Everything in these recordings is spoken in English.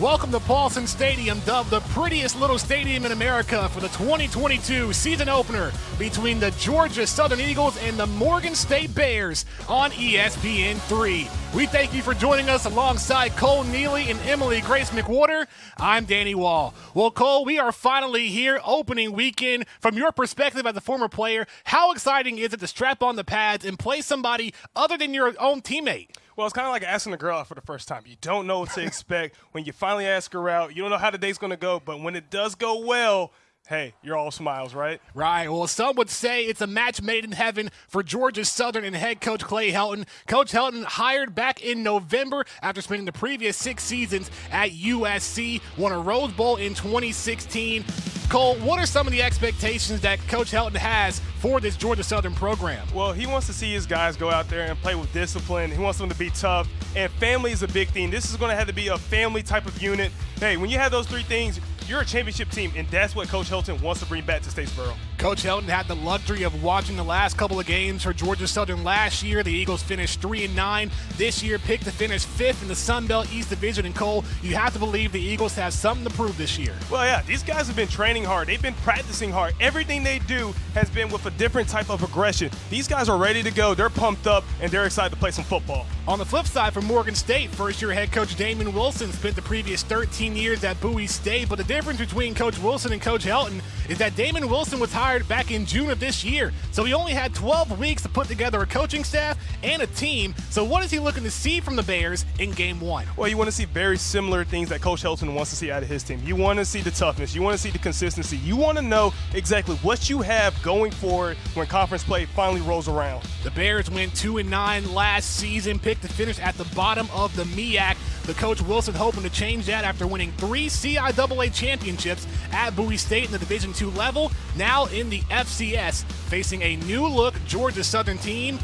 Welcome to Paulson Stadium, dubbed the prettiest little stadium in America for the 2022 season opener between the Georgia Southern Eagles and the Morgan State Bears on ESPN3. We thank you for joining us alongside Cole Neely and Emily Grace McWhorter. I'm Danny Wall. Well, Cole, we are finally here, opening weekend. From your perspective as a former player, how exciting is it to strap on the pads and play somebody other than your own teammate? Well, it's kind of like asking a girl out for the first time. You don't know what to expect. When you finally ask her out, you don't know how the date's going to go. But when it does go well, hey, you're all smiles, right? Right. Well, some would say it's a match made in heaven for Georgia Southern and head coach Clay Helton. Coach Helton, hired back in November after spending the previous 6 seasons at USC, won a Rose Bowl in 2016. Cole, what are some of the expectations that Coach Helton has for this Georgia Southern program? Well, he wants to see his guys go out there and play with discipline. He wants them to be tough, and family is a big thing. This is going to have to be a family type of unit. Hey, when you have those 3 things, you're a championship team, and that's what Coach Helton wants to bring back to Statesboro. Coach Helton had the luxury of watching the last couple of games for Georgia Southern last year. The Eagles finished 3-9. This year picked to finish 5th in the Sun Belt East Division. And Cole, you have to believe the Eagles have something to prove this year. Well, yeah, these guys have been training hard. They've been practicing hard. Everything they do has been with a different type of aggression. These guys are ready to go. They're pumped up, and they're excited to play some football. On the flip side, for Morgan State, first-year head coach Damon Wilson spent the previous 13 years at Bowie State. But the difference between Coach Wilson and Coach Helton is that Damon Wilson was hired back in June of this year. So he only had 12 weeks to put together a coaching staff and a team. So what is he looking to see from the Bears in Game 1? Well, you want to see very similar things that Coach Helton wants to see out of his team. You want to see the toughness. You want to see the consistency. You want to know exactly what you have going forward when conference play finally rolls around. The Bears went 2-9 last season, picked to finish at the bottom of the MEAC. The Coach Wilson hoping to change that after winning 3 CIAA championships at Bowie State in the Division II level. Now in the FCS, facing a new-look Georgia Southern team.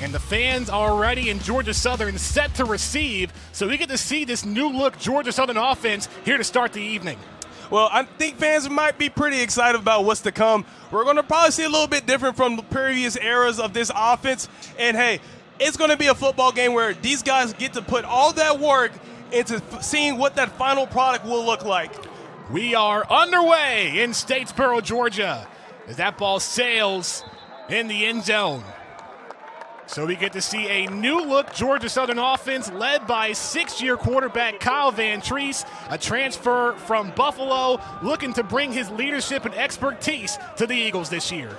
And the fans are ready, and Georgia Southern set to receive. So we get to see this new-look Georgia Southern offense here to start the evening. Well, I think fans might be pretty excited about what's to come. We're going to probably see a little bit different from the previous eras of this offense. And, hey, it's going to be a football game where these guys get to put all that work into seeing what that final product will look like. We are underway in Statesboro, Georgia, as that ball sails in the end zone. So we get to see a new-look Georgia Southern offense led by 6-year quarterback Kyle Vantrease, a transfer from Buffalo, looking to bring his leadership and expertise to the Eagles this year.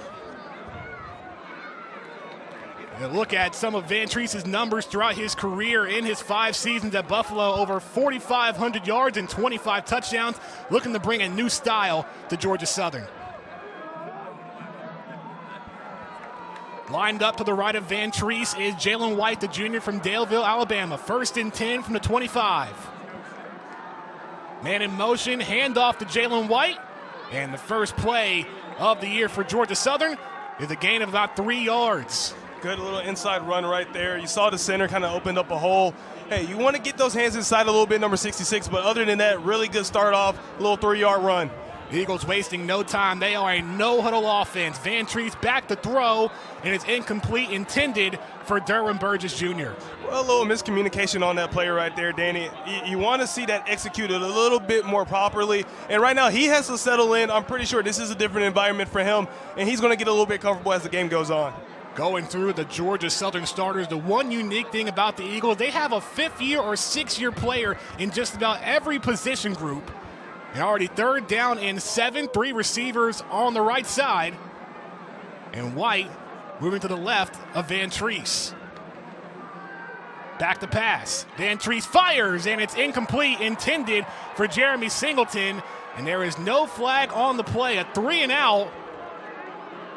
And look at some of Vantrease's numbers throughout his career in his 5 seasons at Buffalo, over 4,500 yards and 25 touchdowns, looking to bring a new style to Georgia Southern. Lined up to the right of Vantrease is Jalen White, the junior from Daleville, Alabama. 1st and 10 from the 25. Man in motion, handoff to Jalen White. And the first play of the year for Georgia Southern is a gain of about 3 yards. Good little inside run right there. You saw the center kind of opened up a hole. Hey, you want to get those hands inside a little bit, number 66, but other than that, really good start off, a little 3-yard run. The Eagles wasting no time. They are a no-huddle offense. Vantrease back to throw, and it's incomplete, intended for Derwin Burgess Jr. Well, a little miscommunication on that player right there, Danny. You want to see that executed a little bit more properly, and right now he has to settle in. I'm pretty sure this is a different environment for him, and he's going to get a little bit comfortable as the game goes on. Going through the Georgia Southern starters, the one unique thing about the Eagles, they have a 5th-year or 6th-year player in just about every position group. And already 3rd down and 7, 3 receivers on the right side. And White moving to the left of Vantrease. Back to pass. Vantrease fires, and it's incomplete, intended for Jeremy Singleton. And there is no flag on the play. A 3-and-out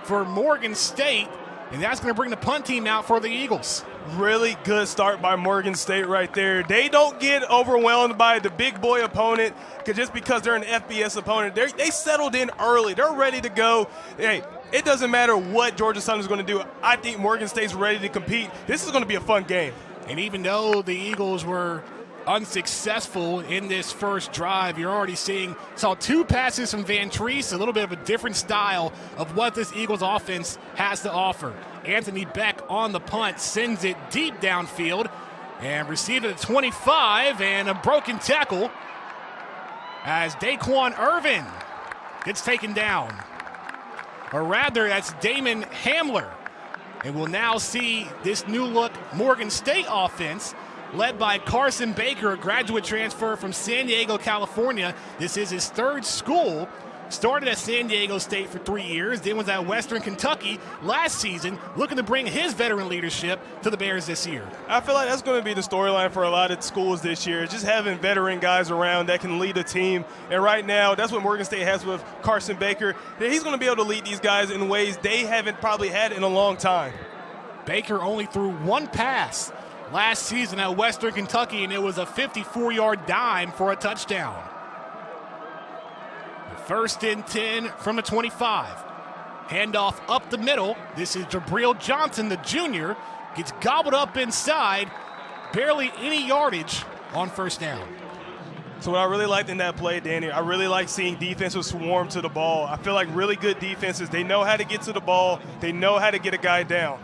for Morgan State. And that's going to bring the punt team out for the Eagles. Really good start by Morgan State right there. They don't get overwhelmed by the big boy opponent just because they're an FBS opponent. They settled in early. They're ready to go. Hey, it doesn't matter what Georgia Southern is going to do. I think Morgan State's ready to compete. This is going to be a fun game. And even though the Eagles were unsuccessful in this first drive, you're already saw 2 passes from Vantrease, a little bit of a different style of what this Eagles offense has to offer. Anthony Beck on the punt sends it deep downfield and received it at 25, and a broken tackle as Daquan Irvin gets taken down. Or rather, that's Damon Hamler. And we'll now see this new look Morgan State offense led by Carson Baker, a graduate transfer from San Diego, California. This is his third school. Started at San Diego State for 3 years, then was at Western Kentucky last season, looking to bring his veteran leadership to the Bears this year. I feel like that's going to be the storyline for a lot of schools this year, just having veteran guys around that can lead a team. And right now, that's what Morgan State has with Carson Baker. He's going to be able to lead these guys in ways they haven't probably had in a long time. Baker only threw one pass last season at Western Kentucky, and it was a 54-yard dime for a touchdown. First and 10 from the 25. Handoff up the middle. This is Jabril Johnson, the junior. Gets gobbled up inside. Barely any yardage on first down. So what I really liked in that play, Danny, I really like seeing defenses swarm to the ball. I feel like really good defenses, they know how to get to the ball. They know how to get a guy down.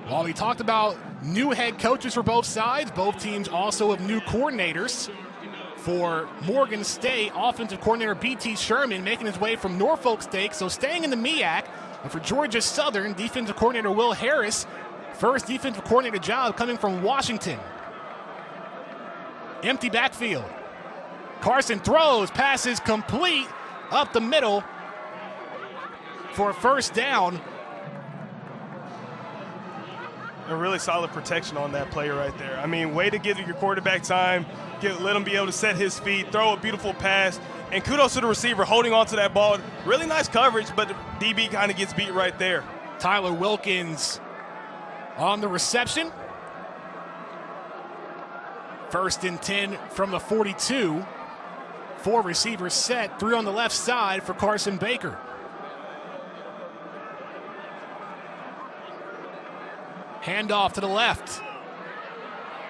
While we talked about new head coaches for both sides, both teams also have new coordinators. For Morgan State, offensive coordinator B.T. Sherman making his way from Norfolk State, so staying in the MEAC. And for Georgia Southern, defensive coordinator Will Harris, first defensive coordinator job coming from Washington. Empty backfield. Carson throws, passes complete up the middle for a first down. A really solid protection on that play right there. I mean, way to give your quarterback time, let him be able to set his feet, throw a beautiful pass, and kudos to the receiver holding on to that ball. Really nice coverage, but the DB kind of gets beat right there. Tyler Wilkins on the reception. First and 10 from the 42. 4 receivers set, 3 on the left side for Carson Baker. Handoff to the left.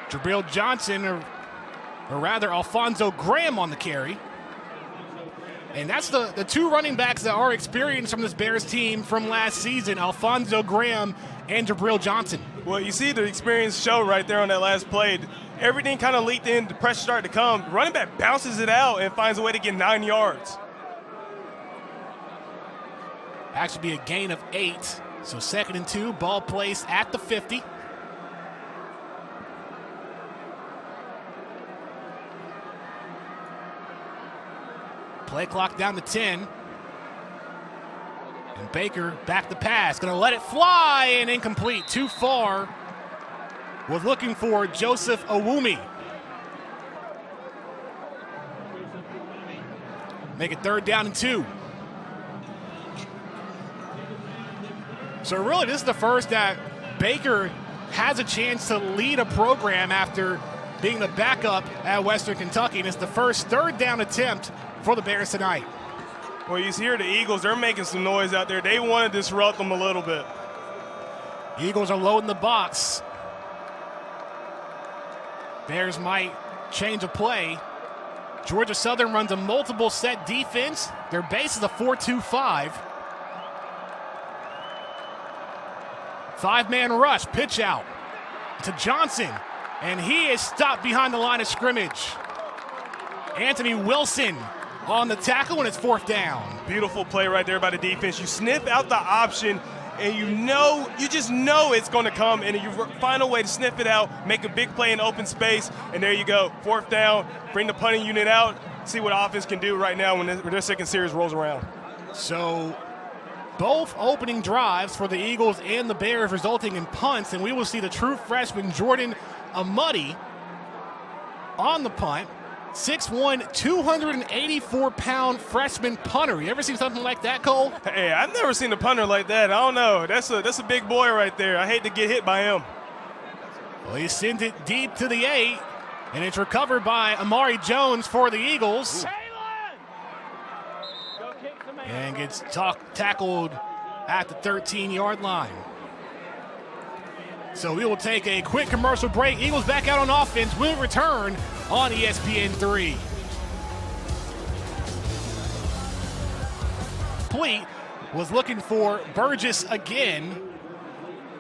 Jabril Johnson, or rather Alfonso Graham on the carry. And that's the 2 running backs that are experienced from this Bears team from last season, Alfonso Graham and Jabril Johnson. Well, you see the experience show right there on that last play. Everything kind of leaked in, the pressure started to come. Running back bounces it out and finds a way to get 9 yards. Actually be a gain of 8. So 2nd and 2, ball placed at the 50. Play clock down to 10. And Baker back the pass. Going to let it fly and incomplete. Too far. Was looking for Joseph Owumi. Make it 3rd down and 2. So really, this is the first that Baker has a chance to lead a program after being the backup at Western Kentucky. And it's the first 3rd down attempt for the Bears tonight. Well, you hear the Eagles, they're making some noise out there. They want to disrupt them a little bit. Eagles are loading the box. Bears might change a play. Georgia Southern runs a multiple set defense. Their base is a 4-2-5. 5-man rush, pitch out to Johnson, and he is stopped behind the line of scrimmage. Anthony Wilson on the tackle, and it's 4th down. Beautiful play right there by the defense. You sniff out the option, and you just know it's going to come, and you find a way to sniff it out, make a big play in open space, and there you go. 4th down, bring the punting unit out, see what offense can do right now when their second series rolls around. So both opening drives for the Eagles and the Bears resulting in punts, and we will see the true freshman Jordan Amadi on the punt. 6'1", 284-pound freshman punter. You ever seen something like that, Cole? Hey, I've never seen a punter like that. I don't know. That's a big boy right there. I hate to get hit by him. Well, he sends it deep to the 8, and it's recovered by Amari Jones for the Eagles. And gets tackled at the 13-yard line. So we will take a quick commercial break. Eagles back out on offense. We'll return on ESPN3. Complete was looking for Burgess again.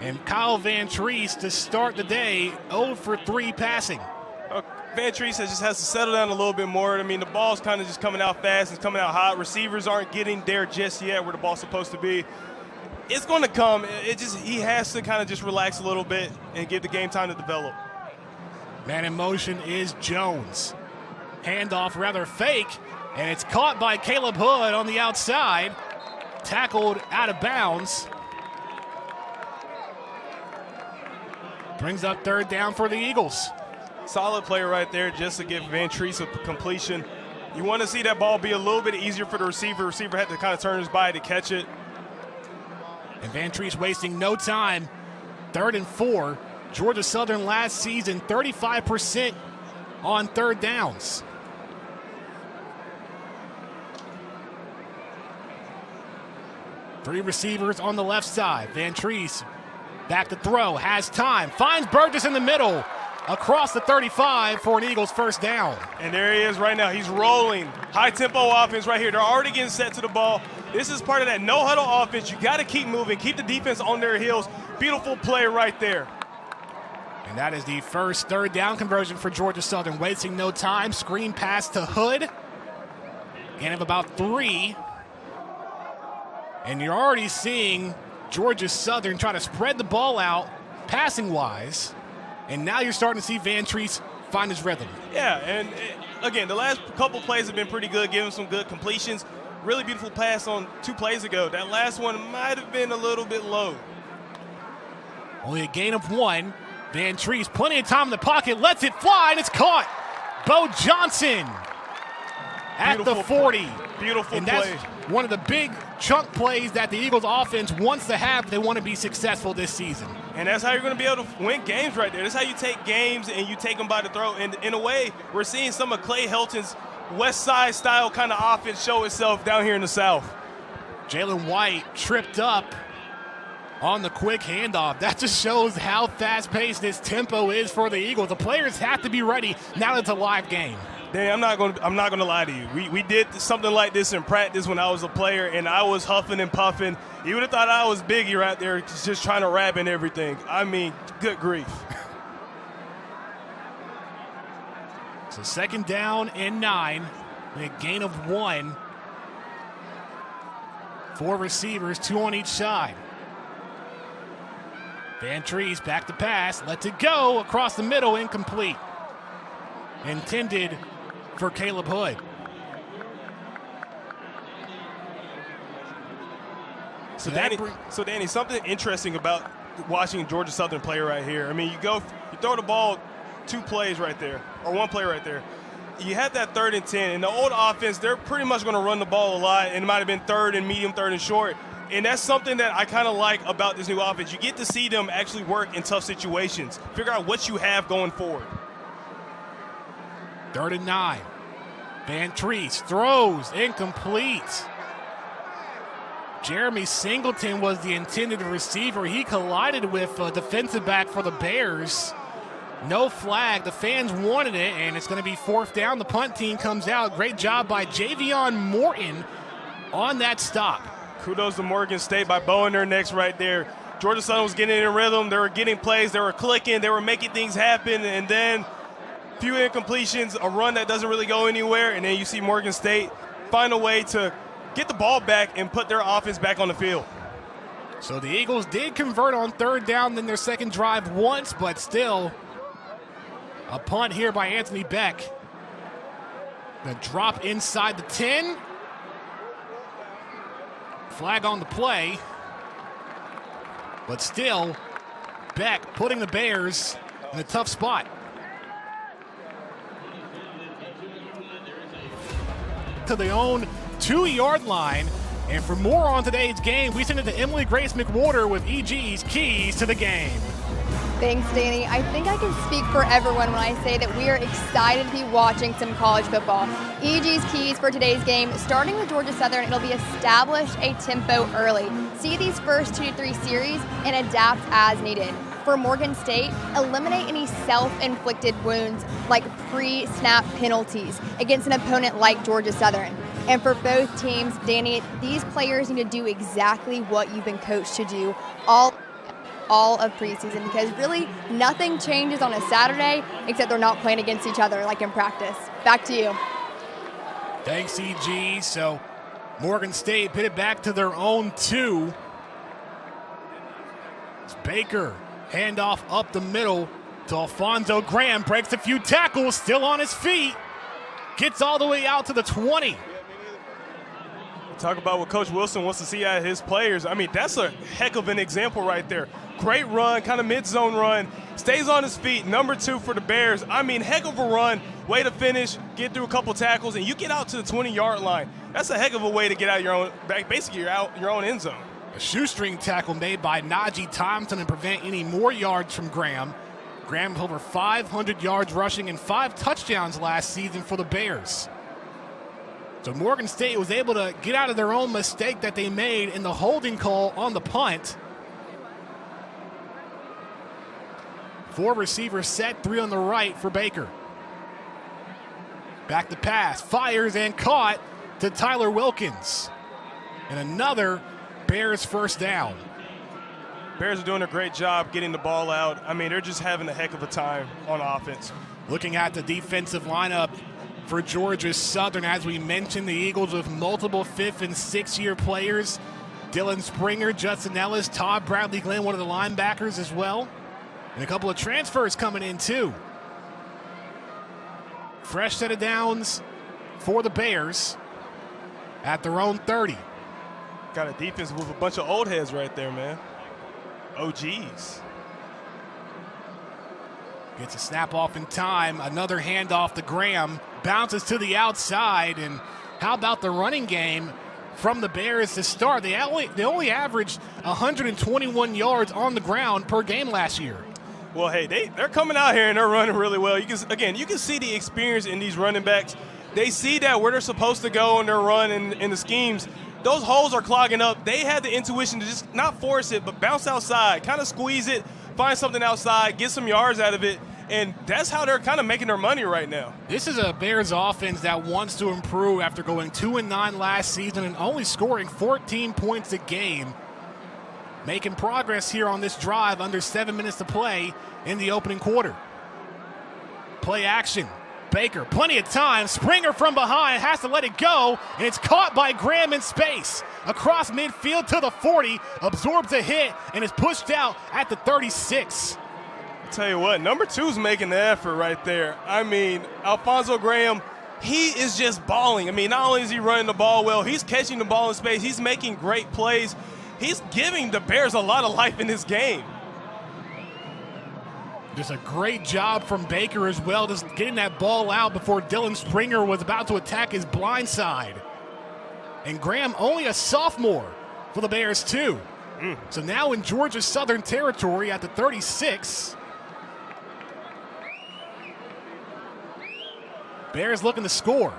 And Kyle Van Treese to start the day 0 for 3 passing. Van Treese just has to settle down a little bit more. I mean, the ball's kind of just coming out fast. It's coming out hot. Receivers aren't getting there just yet where the ball's supposed to be. It's going to come. He has to kind of just relax a little bit and give the game time to develop. Man in motion is Jones. Handoff rather fake, and it's caught by Caleb Hood on the outside. Tackled out of bounds. Brings up third down for the Eagles. Solid play right there just to give Van Treese a completion. You want to see that ball be a little bit easier for the receiver. The receiver had to kind of turn his body to catch it. And Van Treese wasting no time. 3rd and 4. Georgia Southern last season, 35% on third downs. Three receivers on the left side. Van Treese back to throw, has time, finds Burgess in the middle, across the 35 for an Eagles first down. And there he is right now. He's rolling. High-tempo offense right here. They're already getting set to the ball. This is part of that no-huddle offense. You got to keep moving, keep the defense on their heels. Beautiful play right there. And that is the first third down conversion for Georgia Southern. Wasting no time. Screen pass to Hood. Gain of about 3. And you're already seeing Georgia Southern try to spread the ball out passing-wise. And now you're starting to see Van Treese find his rhythm. Yeah, and again, the last couple plays have been pretty good, giving some good completions. Really beautiful pass on 2 plays ago. That last one might have been a little bit low. Only a gain of 1. Van Treese, plenty of time in the pocket, lets it fly, and it's caught. Bo Johnson at Beautiful the 40. Play. Beautiful and play. That's one of the big chunk plays that the Eagles offense wants to have if they want to be successful this season. And that's how you're going to be able to win games right there. That's how you take games and you take them by the throat. And in a way, we're seeing some of Clay Helton's West Side style kind of offense show itself down here in the South. Jalen White tripped up on the quick handoff. That just shows how fast-paced this tempo is for the Eagles. The players have to be ready now that it's a live game. Danny, I'm not going to lie to you. We did something like this in practice when I was a player, and I was huffing and puffing. You would have thought I was Biggie right there, just trying to rap and everything. I mean, good grief. So 2nd down and 9, and a gain of 1. 4 receivers, 2 on each side. Van Treese back to pass, lets it go across the middle, incomplete. Intended for Caleb Hood. So Danny, something interesting about watching Georgia Southern play right here. I mean, you throw the ball 2 plays right there, or 1 play right there. You have that 3rd and 10. In the old offense, they're pretty much going to run the ball a lot, and it might have been 3rd and medium, 3rd and short. And that's something that I kind of like about this new offense. You get to see them actually work in tough situations, figure out what you have going forward. 3rd and 9. Van Treese throws, incomplete. Jeremy Singleton was the intended receiver. He collided with a defensive back for the Bears. No flag. The fans wanted it, and it's going to be 4th down. The punt team comes out. Great job by Javion Morton on that stop. Kudos to Morgan State by bowing their necks right there. Georgia Southern was getting in rhythm. They were getting plays. They were clicking. They were making things happen. And then a few incompletions, a run that doesn't really go anywhere. And then you see Morgan State find a way to get the ball back and put their offense back on the field. So the Eagles did convert on 3rd down in their 2nd drive once, but still a punt here by Anthony Beck. The drop inside the 10. Flag on the play. But still, Beck putting the Bears in a tough spot. To their own 2-yard line. And for more on today's game, we send it to Emily Grace McWhorter with EG's Keys to the Game. Thanks, Danny. I think I can speak for everyone when I say that we are excited to be watching some college football. EG's keys for today's game, starting with Georgia Southern, it'll be establish a tempo early. See these first 2 to 3 series and adapt as needed. For Morgan State, eliminate any self-inflicted wounds like pre-snap penalties against an opponent like Georgia Southern. And for both teams, Danny, these players need to do exactly what you've been coached to do all all of preseason because really nothing changes on a Saturday except they're not playing against each other like in practice. Back to you. Thanks, EG. So Morgan State pitted back to their own 2. It's Baker, handoff up the middle to Alfonso Graham, breaks a few tackles, still on his feet, gets all the way out to the 20. Talk about what Coach Wilson wants to see out of his players. I mean, that's a heck of an example right there. Great run, kind of mid-zone run, stays on his feet, number 2 for the Bears. I mean, heck of a run, way to finish, get through a couple tackles, and you get out to the 20-yard line. That's a heck of a way to get out your own, basically you're out your own end zone. A shoestring tackle made by Najee Thompson to prevent any more yards from Graham. Graham with over 500 yards rushing and 5 touchdowns last season for the Bears. So Morgan State was able to get out of their own mistake that they made in the holding call on the punt. 4 receivers set, 3 on the right for Baker. Back to pass, fires and caught to Tyler Wilkins. And another Bears first down. Bears are doing a great job getting the ball out. I mean, they're just having a heck of a time on offense. Looking at the defensive lineup for Georgia Southern, as we mentioned, the Eagles with multiple 5th and 6th year players. Dylan Springer, Justin Ellis, Todd Bradley Glenn, one of the linebackers as well. And a couple of transfers coming in too. Fresh set of downs for the Bears at their own 30. Got a defense with a bunch of old heads right there, man. OGs. Gets a snap off in time. Another handoff to Graham. Bounces to the outside. And how about the running game from the Bears to start? They only averaged 121 yards on the ground per game last year. Well, hey, they're coming out here and they're running really well. You can see the experience in these running backs. They see that where they're supposed to go in their run and in the schemes. Those holes are clogging up. They had the intuition to just not force it, but bounce outside, kind of squeeze it, find something outside, get some yards out of it. And that's how they're kind of making their money right now. This is a Bears offense that wants to improve after going 2-9 last season and only scoring 14 points a game. Making progress here on this drive, under 7 minutes to play in the opening quarter. Play action. Baker, plenty of time. Springer from behind has to let it go, and it's caught by Graham in space. Across midfield to the 40, absorbs a hit, and is pushed out at the 36. Tell you what, number 2's making the effort right there. I mean, Alfonso Graham, he is just balling. I mean, not only is he running the ball well, he's catching the ball in space. He's making great plays. He's giving the Bears a lot of life in this game. Just a great job from Baker as well, just getting that ball out before Dylan Springer was about to attack his blind side. And Graham only a sophomore for the Bears too. So now in Georgia Southern territory at the 36. Bears looking to score.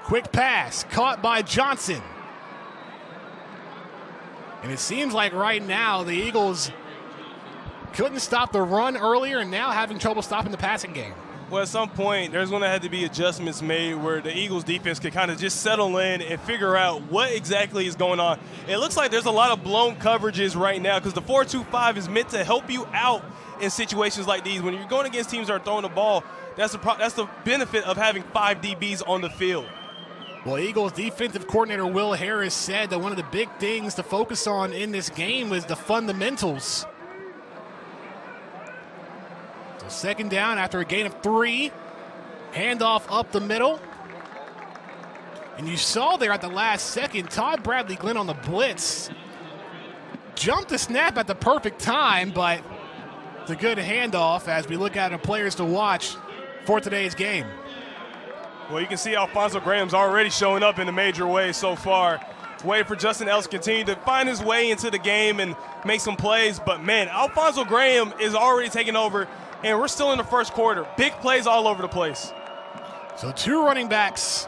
Quick pass, caught by Johnson. And it seems like right now the Eagles couldn't stop the run earlier and now having trouble stopping the passing game. Well, at some point, there's going to have to be adjustments made where the Eagles defense can kind of just settle in and figure out what exactly is going on. It looks like there's a lot of blown coverages right now because the 4-2-5 is meant to help you out in situations like these. When you're going against teams that are throwing the ball, that's the benefit of having 5 DBs on the field. Well, Eagles defensive coordinator Will Harris said that one of the big things to focus on in this game was the fundamentals. So second down after a gain of 3. Handoff up the middle. And you saw there at the last second, Todd Bradley Glenn on the blitz. Jumped the snap at the perfect time, but it's a good handoff as we look at the players to watch for today's game. Well, you can see Alfonso Graham's already showing up in a major way so far. Waiting for Justin Ellis to continue to find his way into the game and make some plays. But, man, Alfonso Graham is already taking over, and we're still in the first quarter. Big plays all over the place. So 2 running backs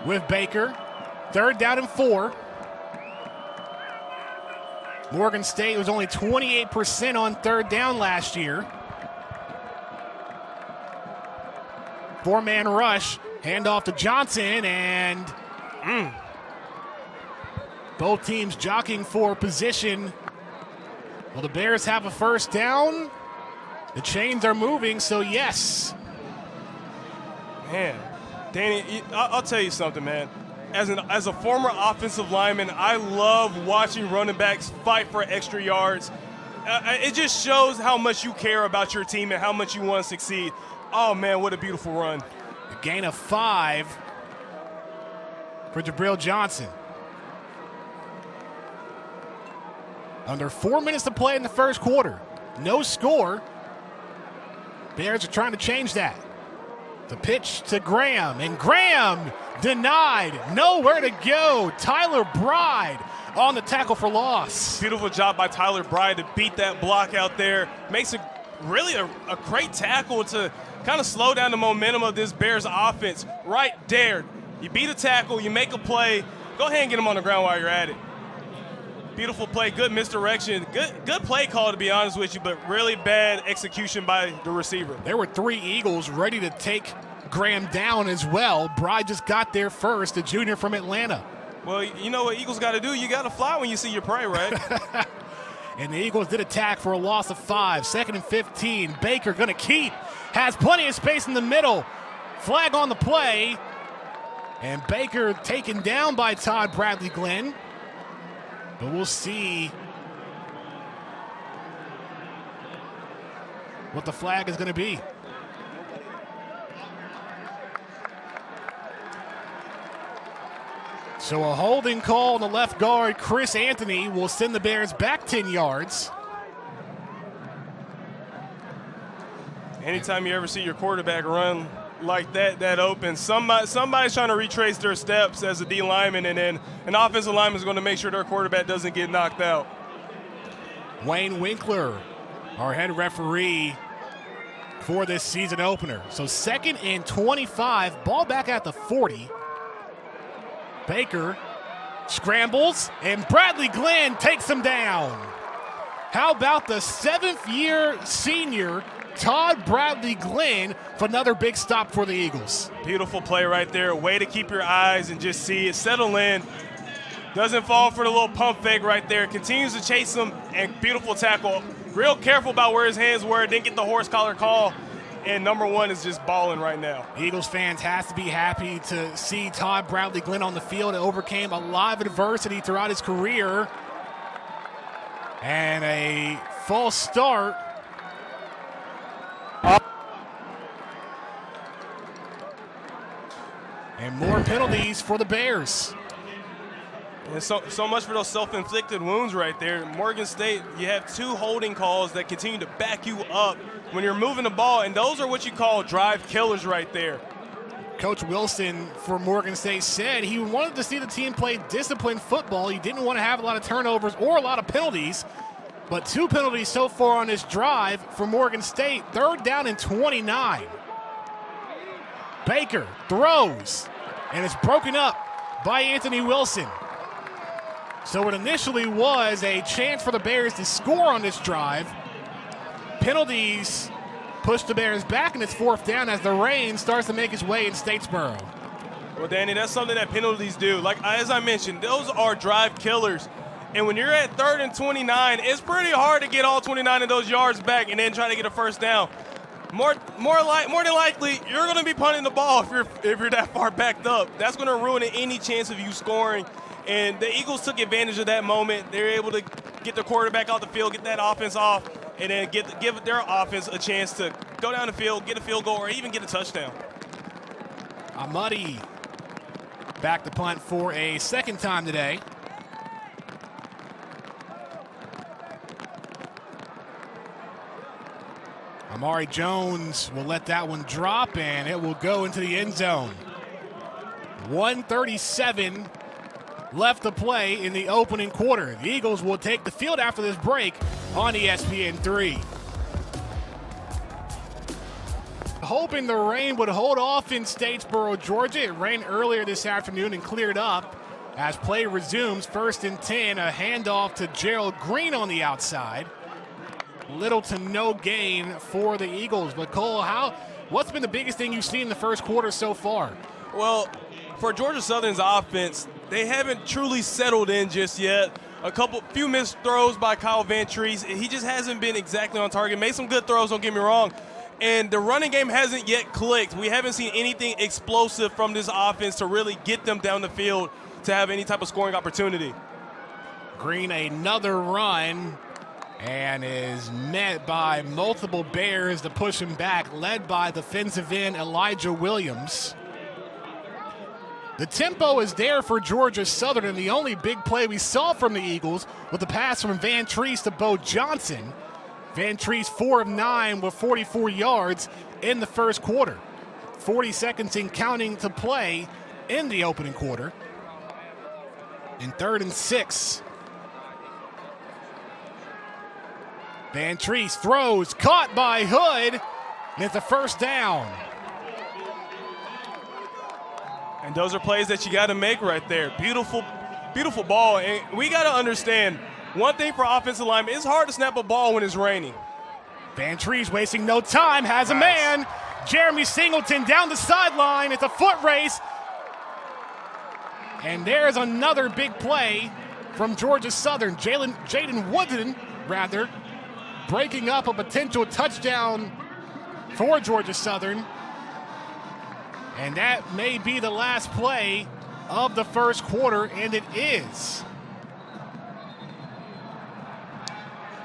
with Baker. 3rd down and 4. Morgan State was only 28% on 3rd down last year. 4-man rush, handoff to Johnson, and Both teams jockeying for position. Will the Bears have a first down? The chains are moving, so yes. Man, Danny, I'll tell you something, man. As a former offensive lineman, I love watching running backs fight for extra yards. It just shows how much you care about your team and how much you want to succeed. Oh, man, what a beautiful run. A gain of 5 for Jabril Johnson. Under 4 minutes to play in the first quarter. No score. Bears are trying to change that. The pitch to Graham, and Graham denied. Nowhere to go. Tyler Bride on the tackle for loss. Beautiful job by Tyler Bride to beat that block out there. Makes really a great tackle to kind of slow down the momentum of this Bears offense. Right there. You beat a tackle, you make a play. Go ahead and get him on the ground while you're at it. Beautiful play, good misdirection. Good play call, to be honest with you, but really bad execution by the receiver. There were 3 Eagles ready to take Graham down as well. Bride just got there first, the junior from Atlanta. Well, you know what Eagles got to do? You got to fly when you see your prey, right? And the Eagles did attack for a loss of 5. 2nd and 15. Baker going to keep. Has plenty of space in the middle. Flag on the play. And Baker taken down by Todd Bradley Glenn. But we'll see what the flag is going to be. So a holding call on the left guard, Chris Anthony, will send the Bears back 10 yards. Anytime you ever see your quarterback run like that open, somebody's trying to retrace their steps as a D lineman, and then an offensive lineman is going to make sure their quarterback doesn't get knocked out. Wayne Winkler, our head referee for this season opener. So 2nd and 25, ball back at the 40. Baker scrambles, and Bradley Glenn takes him down. How about the 7th-year senior Todd Bradley Glenn for another big stop for the Eagles? Beautiful play right there. Way to keep your eyes and just see it settle in. Doesn't fall for the little pump fake right there. Continues to chase him, and beautiful tackle. Real careful about where his hands were. Didn't get the horse collar call. And number 1 is just balling right now. Eagles fans has to be happy to see Todd Bradley Glenn on the field. It overcame a lot of adversity throughout his career. And a false start. And more penalties for the Bears. And so much for those self-inflicted wounds right there. Morgan State, you have 2 holding calls that continue to back you up when you're moving the ball, and those are what you call drive killers right there. Coach Wilson for Morgan State said he wanted to see the team play disciplined football. He didn't want to have a lot of turnovers or a lot of penalties, but 2 penalties so far on this drive for Morgan State. 3rd down and 29. Baker throws, and it's broken up by Anthony Wilson. So it initially was a chance for the Bears to score on this drive. Penalties push the Bears back, and it's 4th down as the rain starts to make its way in Statesboro. Well, Danny, that's something that penalties do. Like, as I mentioned, those are drive killers. And when you're at 3rd and 29, it's pretty hard to get all 29 of those yards back and then try to get a first down. More than likely, you're going to be punting the ball if you're that far backed up. That's going to ruin any chance of you scoring. And the Eagles took advantage of that moment. They were able to get their quarterback off the field, get that offense off, and then give their offense a chance to go down the field, get a field goal, or even get a touchdown. Amadi back to punt for a 2nd time today. Amari Jones will let that one drop, and it will go into the end zone. 1:37 left to play in the opening quarter. The Eagles will take the field after this break on ESPN3. Hoping the rain would hold off in Statesboro, Georgia. It rained earlier this afternoon and cleared up as play resumes. 1st and 10, a handoff to Gerald Green on the outside. Little to no gain for the Eagles. But Cole, what's been the biggest thing you've seen in the first quarter so far? Well, for Georgia Southern's offense, they haven't truly settled in just yet. Few missed throws by Kyle Vantrease. He just hasn't been exactly on target. Made some good throws, don't get me wrong. And the running game hasn't yet clicked. We haven't seen anything explosive from this offense to really get them down the field to have any type of scoring opportunity. Green another run and is met by multiple Bears to push him back, led by defensive end Elijah Williams. The tempo is there for Georgia Southern, and the only big play we saw from the Eagles was the pass from Vantrease to Bo Johnson. Vantrease 4 of 9 with 44 yards in the first quarter. 40 seconds and counting to play in the opening quarter. In 3rd and 6. Vantrease throws, caught by Hood, and it's a first down. And those are plays that you got to make right there. Beautiful, beautiful ball. And we got to understand, one thing for offensive linemen, it's hard to snap a ball when it's raining. Vantrease wasting no time, has a man. Jeremy Singleton down the sideline. It's a foot race. And there's another big play from Georgia Southern. Jaden Wooden, breaking up a potential touchdown for Georgia Southern. And that may be the last play of the first quarter, and it is.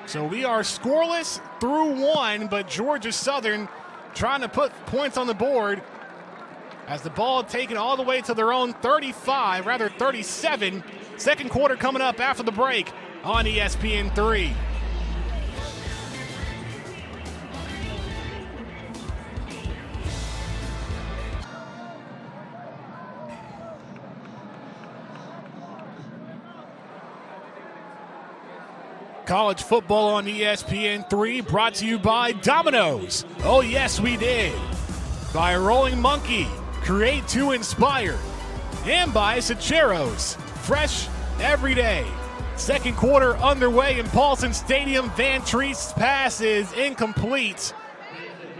So we are scoreless through 1, but Georgia Southern trying to put points on the board as the ball taken all the way to their own 37. Second quarter coming up after the break on ESPN3. College football on ESPN3 brought to you by Domino's. Oh, yes, we did. By Rolling Monkey, create to inspire. And by Sacheros, fresh every day. Second quarter underway in Paulson Stadium. Vantrease's pass is incomplete.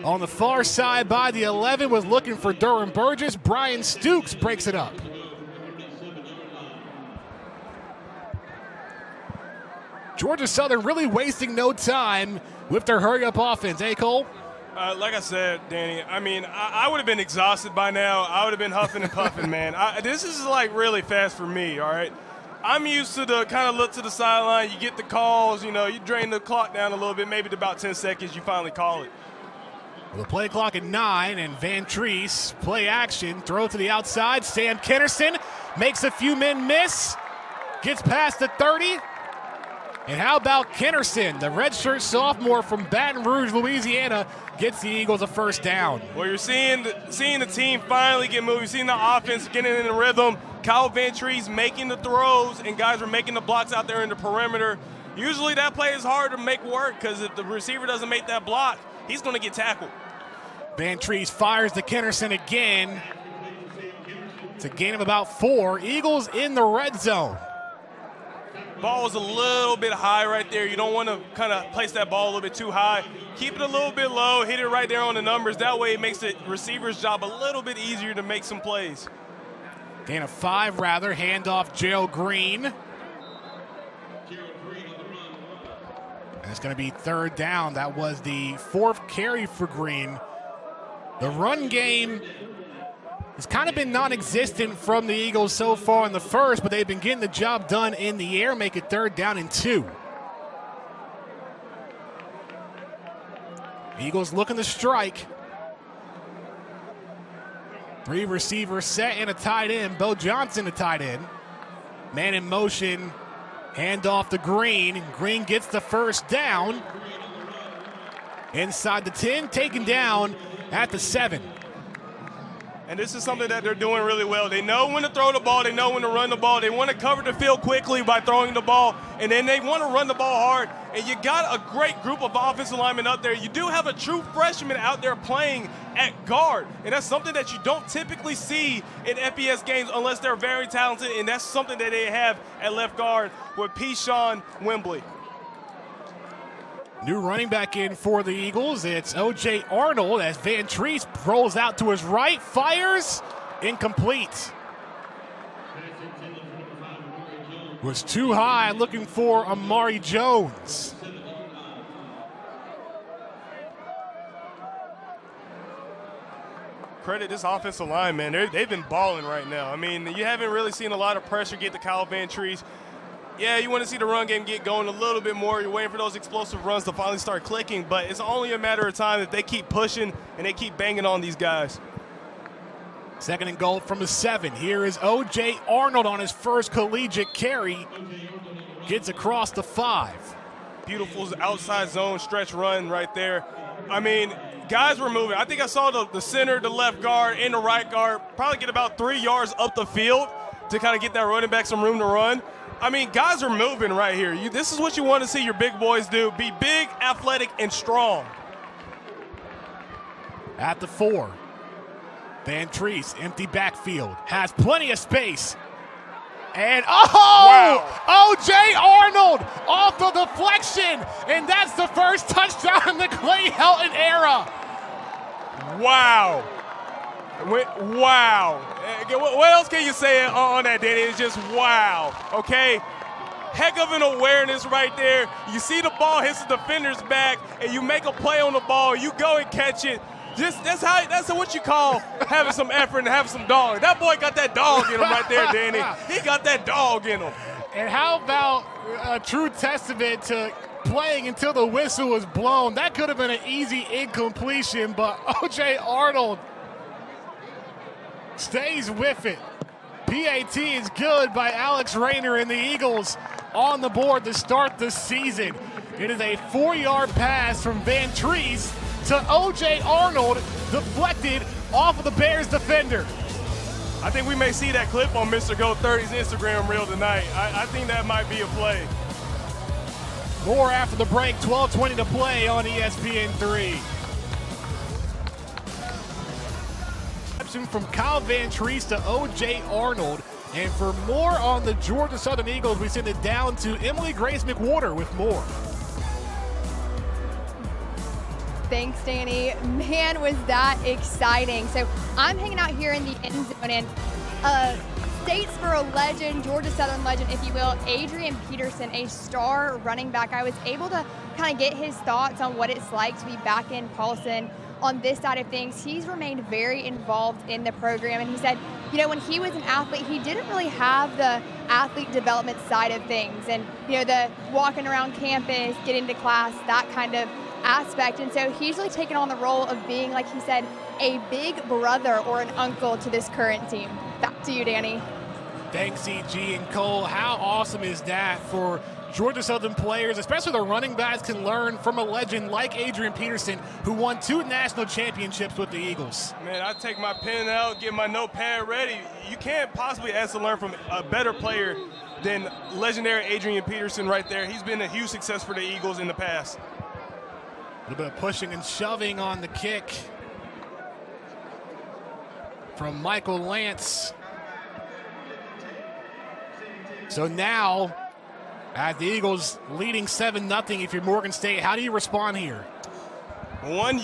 On the far side by the 11 was looking for Durham Burgess. Brian Stukes breaks it up. Georgia Southern really wasting no time with their hurry-up offense. Hey, Cole? Like I said, Danny, I mean, I would have been exhausted by now. I would have been huffing and puffing, man. This is, like, really fast for me, all right? I'm used to the kind of look to the sideline. You get the calls, you drain the clock down a little bit, maybe to about 10 seconds, you finally call it. Well, the play clock at 9, and Vantrease, play action, throw to the outside. Sam Kennerson makes a few men miss, gets past the 30. And how about Kennerson, the redshirt sophomore from Baton Rouge, Louisiana, gets the Eagles a first down. Well, you're seeing the team finally get moving. You're seeing the offense getting in the rhythm. Kyle Vantrease making the throws, and guys are making the blocks out there in the perimeter. Usually that play is hard to make work because if the receiver doesn't make that block, he's going to get tackled. Vantrease fires to Kennerson again. It's a gain of about 4. Eagles in the red zone. Ball is a little bit high right there. You don't want to kind of place that ball a little bit too high. Keep it a little bit low, hit it right there on the numbers. That way it makes the receiver's job a little bit easier to make some plays. Gain of 5, handoff Gerald Green. And it's going to be 3rd down. That was the 4th carry for Green. The run game has kind of been non-existent from the Eagles so far in the first, but they've been getting the job done in the air, make it 3rd down and 2. Eagles looking to strike. 3 receivers set and a tight end. Bo Johnson, a tight end. Man in motion, handoff to Green. Green gets the first down. Inside the 10, taken down at the 7. And this is something that they're doing really well. They know when to throw the ball. They know when to run the ball. They want to cover the field quickly by throwing the ball, and then they want to run the ball hard. And you got a great group of offensive linemen out there. You do have a true freshman out there playing at guard, and that's something that you don't typically see in FBS games unless they're very talented, and that's something that they have at left guard with P-Sean Wembley. New running back in for the Eagles. It's O.J. Arnold as Vantrease rolls out to his right, fires, incomplete. Was too high, looking for Amari Jones. Credit this offensive line, man. They've been balling right now. I mean, you haven't really seen a lot of pressure get to Kyle Vantrease. Yeah, you want to see the run game get going a little bit more. You're waiting for those explosive runs to finally start clicking, but it's only a matter of time if they keep pushing and they keep banging on these guys. Second and goal from the 7. Here is O.J. Arnold on his first collegiate carry. Gets across the 5. Beautiful outside zone stretch run right there. I mean, guys were moving. I think I saw the center, the left guard, and the right guard probably get about 3 yards up the field to kind of get that running back some room to run. I mean, guys are moving right here. This is what you want to see your big boys do. Be big, athletic, and strong. At the 4. Vantrease, empty backfield, has plenty of space. And wow. O.J. Arnold off the deflection, and that's the first touchdown in the Clay Helton era. Wow. Wow. What else can you say on that, Danny? It's just wow, okay? Heck of an awareness right there. You see the ball hits the defender's back, and you make a play on the ball. You go and catch it. That's what you call having some effort and having some dog. That boy got that dog in him right there, Danny. He got that dog in him. And how about a true testament to playing until the whistle was blown? That could have been an easy incompletion, but O.J. Arnold stays with it. PAT is good by Alex Rayner and the Eagles on the board to start the season. It is a 4-yard pass from Vantrease to O.J. Arnold, deflected off of the Bears defender. I think we may see that clip on Mr. Go 30's Instagram reel tonight. I think that might be a play. More after the break, 12:20 to play on ESPN3. From Kyle Vantrease to O.J. Arnold. And for more on the Georgia Southern Eagles, we send it down to Emily Grace McWhorter with more. Thanks, Danny. Man, was that exciting. So I'm hanging out here in the end zone, and Statesboro legend, Georgia Southern legend, if you will, Adrian Peterson, a star running back. I was able to kind of get his thoughts on what it's like to be back in Paulson on this side of things. He's remained very involved in the program, and he said, when he was an athlete, he didn't really have the athlete development side of things and, the walking around campus, getting to class, that kind of aspect. And so he's really taken on the role of being, like he said, a big brother or an uncle to this current team. Back to you, Danny. Thanks, E.G. and Cole. How awesome is that for Georgia Southern players, especially the running backs, can learn from a legend like Adrian Peterson, who won 2 national championships with the Eagles. Man, I take my pen out, get my notepad ready. You can't possibly ask to learn from a better player than legendary Adrian Peterson right there. He's been a huge success for the Eagles in the past. A little bit of pushing and shoving on the kick from Michael Lance. So now, as the Eagles leading 7-0, if you're Morgan State, how do you respond here? One,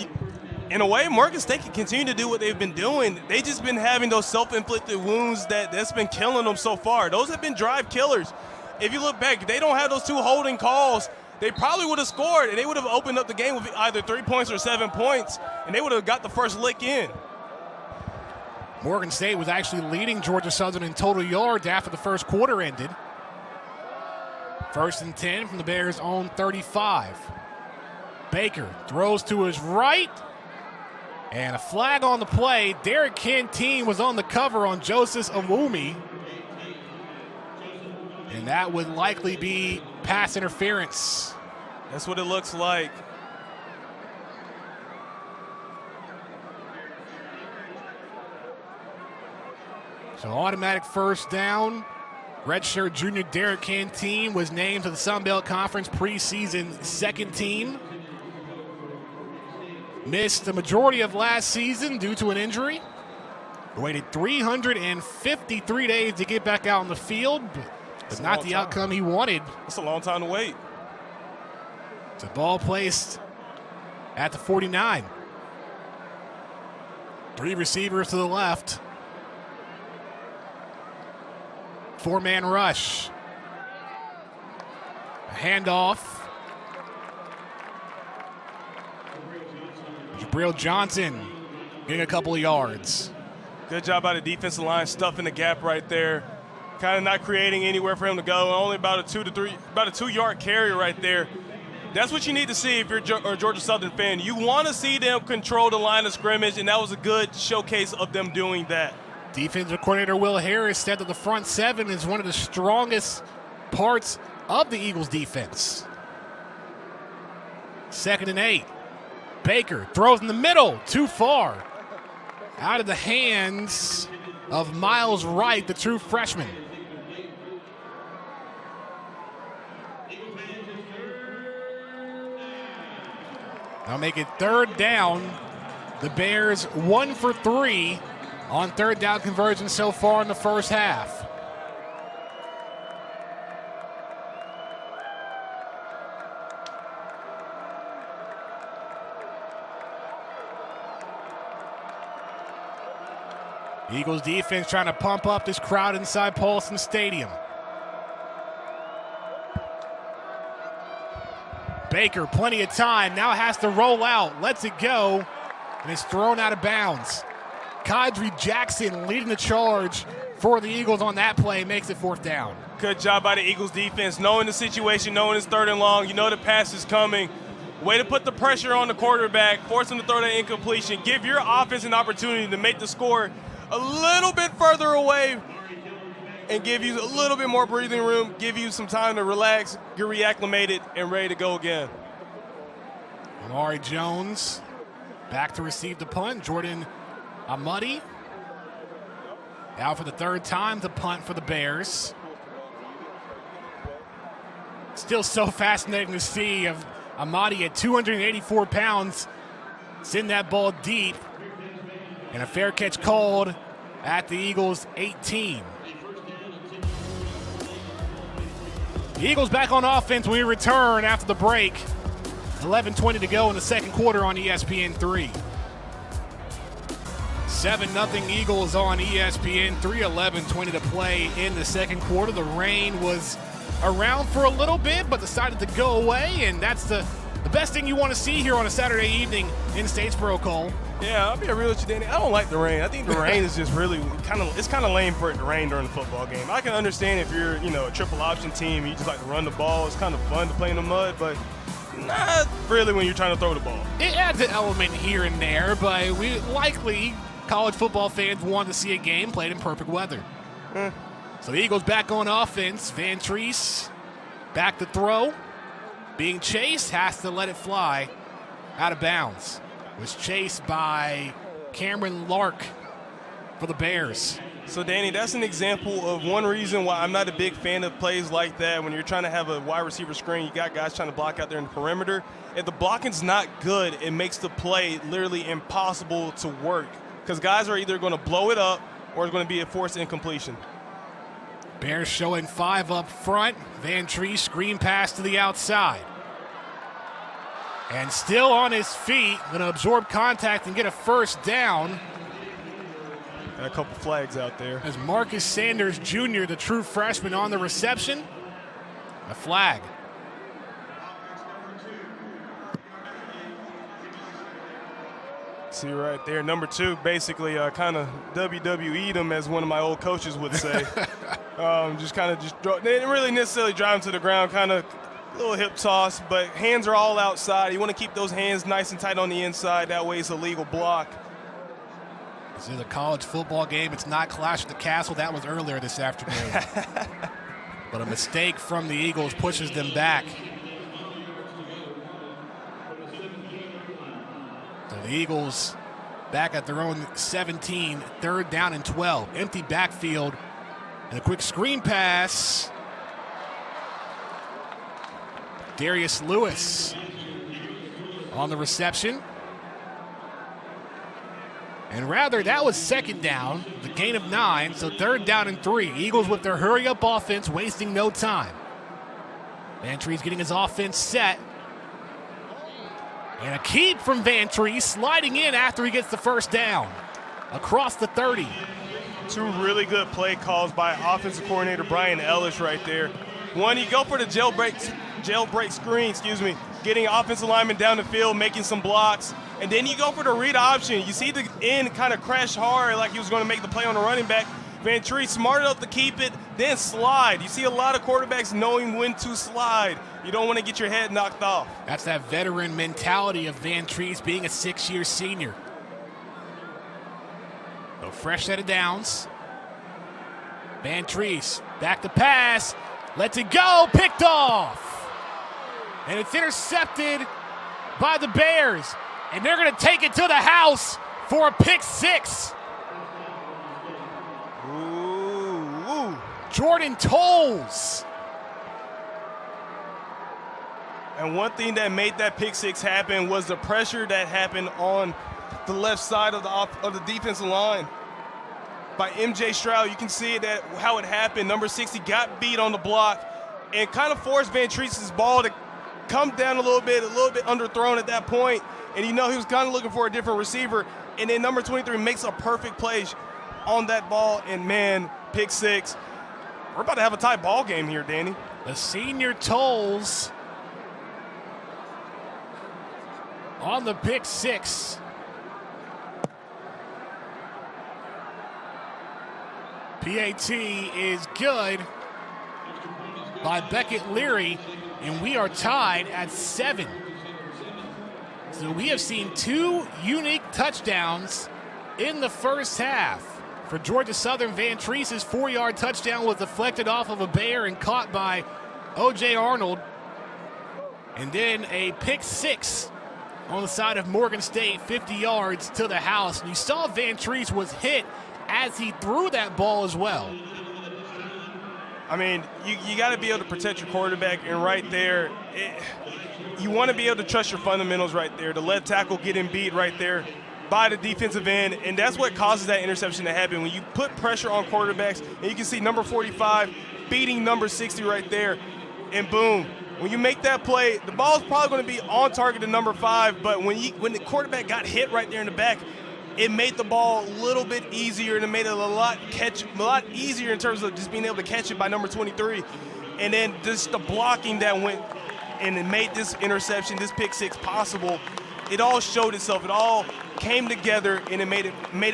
in a way, Morgan State can continue to do what they've been doing. They've just been having those self-inflicted wounds that's been killing them so far. Those have been drive killers. If you look back, they don't have those 2 holding calls, they probably would have scored, and they would have opened up the game with either 3 points or 7 points, and they would have got the first lick in. Morgan State was actually leading Georgia Southern in total yards after the first quarter ended. 1st and 10 from the Bears' own 35. Baker throws to his right, and a flag on the play. Derek Canteen was on the cover on Joseph Awumi, and that would likely be pass interference. That's what it looks like. So automatic first down. Redshirt junior Derek Canteen was named to the Sun Belt Conference preseason second team. Missed the majority of last season due to an injury. Waited 353 days to get back out on the field, but not the outcome he wanted. That's a long time to wait. The ball placed at the 49. 3 receivers to the left. 4-man rush. Handoff. Jabril Johnson getting a couple of yards. Good job by the defensive line, stuffing the gap right there. Kind of not creating anywhere for him to go. Only about a 2-yard carry right there. That's what you need to see if you're a Georgia Southern fan. You want to see them control the line of scrimmage, and that was a good showcase of them doing that. Defensive coordinator Will Harris said that the front seven is one of the strongest parts of the Eagles defense. 2nd and 8. Baker throws in the middle, too far. Out of the hands of Miles Wright, the true freshman. Now make it 3rd down. The Bears 1 for 3 on 3rd down conversion so far in the first half. Eagles defense trying to pump up this crowd inside Paulson Stadium. Baker, plenty of time, now has to roll out, lets it go, and it's thrown out of bounds. Kadri Jackson leading the charge for the Eagles on that play, makes it 4th down. Good job by the Eagles defense, knowing the situation, knowing it's 3rd and long. You know the pass is coming. Way to put the pressure on the quarterback, force him to throw that incompletion. Give your offense an opportunity to make the score a little bit further away and give you a little bit more breathing room, give you some time to relax, get reacclimated, and ready to go again. Amari Jones back to receive the punt. Jordan Amadi now for the 3rd time to punt for the Bears. Still so fascinating to see of Amadi at 284 pounds send that ball deep. And a fair catch called at the Eagles' 18. The Eagles back on offense when we return after the break. 11:20 to go in the second quarter on ESPN3. 7-0 Eagles on ESPN3. 11:20 to play in the second quarter. The rain was around for a little bit, but decided to go away, and that's the best thing you want to see here on a Saturday evening in Statesboro, Cole. Yeah, I'll be real with you, Danny. I don't like the rain. I think the rain is just really it's kind of lame for it to rain during the football game. I can understand if you're, a triple option team and you just like to run the ball. It's kind of fun to play in the mud, but not really when you're trying to throw the ball. It adds an element here and there, but we likely college football fans want to see a game played in perfect weather. So the Eagles back on offense. Van Treese back to throw. Being chased, has to let it fly out of bounds. Was chased by Cameron Lark for the Bears. So, Danny, that's an example of one reason why I'm not a big fan of plays like that. When you're trying to have a wide receiver screen, you got guys trying to block out there in the perimeter. If the blocking's not good, it makes the play literally impossible to work because guys are either going to blow it up or it's going to be a forced incompletion. Bears showing 5 up front. Van Treese screen pass to the outside. And still on his feet, going to absorb contact and get a 1st down. Got a couple flags out there. As Marcus Sanders Jr., the true freshman, on the reception. A flag. See right there, number 2, basically kind of WWE'd him, as one of my old coaches would say. They didn't really necessarily drive him to the ground, kind of little hip toss, but hands are all outside. You want to keep those hands nice and tight on the inside. That way it's a legal block. This is a college football game. It's not Clash of the Castle. That was earlier this afternoon. But a mistake from the Eagles pushes them back. So the Eagles back at their own 17, 3rd down and 12. Empty backfield and a quick screen pass. Darius Lewis on the reception. And rather, that was 2nd down, the gain of 9, so 3rd down and 3. Eagles with their hurry-up offense, wasting no time. Van Treese getting his offense set. And a keep from Van Treese, sliding in after he gets the 1st down. Across the 30. 2 really good play calls by offensive coordinator Brian Ellis right there. One, you go for the jailbreak screen, getting offensive linemen down the field, making some blocks. And then you go for the read option. You see the end kind of crash hard like he was going to make the play on the running back. Vantrease smart enough to keep it, then slide. You see a lot of quarterbacks knowing when to slide. You don't want to get your head knocked off. That's that veteran mentality of Vantrease being a 6-year senior. So fresh set of downs. Vantrease back to pass. Lets it go. Picked off. And it's intercepted by the Bears. And they're going to take it to the house for a pick 6. Ooh. Jordan Tolles. And one thing that made that pick 6 happen was the pressure that happened on the left side of the defensive line by MJ Stroud. You can see that how it happened. Number 60 got beat on the block and kind of forced Vantrease's ball to come down a little bit underthrown at that point. And he was kind of looking for a different receiver. And then number 23 makes a perfect play on that ball. And man, pick 6. We're about to have a tight ball game here, Danny. The senior Tolles on the pick 6. PAT is good by Beckett Leary, and we are tied at 7. So we have seen 2 unique touchdowns in the first half. For Georgia Southern, Vantrease's 4-yard touchdown was deflected off of a Bear and caught by O.J. Arnold. And then a pick 6 on the side of Morgan State, 50 yards to the house. And you saw Vantrease was hit as he threw that ball as well. I mean, you got to be able to protect your quarterback, and right there, you want to be able to trust your fundamentals right there. The left tackle getting beat right there by the defensive end, and that's what causes that interception to happen. When you put pressure on quarterbacks, and you can see number 45 beating number 60 right there, and boom. When you make that play, the ball's probably going to be on target to number 5, but when the quarterback got hit right there in the back, it made the ball a little bit easier, and it made it a lot easier in terms of just being able to catch it by number 23. And then just the blocking that went and it made this interception, this pick 6 possible. It all showed itself. It all came together, and it made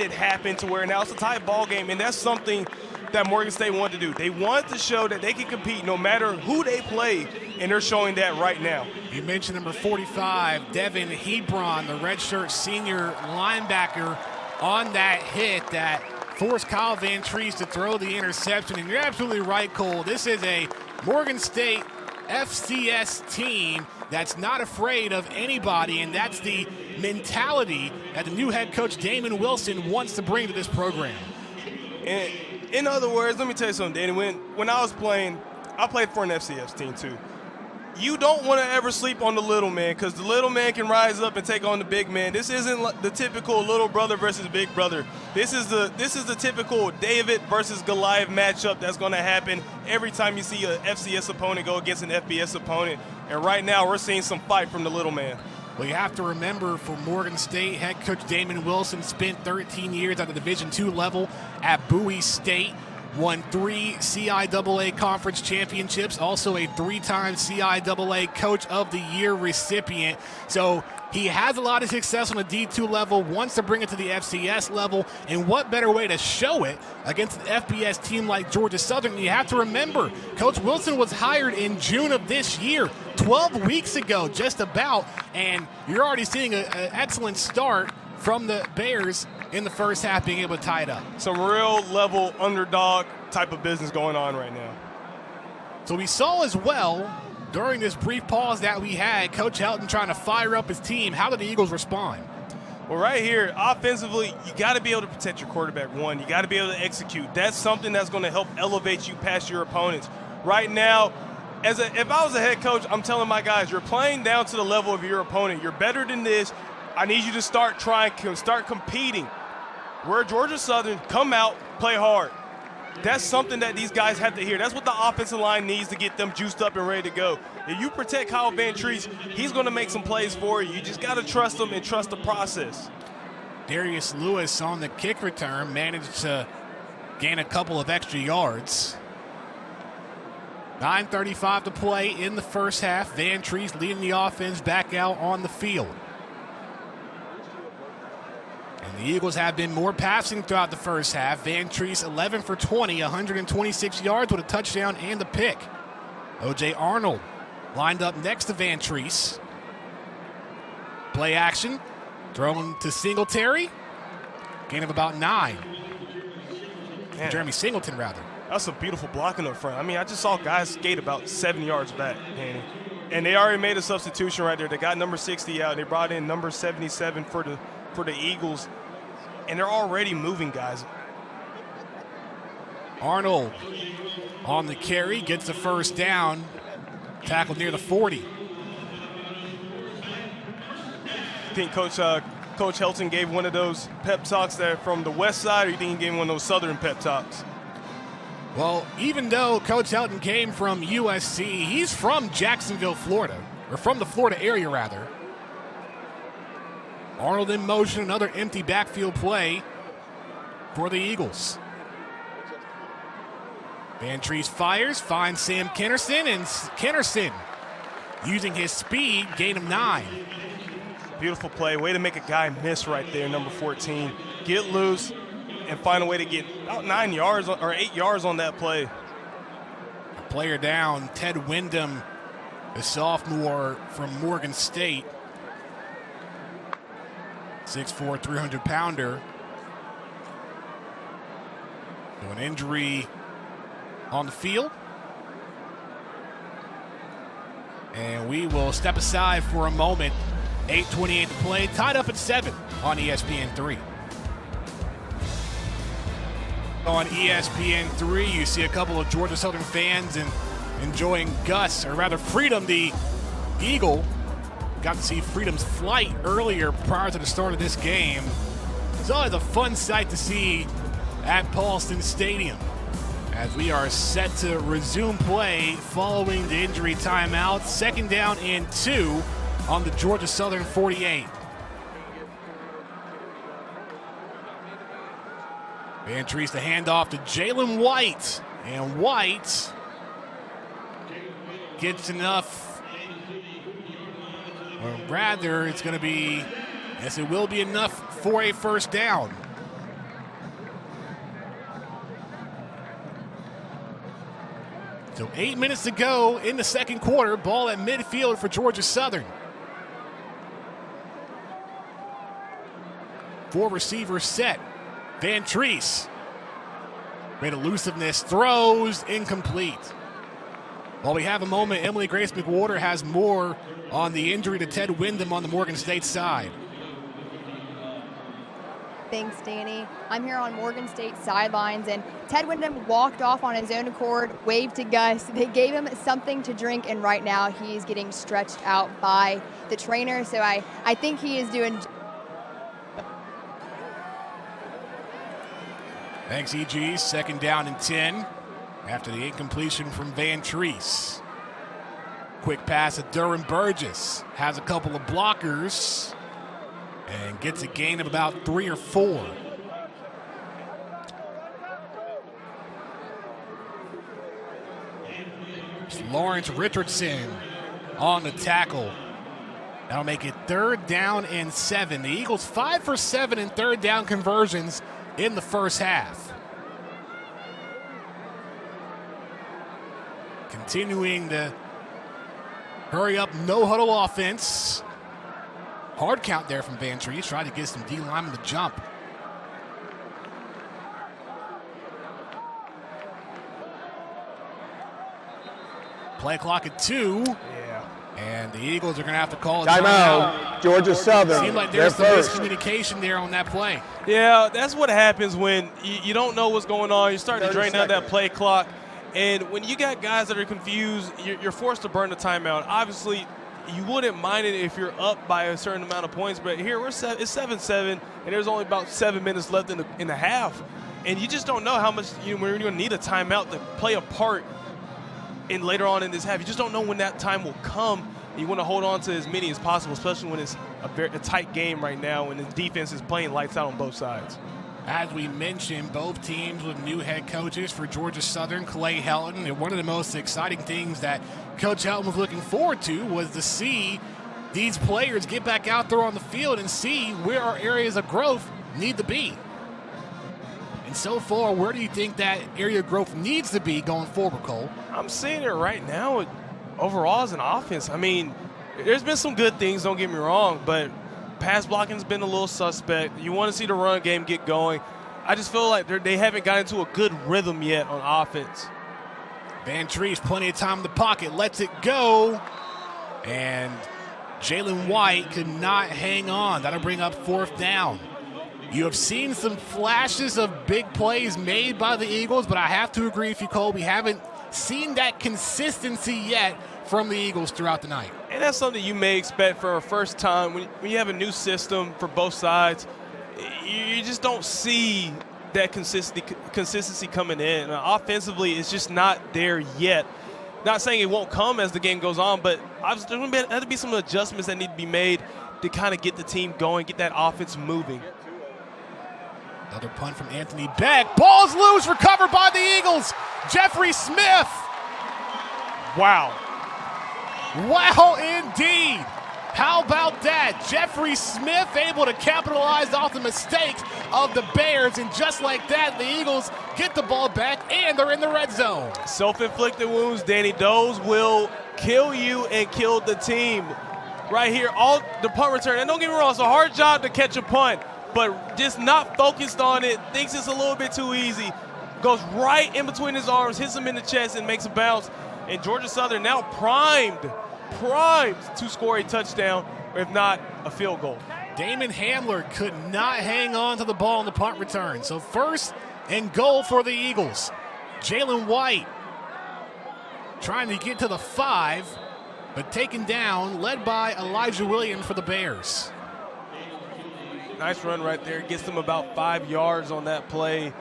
it happen to where now it's a tight ball game, and that's something that Morgan State wanted to do. They wanted to show that they can compete no matter who they play, and they're showing that right now. You mentioned number 45, Devin Hebron, the redshirt senior linebacker, on that hit that forced Kyle Vantrease to throw the interception. And you're absolutely right, Cole. This is a Morgan State FCS team that's not afraid of anybody, and that's the mentality that the new head coach Damon Wilson wants to bring to this program. And in other words, let me tell you something, Danny. When I was playing, I played for an FCS team too. You don't want to ever sleep on the little man, because the little man can rise up and take on the big man. This isn't the typical little brother versus big brother. This is the typical David versus Goliath matchup that's going to happen every time you see an FCS opponent go against an FBS opponent. And right now we're seeing some fight from the little man. Well, you have to remember, for Morgan State, head coach Damon Wilson spent 13 years at the Division II level at Bowie State, won 3 CIAA conference championships, also a 3-time CIAA Coach of the Year recipient. So he has a lot of success on the D2 level, wants to bring it to the FCS level, and what better way to show it against an FBS team like Georgia Southern? You have to remember, Coach Wilson was hired in June of this year, 12 weeks ago, just about, and you're already seeing an excellent start from the Bears in the first half, being able to tie it up. Some real level underdog type of business going on right now. So we saw as well, during this brief pause that we had, Coach Helton trying to fire up his team. How did the Eagles respond? Well, right here, offensively, you got to be able to protect your quarterback. One, you got to be able to execute. That's something that's going to help elevate you past your opponents. Right now, if I was a head coach, I'm telling my guys, you're playing down to the level of your opponent. You're better than this. I need you to start competing. We're Georgia Southern, come out, play hard. That's something that these guys have to hear. That's what the offensive line needs to get them juiced up and ready to go. If you protect Kyle Vantrease, he's going to make some plays for you. You just got to trust him and trust the process. Darius Lewis on the kick return managed to gain a couple of extra yards. 9:35 to play in the first half. Vantrease leading the offense back out on the field. And the Eagles have been more passing throughout the first half. Vantrease 11 for 20, 126 yards with a touchdown and a pick. O.J. Arnold lined up next to Vantrease. Play action, thrown to Singletary. Gain of about 9. Man, Jeremy Singleton, rather. that's a beautiful blocking up front. I mean, I just saw guys skate about 7 yards back, Danny. And they already made a substitution right there. They got number 60 out. They brought in number 77 for the Eagles. And they're already moving guys. Arnold on the carry, gets the first down, tackled near the 40. You think Coach Helton gave one of those pep talks there from the west side, or you think he gave one of those southern pep talks? Well, even though Coach Helton came from USC, he's from Jacksonville, Florida, or from the Florida area, rather. Arnold in motion, another empty backfield play for the Eagles. Vantrease fires, finds Sam Kennerson, and Kennerson, using his speed, gain of 9. Beautiful play. Way to make a guy miss right there, number 14. Get loose and find a way to get about 9 yards or 8 yards on that play. A player down, Ted Wyndham, the sophomore from Morgan State. 6'4", 300-pounder. So an injury on the field. And we will step aside for a moment. 8:28 to play, tied up at 7 on ESPN3. On ESPN3, you see a couple of Georgia Southern fans enjoying Gus, or rather Freedom, the Eagle. Got to see Freedom's flight earlier prior to the start of this game. It's always a fun sight to see at Paulson Stadium as we are set to resume play following the injury timeout. 2nd down and 2 on the Georgia Southern 48. Vantrease the handoff to Jalen White, and White gets enough, or rather it's going to be, yes, it will be enough for a first down. So 8 minutes to go in the second quarter, ball at midfield for Georgia Southern. 4 receivers set. Vantrease, great elusiveness, throws, incomplete. While we have a moment, Emily Grace McWhorter has more on the injury to Ted Wyndham on the Morgan State side. Thanks, Danny. I'm here on Morgan State sidelines, and Ted Wyndham walked off on his own accord, waved to Gus. They gave him something to drink, and right now he's getting stretched out by the trainer. So I think he is doing. Thanks, EG. 2nd down and 10 after the incompletion from Vantrease. Quick pass to Durham Burgess. Has a couple of blockers and gets a gain of about 3 or 4. It's Lawrence Richardson on the tackle. That'll make it 3rd down and 7. The Eagles 5 for 7 in 3rd down conversions in the first half. Continuing the hurry up, no huddle offense. Hard count there from Vantrease. Tried to get some D linemen to jump. Play clock at 2. Yeah. And the Eagles are going to have to call a timeout. Georgia Southern. Seemed like there's some first. miscommunication there on that play. Yeah, that's what happens when you don't know what's going on. You start to 30 drain out that seconds. play clock. And when you got guys that are confused, you're forced to burn the timeout. Obviously, you wouldn't mind it if you're up by a certain amount of points. But here, it's 7-7, and there's only about 7 minutes left in the half. And you just don't know how much we're going to need a timeout to play a part in later on in this half. You just don't know when that time will come. You want to hold on to as many as possible, especially when it's a tight game right now and the defense is playing lights out on both sides. As we mentioned, both teams with new head coaches. For Georgia Southern, Clay Helton. And one of the most exciting things that Coach Helton was looking forward to was to see these players get back out there on the field and see where our areas of growth need to be. And so far, where do you think that area of growth needs to be going forward, Cole? I'm seeing it right now overall as an offense. I mean, there's been some good things, don't get me wrong, but pass blocking's been a little suspect. You want to see the run game get going. I just feel like they haven't gotten into a good rhythm yet on offense. Vantrease, plenty of time in the pocket, lets it go. And Jalen White could not hang on. That'll bring up 4th down. You have seen some flashes of big plays made by the Eagles, but I have to agree with you, Cole. We haven't seen that consistency yet from the Eagles throughout the night. And that's something you may expect for a first time. When you have a new system for both sides, you just don't see that consistency coming in. Offensively, it's just not there yet. Not saying it won't come as the game goes on, but there's going to have to be some adjustments that need to be made to kind of get the team going, get that offense moving. Another punt from Anthony Beck. Ball's loose, recovered by the Eagles. Jeffrey Smith. Wow. Wow, indeed. How about that? Jeffrey Smith able to capitalize off the mistakes of the Bears, and just like that, the Eagles get the ball back, and they're in the red zone. Self-inflicted wounds, Danny. Those will kill you and kill the team. Right here, all the punt return. And don't get me wrong, it's a hard job to catch a punt, but just not focused on it, thinks it's a little bit too easy, goes right in between his arms, hits him in the chest, and makes a bounce. And Georgia Southern now primed to score a touchdown, if not a field goal. Damon Hamler could not hang on to the ball on the punt return. So 1st and goal for the Eagles. Jalen White trying to get to the 5, but taken down, led by Elijah Williams for the Bears. Nice run right there. Gets them about 5 yards on that play.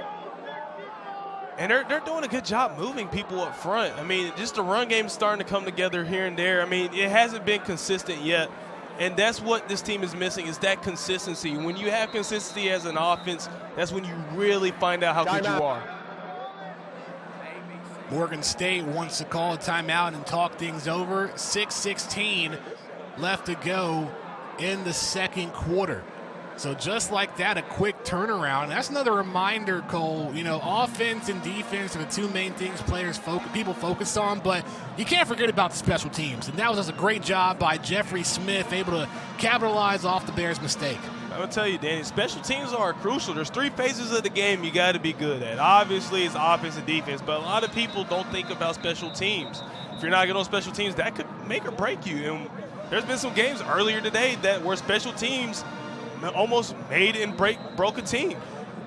And they're doing a good job moving people up front. I mean, just the run game's starting to come together here and there. I mean, it hasn't been consistent yet. And that's what this team is missing, is that consistency. When you have consistency as an offense, that's when you really find out how good you are. Morgan State wants to call a timeout and talk things over. 6:16 left to go in the second quarter. So just like that, a quick turnaround. That's another reminder, Cole. You know, offense and defense are the two main things people focus on, but you can't forget about the special teams. And that was just a great job by Jeffrey Smith, able to capitalize off the Bears' mistake. I'm going to tell you, Danny, special teams are crucial. There's 3 phases of the game you got to be good at. Obviously, it's offense and defense, but a lot of people don't think about special teams. If you're not good on special teams, that could make or break you. And there's been some games earlier today that were special teams almost made and broke a team.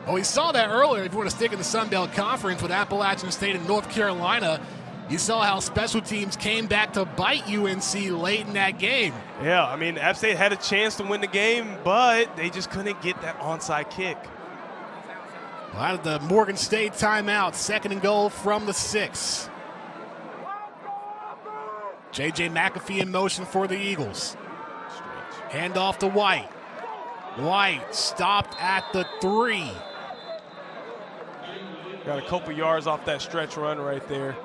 Well, we saw that earlier. If you want to stick in the Sun Belt Conference with Appalachian State and North Carolina, you saw how special teams came back to bite UNC late in that game. Yeah, I mean, App State had a chance to win the game, but they just couldn't get that onside kick. Well, out of the Morgan State timeout, 2nd and goal from the 6. J.J. McAfee in motion for the Eagles. Hand off to White. White stopped at the 3. Got a couple yards off that stretch run right there.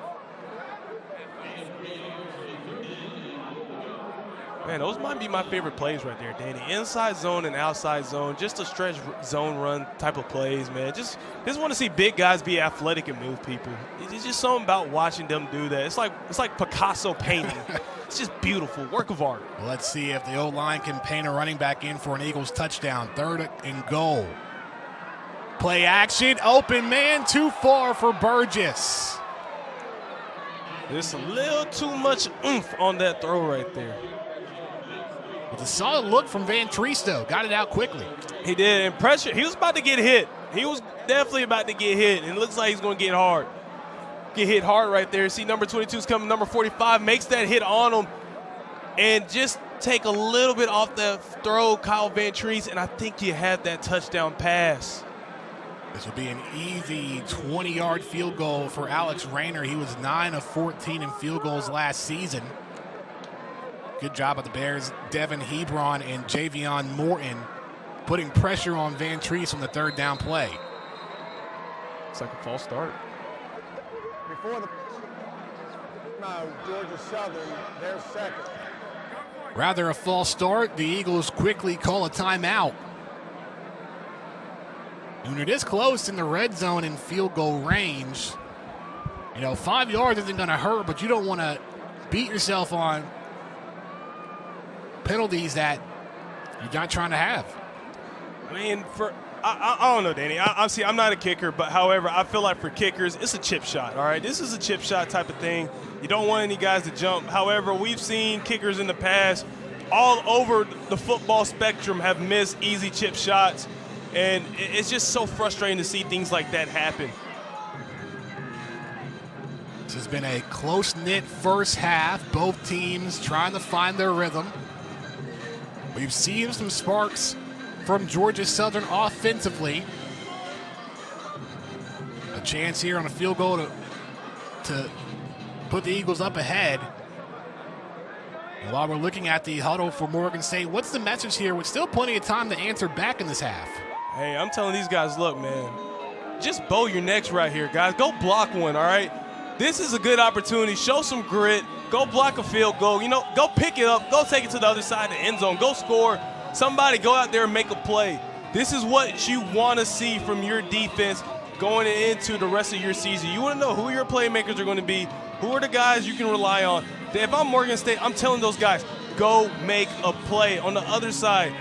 Man, those might be my favorite plays right there, Danny. Inside zone and outside zone, just a stretch zone run type of plays, man. Just want to see big guys be athletic and move people. It's just something about watching them do that. It's like Picasso painting. It's just beautiful, work of art. Well, let's see if the O-line can paint a running back in for an Eagles touchdown. 3rd and goal. Play action, open man, too far for Burgess. There's a little too much oomph on that throw right there. With a solid look from Vantrease, though. Got it out quickly. He did, and pressure. He was about to get hit. He was definitely about to get hit, and it looks like he's going to get hard. Get hit hard right there. See, number 22 is coming. Number 45 makes that hit on him, and just take a little bit off the throw, Kyle Vantrease, and I think you have that touchdown pass. This will be an easy 20-yard field goal for Alex Rayner. He was 9 of 14 in field goals last season. Good job by the Bears. Devin Hebron and Javion Morton putting pressure on Van Treese on the third down play. It's like a false start. Before the Georgia Southern, their second. Rather a false start, the Eagles quickly call a timeout. When you're this close in the red zone and field goal range, 5 yards isn't going to hurt, but you don't want to beat yourself on penalties that you're not trying to have. I mean, I don't know, Danny. I'm not a kicker, but however, I feel like for kickers, it's a chip shot, all right? This is a chip shot type of thing. You don't want any guys to jump. However, we've seen kickers in the past all over the football spectrum have missed easy chip shots, and it's just so frustrating to see things like that happen. This has been a close-knit first half. Both teams trying to find their rhythm. We've seen some sparks from Georgia Southern offensively. A chance here on a field goal to put the Eagles up ahead. And while we're looking at the huddle for Morgan State, what's the message here with still plenty of time to answer back in this half? Hey, I'm telling these guys, look, man, just bow your necks right here, guys. Go block one, all right? This is a good opportunity. Show some grit. Go block a field goal. Go pick it up. Go take it to the other side of the end zone. Go score. Somebody go out there and make a play. This is what you want to see from your defense going into the rest of your season. You want to know who your playmakers are going to be, who are the guys you can rely on. If I'm Morgan State, I'm telling those guys, go make a play on the other side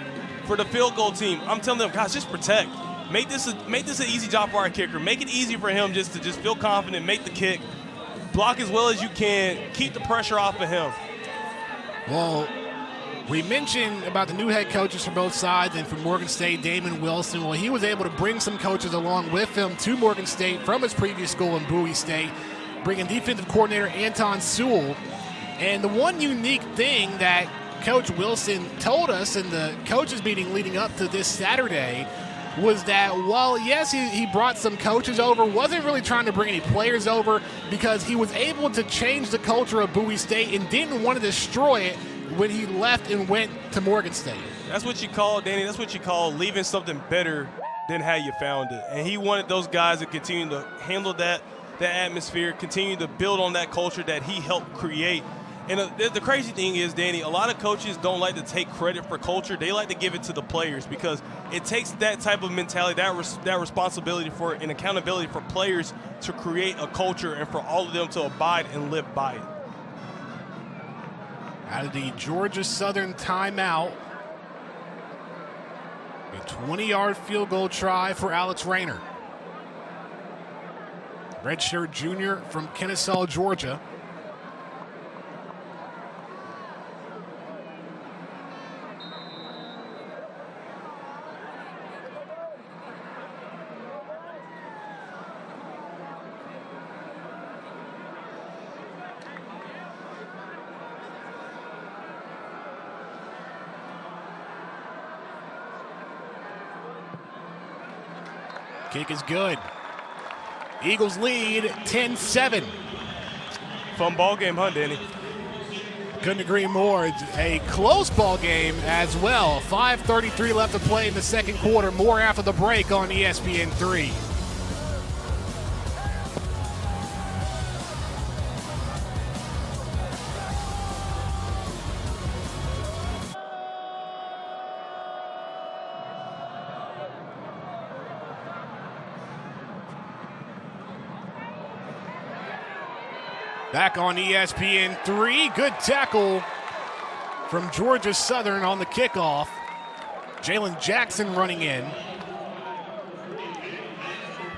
for the field goal team. I'm telling them, guys, just protect. Make this an easy job for our kicker. Make it easy for him just to feel confident, make the kick. Block as well as you can. Keep the pressure off of him. Well, we mentioned about the new head coaches for both sides, and for Morgan State, Damon Wilson. Well, he was able to bring some coaches along with him to Morgan State from his previous school in Bowie State, bringing defensive coordinator Anton Sewell. And the one unique thing that Coach Wilson told us in the coaches meeting leading up to this Saturday was that, while, yes, he brought some coaches over, wasn't really trying to bring any players over because he was able to change the culture of Bowie State and didn't want to destroy it when he left and went to Morgan State. That's what you call, Danny, that's what you call leaving something better than how you found it. And he wanted those guys to continue to handle that atmosphere, continue to build on that culture that he helped create. And the crazy thing is, Danny, a lot of coaches don't like to take credit for culture. They like to give it to the players because it takes that type of mentality, that responsibility for and accountability for players to create a culture and for all of them to abide and live by it. Out of the Georgia Southern timeout, a 20-yard field goal try for Alex Rayner. Redshirt junior from Kennesaw, Georgia. Kick is good. Eagles lead 10-7. Fun ball game, huh, Danny? Couldn't agree more. It's a close ball game as well. 5:33 left to play in the second quarter. More after the break on ESPN3. Back on ESPN3, good tackle from Georgia Southern on the kickoff. Jalen Jackson running in.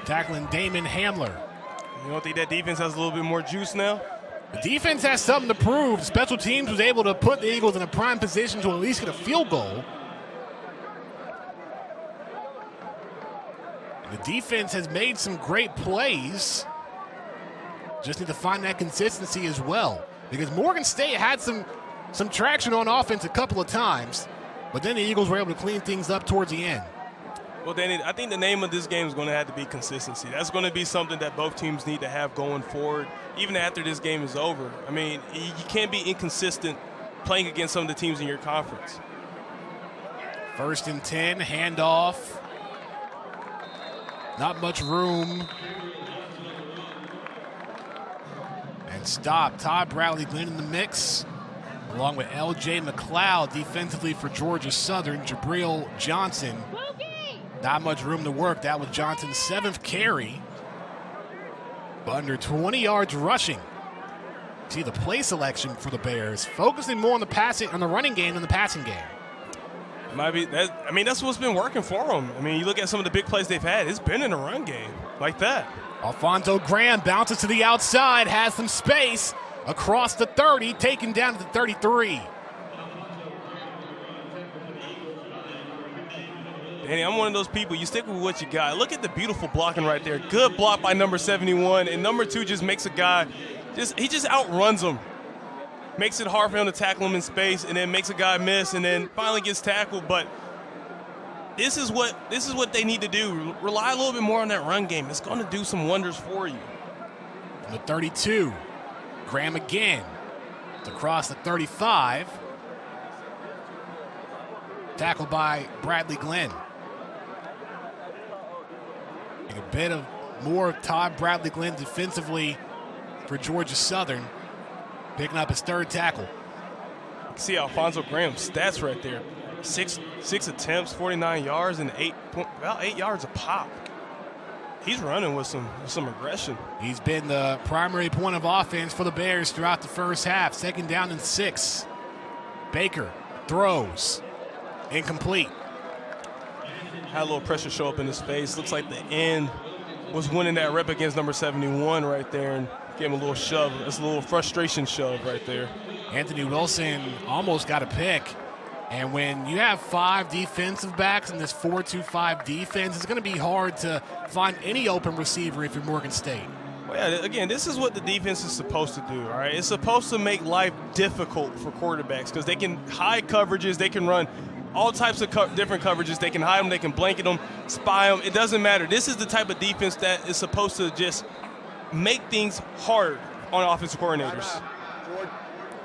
Tackling Damon Hamler. You don't think that defense has a little bit more juice now? The defense has something to prove. Special teams was able to put the Eagles in a prime position to at least get a field goal. The defense has made some great plays. Just need to find that consistency as well. Because Morgan State had some traction on offense a couple of times, but then the Eagles were able to clean things up towards the end. Well, Danny, I think the name of this game is going to have to be consistency. That's going to be something that both teams need to have going forward, even after this game is over. I mean, you can't be inconsistent playing against some of the teams in your conference. First and 10, handoff. Not much room. And stop. Todd Bradley Glenn in the mix, along with L.J. McLeod defensively for Georgia Southern. Jabril Johnson. Not much room to work. That was Johnson's 7th carry. But under 20 yards rushing. See the play selection for the Bears, focusing more on the running game than the passing game. Might be that. I mean, that's what's been working for them. I mean, you look at some of the big plays they've had. It's been in the run game like that. Alfonso Graham bounces to the outside, has some space across the 30, taken down to the 33. Danny, I'm one of those people, you stick with what you got. Look at the beautiful blocking right there. Good block by number 71, and number 2 just makes a guy, he just outruns him. Makes it hard for him to tackle him in space, and then makes a guy miss, and then finally gets tackled. But this is what they need to do. Rely a little bit more on that run game. It's going to do some wonders for you. From the 32, Graham again. It's across the 35. Tackled by Bradley Glenn. And a bit of more Todd Bradley Glenn defensively for Georgia Southern, picking up his 3rd tackle. You can see Alfonso Graham's stats right there. Six attempts, 49 yards, and about 8 yards a pop. He's running with some aggression. He's been the primary point of offense for the Bears throughout the first half. 2nd down and 6. Baker throws. Incomplete. Had a little pressure show up in his face. Looks like the end was winning that rep against number 71 right there and gave him a little shove. That's a little frustration shove right there. Anthony Wilson almost got a pick. And when you have 5 defensive backs in this 4-2-5 defense, it's going to be hard to find any open receiver if you're Morgan State. Well, yeah, again, this is what the defense is supposed to do, all right? It's supposed to make life difficult for quarterbacks because they can hide coverages, they can run all types of different coverages. They can hide them, they can blanket them, spy them. It doesn't matter. This is the type of defense that is supposed to just make things hard on offensive coordinators.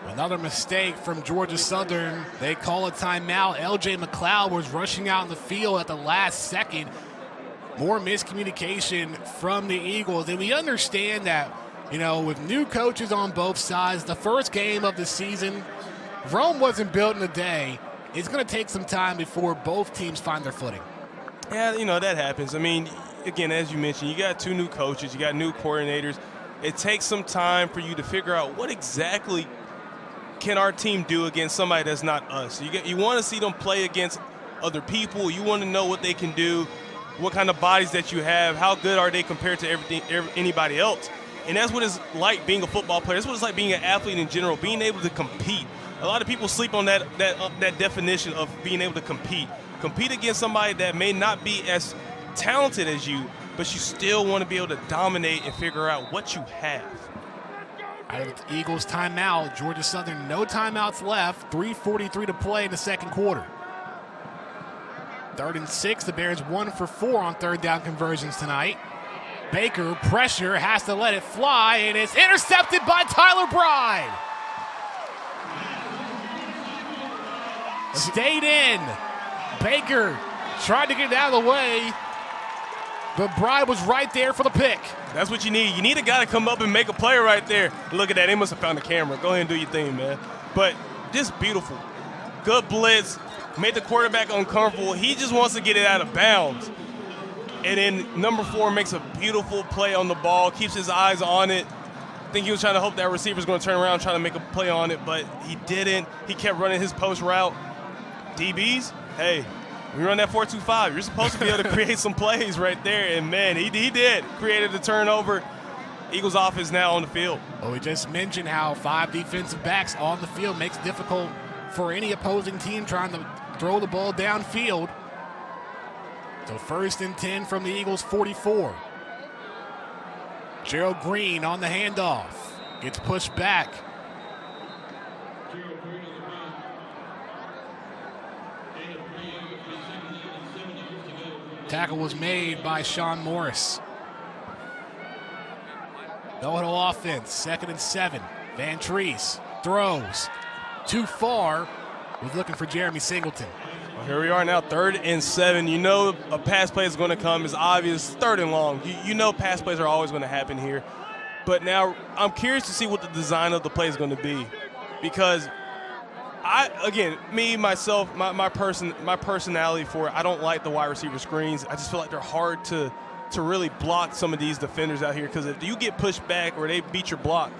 Another mistake from Georgia Southern. They call a timeout. L.J. McLeod was rushing out in the field at the last second. More miscommunication from the Eagles. And we understand that, with new coaches on both sides, the first game of the season, Rome wasn't built in a day. It's going to take some time before both teams find their footing. Yeah, that happens. I mean, again, as you mentioned, you got 2 new coaches, you got new coordinators. It takes some time for you to figure out what exactly can our team do against somebody that's not us. You want to see them play against other people. You want to know what they can do, what kind of bodies that you have, how good are they compared to anybody else. And that's what it's like being a football player. That's what it's like being an athlete in general, being able to compete. A lot of people sleep on that definition of being able to compete. Compete against somebody that may not be as talented as you, but you still want to be able to dominate and figure out what you have. Out of the Eagles timeout, Georgia Southern no timeouts left, 3:43 to play in the second quarter. 3rd and 6, the Bears 1 for 4 on 3rd down conversions tonight. Baker, pressure, has to let it fly, and it's intercepted by Tyler Bride. Stayed in. Baker tried to get it out of the way, but Bride was right there for the pick. That's what you need. You need a guy to come up and make a play right there. Look at that. They must have found the camera. Go ahead and do your thing, man. But just beautiful. Good blitz. Made the quarterback uncomfortable. He just wants to get it out of bounds. And then number 4 makes a beautiful play on the ball, keeps his eyes on it. I think he was trying to hope that receiver was going to turn around and try to make a play on it, but he didn't. He kept running his post route. DBs, hey, when you run that 4-2-5, you're supposed to be able to create some plays right there. And, man, he did. Created the turnover. Eagles offense now on the field. Well, we just mentioned how 5 defensive backs on the field makes it difficult for any opposing team trying to throw the ball downfield. So 1st and 10 from the Eagles 44. Gerald Green on the handoff. Gets pushed back. Tackle was made by Sean Morris. No-huddle offense, 2nd and 7. Van Treese throws. Too far. Was looking for Jeremy Singleton. Well, here we are now, 3rd and 7. You know a pass play is going to come. It's obvious. 3rd and long. You know pass plays are always going to happen here. But now I'm curious to see what the design of the play is going to be, because my personality for it, I don't like the wide receiver screens. I just feel like they're hard to really block some of these defenders out here, because if you get pushed back or they beat your block,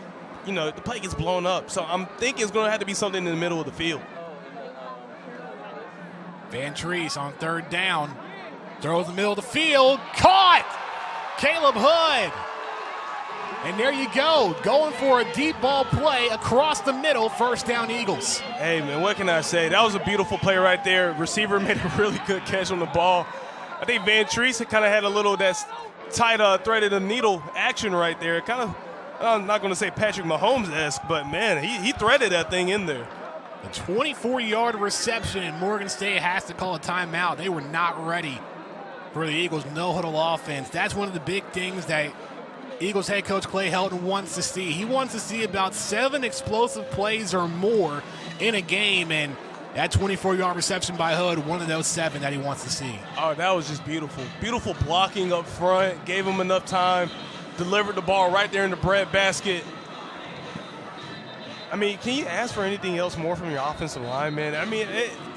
you know, the play gets blown up. So I'm thinking it's going to have to be something in the middle of the field. Vantrease on 3rd down. Throws in the middle of the field. Caught! Caleb Hood. And there you go, going for a deep ball play across the middle, 1st down Eagles. Hey, man, what can I say? That was a beautiful play right there. Receiver made a really good catch on the ball. I think Vantrease kind of had a little that's tight threaded a needle action right there. Kind of, I'm not going to say Patrick Mahomes-esque, but, man, he threaded that thing in there. A 24-yard reception, and Morgan State has to call a timeout. They were not ready for the Eagles' no-huddle offense. That's one of the big things that Eagles head coach Clay Helton wants to see. He wants to see about 7 explosive plays or more in a game, and that 24-yard reception by Hood, one of those 7 that he wants to see. Oh, that was just beautiful. Beautiful blocking up front, gave him enough time, delivered the ball right there in the breadbasket. I mean, can you ask for anything else more from your offensive line, man? I mean,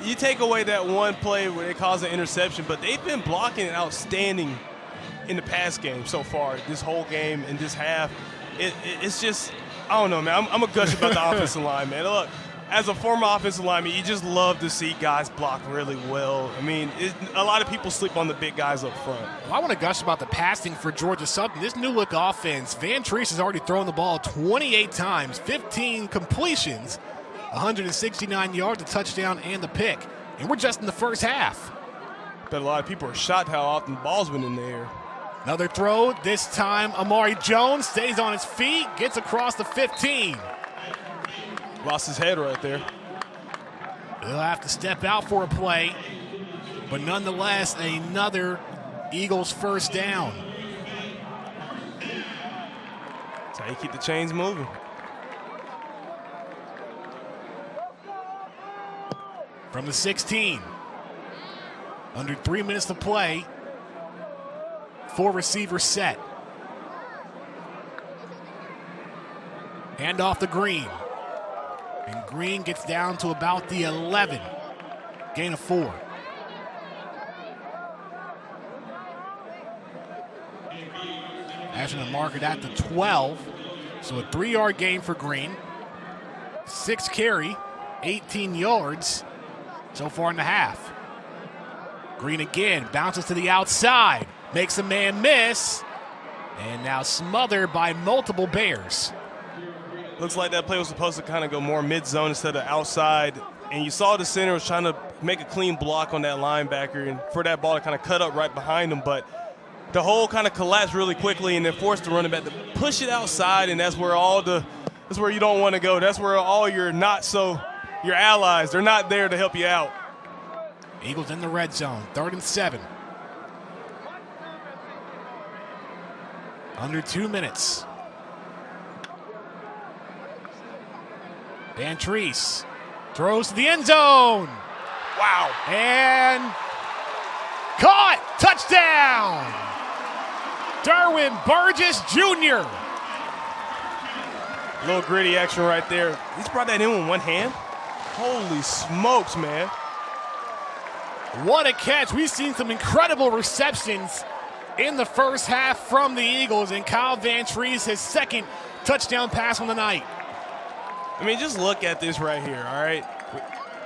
you take away that one play where they caused an interception, but they've been blocking outstanding in the pass game so far, this whole game and this half. It's just, I don't know, man. I'm a gush about the offensive line, man. Look, as a former offensive lineman, you just love to see guys block really well. I mean, a lot of people sleep on the big guys up front. Well, I want to gush about the passing for Georgia Southern. This new look offense, Vantrease has already thrown the ball 28 times, 15 completions, 169 yards, a touchdown, and the pick. And we're just in the first half. Bet a lot of people are shocked how often the ball's been in the air. Another throw, this time Amari Jones stays on his feet, gets across the 15. Lost his head right there. He'll have to step out for a play, but nonetheless, another Eagles 1st down. That's how you keep the chains moving. From the 16. Under 3 minutes to play. 4 receivers set. Hand off to Green. And Green gets down to about the 11. Gain of 4. Ashton to mark it at the 12. So a 3-yard gain for Green. 6 carry, 18 yards so far in the half. Green again, bounces to the outside. Makes a man miss, and now smothered by multiple Bears. Looks like that play was supposed to kind of go more mid-zone instead of outside, and you saw the center was trying to make a clean block on that linebacker and for that ball to kind of cut up right behind him, but the hole kind of collapsed really quickly and then forced the running back to push it outside, and that's where you don't want to go. That's where all your allies, they're not there to help you out. Eagles in the red zone, 3rd and 7. Under 2 minutes. Vantrease throws to the end zone. Wow. And caught. Touchdown. Darwin Burgess Jr. A little gritty action right there. He's brought that in with one hand. Holy smokes, man. What a catch. We've seen some incredible receptions in the first half from the Eagles, and Kyle Vantrease, his 2nd touchdown pass on the night. I mean, just look at this right here, all right?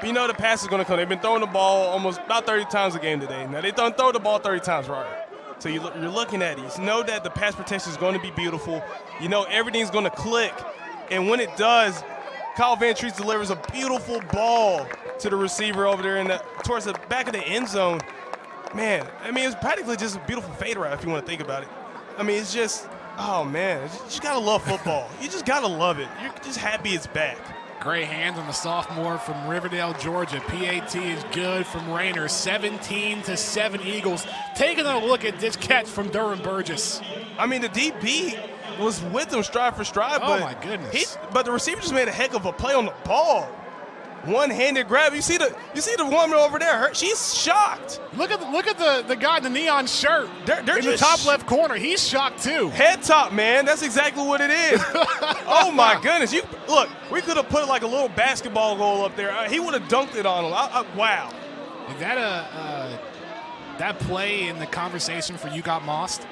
You know the pass is going to come. They've been throwing the ball almost about 30 times a game today. Now, they don't throw the ball 30 times, right? So you're looking at it. You know that the pass protection is going to be beautiful. You know everything's going to click. And when it does, Kyle Vantrease delivers a beautiful ball to the receiver over there towards the back of the end zone. Man, I mean, it's practically just a beautiful fade route if you want to think about it. I mean, it's just, oh, man, you just got to love football. You just got to love it. You're just happy it's back. Great hands on the sophomore from Riverdale, Georgia. PAT is good from Rayner. 17-7 Eagles. Taking a look at this catch from Durham Burgess. I mean, the DB was with him stride for stride. Oh, my goodness. But the receiver just made a heck of a play on the ball. one-handed grab. You see the woman over there. She's shocked. Look at the guy in the neon shirt They're in the just top left corner. He's shocked too. Head top, man. That's exactly what it is. Oh my goodness! Look. We could have put like a little basketball goal up there. He would have dunked it on him. Wow. Is that that play in the conversation for You Got Mossed?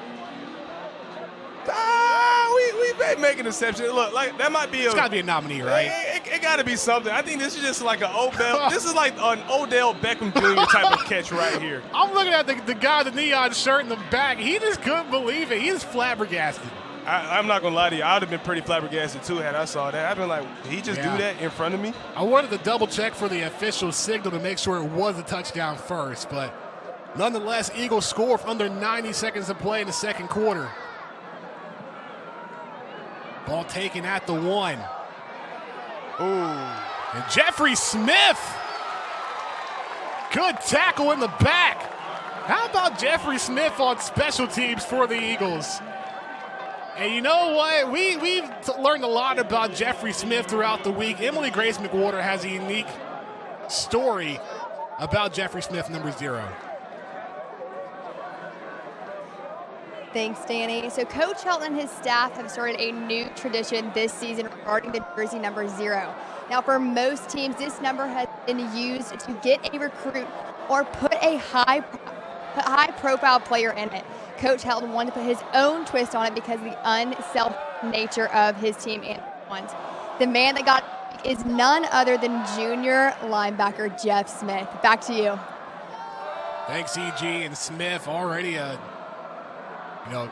We may make an exception. Look, like that might be. It's got to be a nominee, right? It got to be something. I think this is just like an Odell. This is like an Odell Beckham Jr. type of catch right here. I'm looking at the guy in the neon shirt in the back. He just couldn't believe it. He's flabbergasted. I'm not gonna lie to you. I would have been pretty flabbergasted too had I saw that. I've been like, did he just do that in front of me? I wanted to double check for the official signal to make sure it was a touchdown first, but nonetheless, Eagles score for under 90 seconds to play in the second quarter. Ball taken at the 1. Ooh. And Jeffrey Smith. Good tackle in the back. How about Jeffrey Smith on special teams for the Eagles? And you know what? We've learned a lot about Jeffrey Smith throughout the week. Emily Grace McWhorter has a unique story about Jeffrey Smith, number 0. Thanks, Danny. So Coach Helton and his staff have started a new tradition this season regarding the jersey number 0. Now, for most teams, this number has been used to get a recruit or put a high-profile player in it. Coach Helton wanted to put his own twist on it because of the unselfish nature of his team and ones. The man that got it is none other than junior linebacker Jeff Smith. Back to you. Thanks, EG. And Smith already done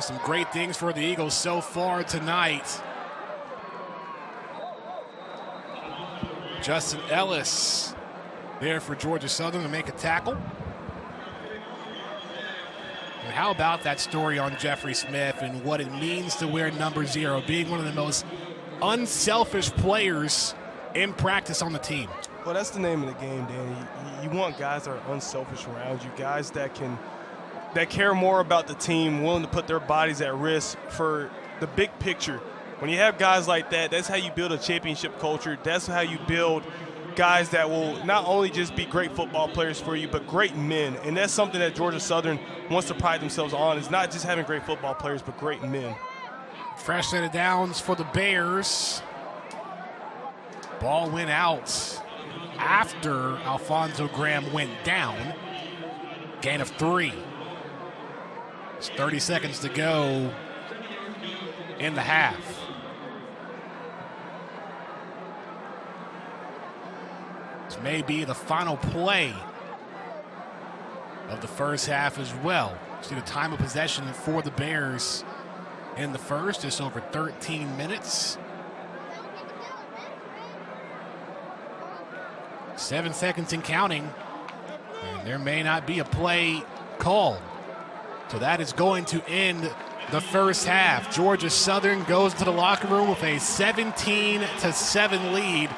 some great things for the Eagles so far tonight. Justin Ellis there for Georgia Southern to make a tackle. And how about that story on Jeffrey Smith and what it means to wear number 0, being one of the most unselfish players in practice on the team? Well, that's the name of the game, Danny. You want guys that are unselfish around you, guys that care more about the team, willing to put their bodies at risk for the big picture. When you have guys like that, that's how you build a championship culture. That's how you build guys that will not only just be great football players for you, but great men. And that's something that Georgia Southern wants to pride themselves on, is not just having great football players, but great men. Fresh set of downs for the Bears. Ball went out after Alfonso Graham went down. Gain of 3. It's 30 seconds to go in the half. This may be the final play of the first half as well. See the time of possession for the Bears in the first, just over 13 minutes. 7 seconds and counting. And there may not be a play called. So that is going to end the first half. Georgia Southern goes to the locker room with a 17-7 lead.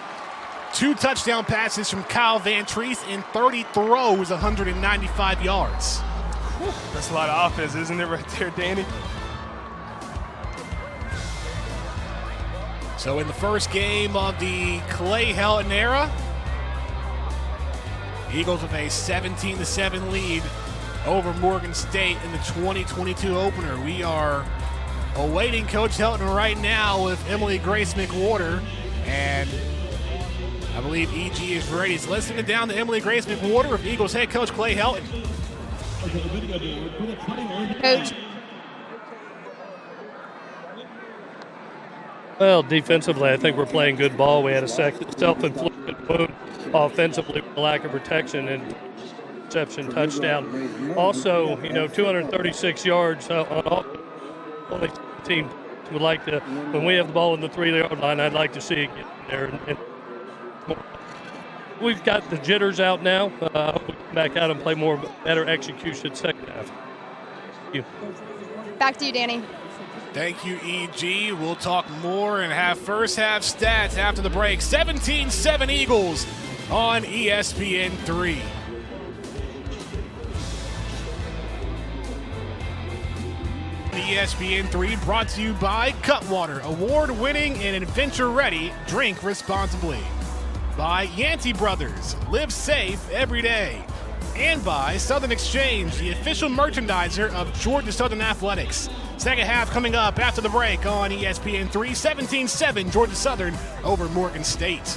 2 touchdown passes from Kyle Van Treese in 30 throws, 195 yards. Whew, that's a lot of offense, isn't it, right there, Danny? So in the first game of the Clay Helton era, Eagles with a 17-7 lead over Morgan State in the 2022 opener. We are awaiting Coach Helton right now with Emily Grace McWhorter, and I believe EG is ready. So let's send it down to Emily Grace McWhorter with Eagles head coach Clay Helton. Coach. Well, defensively, I think we're playing good ball. We had a self-inflicted wound offensively with lack of protection and interception touchdown. Also, 236 yards on all. Only team would like to, when we have the ball in the 3-yard line, I'd like to see it get there. And we've got the jitters out now. I hope we come back out and play better execution second half. Thank you. Back to you, Danny. Thank you, EG. We'll talk more and have first half stats after the break. 17-7 Eagles on ESPN3. ESPN3 brought to you by Cutwater, award-winning and adventure-ready. Drink responsibly. by Yancey Brothers, live safe every day. And by Southern Exchange, the official merchandiser of Georgia Southern Athletics. Second half coming up after the break on ESPN 3, 17-7 Georgia Southern over Morgan State.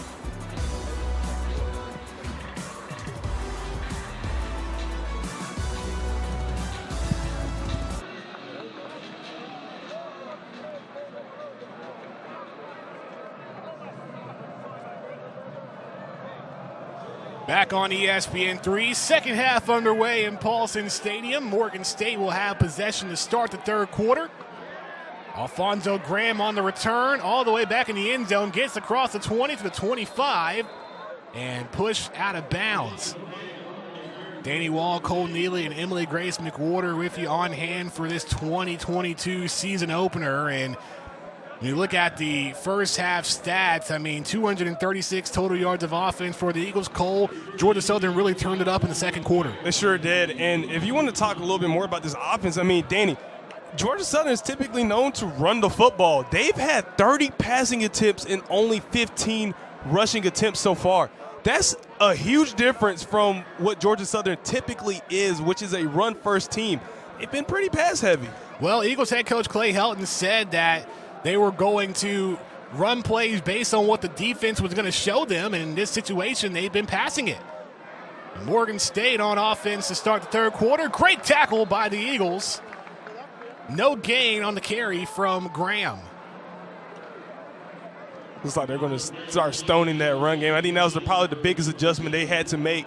Back on ESPN 3, second half underway in Paulson Stadium. Morgan State will have possession to start the third quarter. Alfonso Graham on the return, all the way back in the end zone, gets across the 20 to the 25, and pushed out of bounds. Danny Wall, Cole Neely, and Emily Grace McWhorter with you on hand for this 2022 season opener. And when you look at the first half stats, 236 total yards of offense for the Eagles. Cole, Georgia Southern really turned it up in the second quarter. They sure did. And if you want to talk a little bit more about this offense, Danny, Georgia Southern is typically known to run the football. They've had 30 passing attempts and only 15 rushing attempts so far. That's a huge difference from what Georgia Southern typically is, which is a run-first team. They've been pretty pass-heavy. Well, Eagles head coach Clay Helton said that they were going to run plays based on what the defense was going to show them, and in this situation, they've been passing it. Morgan State on offense to start the third quarter. Great tackle by the Eagles. No gain on the carry from Graham. Looks like they're going to start stoning that run game. I think that was probably the biggest adjustment they had to make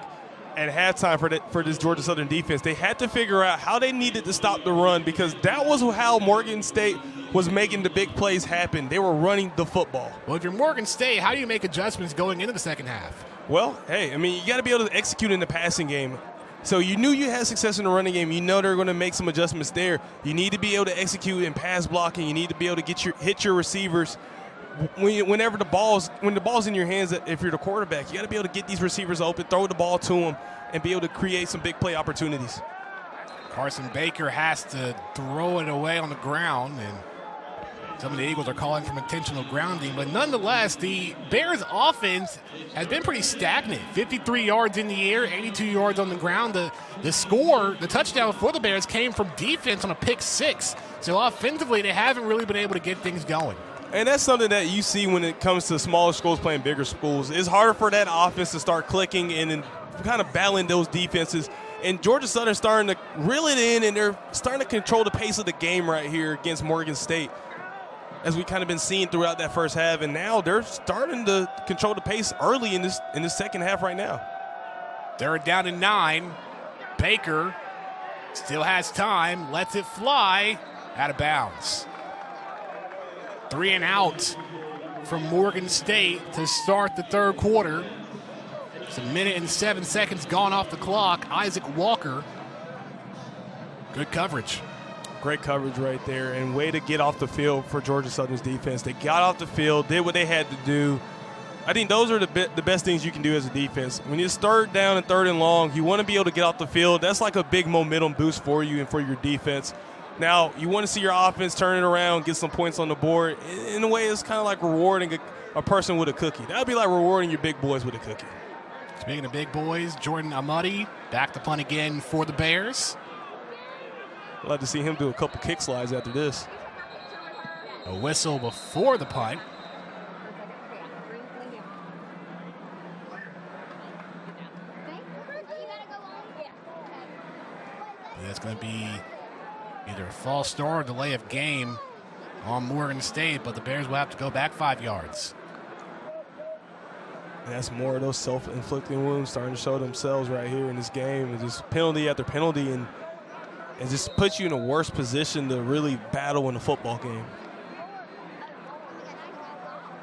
at halftime for this Georgia Southern defense. They had to figure out how they needed to stop the run, because that was how Morgan State was making the big plays happen. They were running the football. Well, if you're Morgan State, how do you make adjustments going into the second half? Well, hey, you got to be able to execute in the passing game. So you knew you had success in the running game. You know they're going to make some adjustments there. You need to be able to execute in pass blocking. You need to be able to hit your receivers. When the ball's in your hands, if you're the quarterback, you got to be able to get these receivers open, throw the ball to them, and be able to create some big play opportunities. Carson Baker has to throw it away on the ground, and some of the Eagles are calling for intentional grounding. But nonetheless, the Bears' offense has been pretty stagnant. 53 yards in the air, 82 yards on the ground. The touchdown for the Bears came from defense on a pick six. So offensively, they haven't really been able to get things going. And that's something that you see when it comes to smaller schools playing bigger schools. It's harder for that offense to start clicking and then kind of battling those defenses. And Georgia Southern starting to reel it in, and they're starting to control the pace of the game right here against Morgan State, as we kind of been seeing throughout that first half. And now they're starting to control the pace early in this second half right now. Third down and 9. Baker still has time, lets it fly, out of bounds. 3 and out from Morgan State to start the third quarter. It's 1 minute and 7 seconds gone off the clock. Isaac Walker. Good coverage. Great coverage right there, and way to get off the field for Georgia Southern's defense. They got off the field, did what they had to do. I think those are the best things you can do as a defense. When it's third down and third and long, you want to be able to get off the field. That's like a big momentum boost for you and for your defense. Now, you want to see your offense turn it around, get some points on the board. In a way, it's kind of like rewarding a person with a cookie. That would be like rewarding your big boys with a cookie. Speaking of big boys, Jordan Amadi back to punt again for the Bears. I'd like to see him do a couple kick slides after this. A whistle before the punt. That's going to be either a false start or delay of game on Morgan State, but the Bears will have to go back 5 yards. And that's more of those self-inflicting wounds starting to show themselves right here in this game. It's just penalty after penalty, and it just puts you in a worse position to really battle in a football game.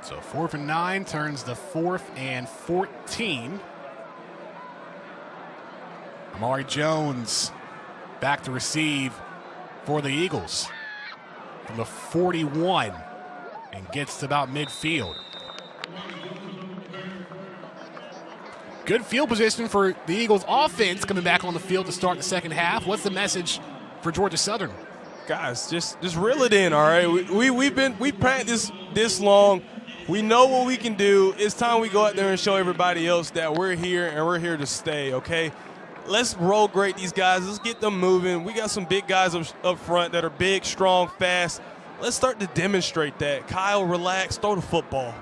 So 4th and 9 turns to 4th and 14. Amari Jones back to receive for the Eagles from the 41 and gets to about midfield. Good field position for the Eagles offense coming back on the field to start the second half. What's the message for Georgia Southern? Guys, just reel it in, all right? We've practiced this long. We know what we can do. It's time we go out there and show everybody else that we're here and we're here to stay, okay? Let's roll grade these guys. Let's get them moving. We got some big guys up front that are big, strong, fast. Let's start to demonstrate that. Kyle, relax. Throw the football.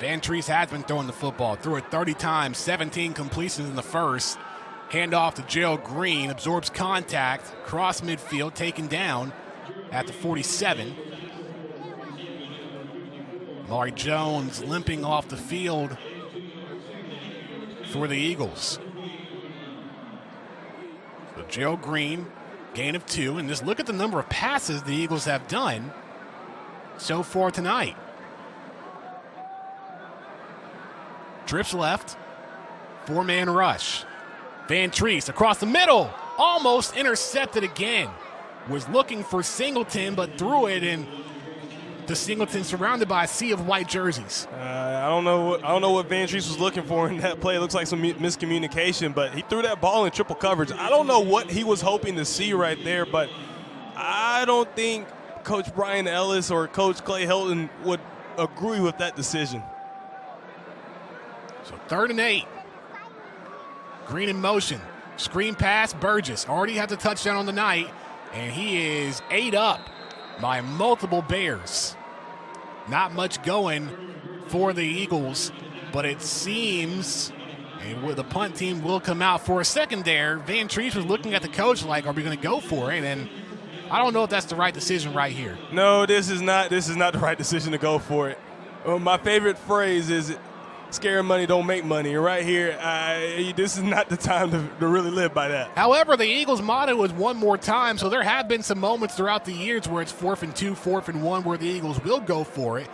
Vantrease has been throwing the football. Threw it 30 times, 17 completions in the first. Handoff to Gerald Green. Absorbs contact. Cross midfield. Taken down at the 47. Maury Jones limping off the field for the Eagles. So Gerald Green, gain of 2. And just look at the number of passes the Eagles have done so far tonight. Trips left. 4-man rush. Vantrease across the middle. Almost intercepted again. Was looking for Singleton, but threw it, and the Singleton surrounded by a sea of white jerseys. I don't know what Vantrease was looking for in that play. It looks like some miscommunication, but he threw that ball in triple coverage. I don't know what he was hoping to see right there, but I don't think Coach Brian Ellis or Coach Clay Helton would agree with that decision. So 3rd and 8. Green in motion. Screen pass, Burgess. Already had the touchdown on the night, and he is ate up by multiple Bears. Not much going for the Eagles, but it seems the punt team will come out for a second there. Vantrease was looking at the coach like, are we going to go for it? And I don't know if that's the right decision right here. No, this is not the right decision to go for it. My favorite phrase is, scary money don't make money. And right here, this is not the time to really live by that. However, the Eagles' motto is one more time, so there have been some moments throughout the years where it's 4th and 2, 4th and 1, where the Eagles will go for it.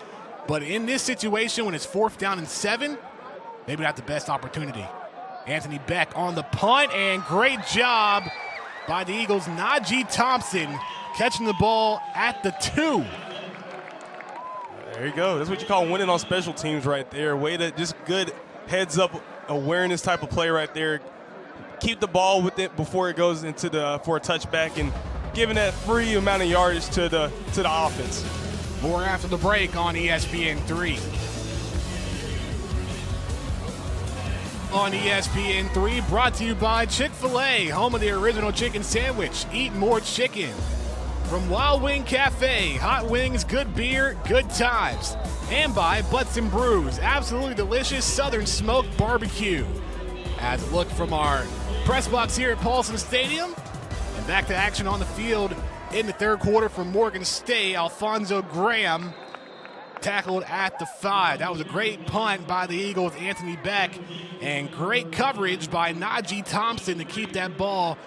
But in this situation, when it's 4th down and 7, maybe not the best opportunity. Anthony Beck on the punt, and great job by the Eagles' Najee Thompson catching the ball at the 2. There you go. That's what you call winning on special teams right there. Way to just good heads-up awareness type of play right there. Keep the ball with it before it goes into for a touchback and giving that free amount of yardage to the offense. More after the break on ESPN3. On ESPN3, brought to you by Chick-fil-A, home of the original chicken sandwich. Eat more chicken. From Wild Wing Cafe, hot wings, good beer, good times. And by Butts and Brews, absolutely delicious Southern smoked barbecue. As a look from our press box here at Paulson Stadium, and back to action on the field in the 3rd quarter for Morgan State. Alfonso Graham tackled at the 5. That was a great punt by the Eagles, Anthony Beck, and great coverage by Najee Thompson to keep that ball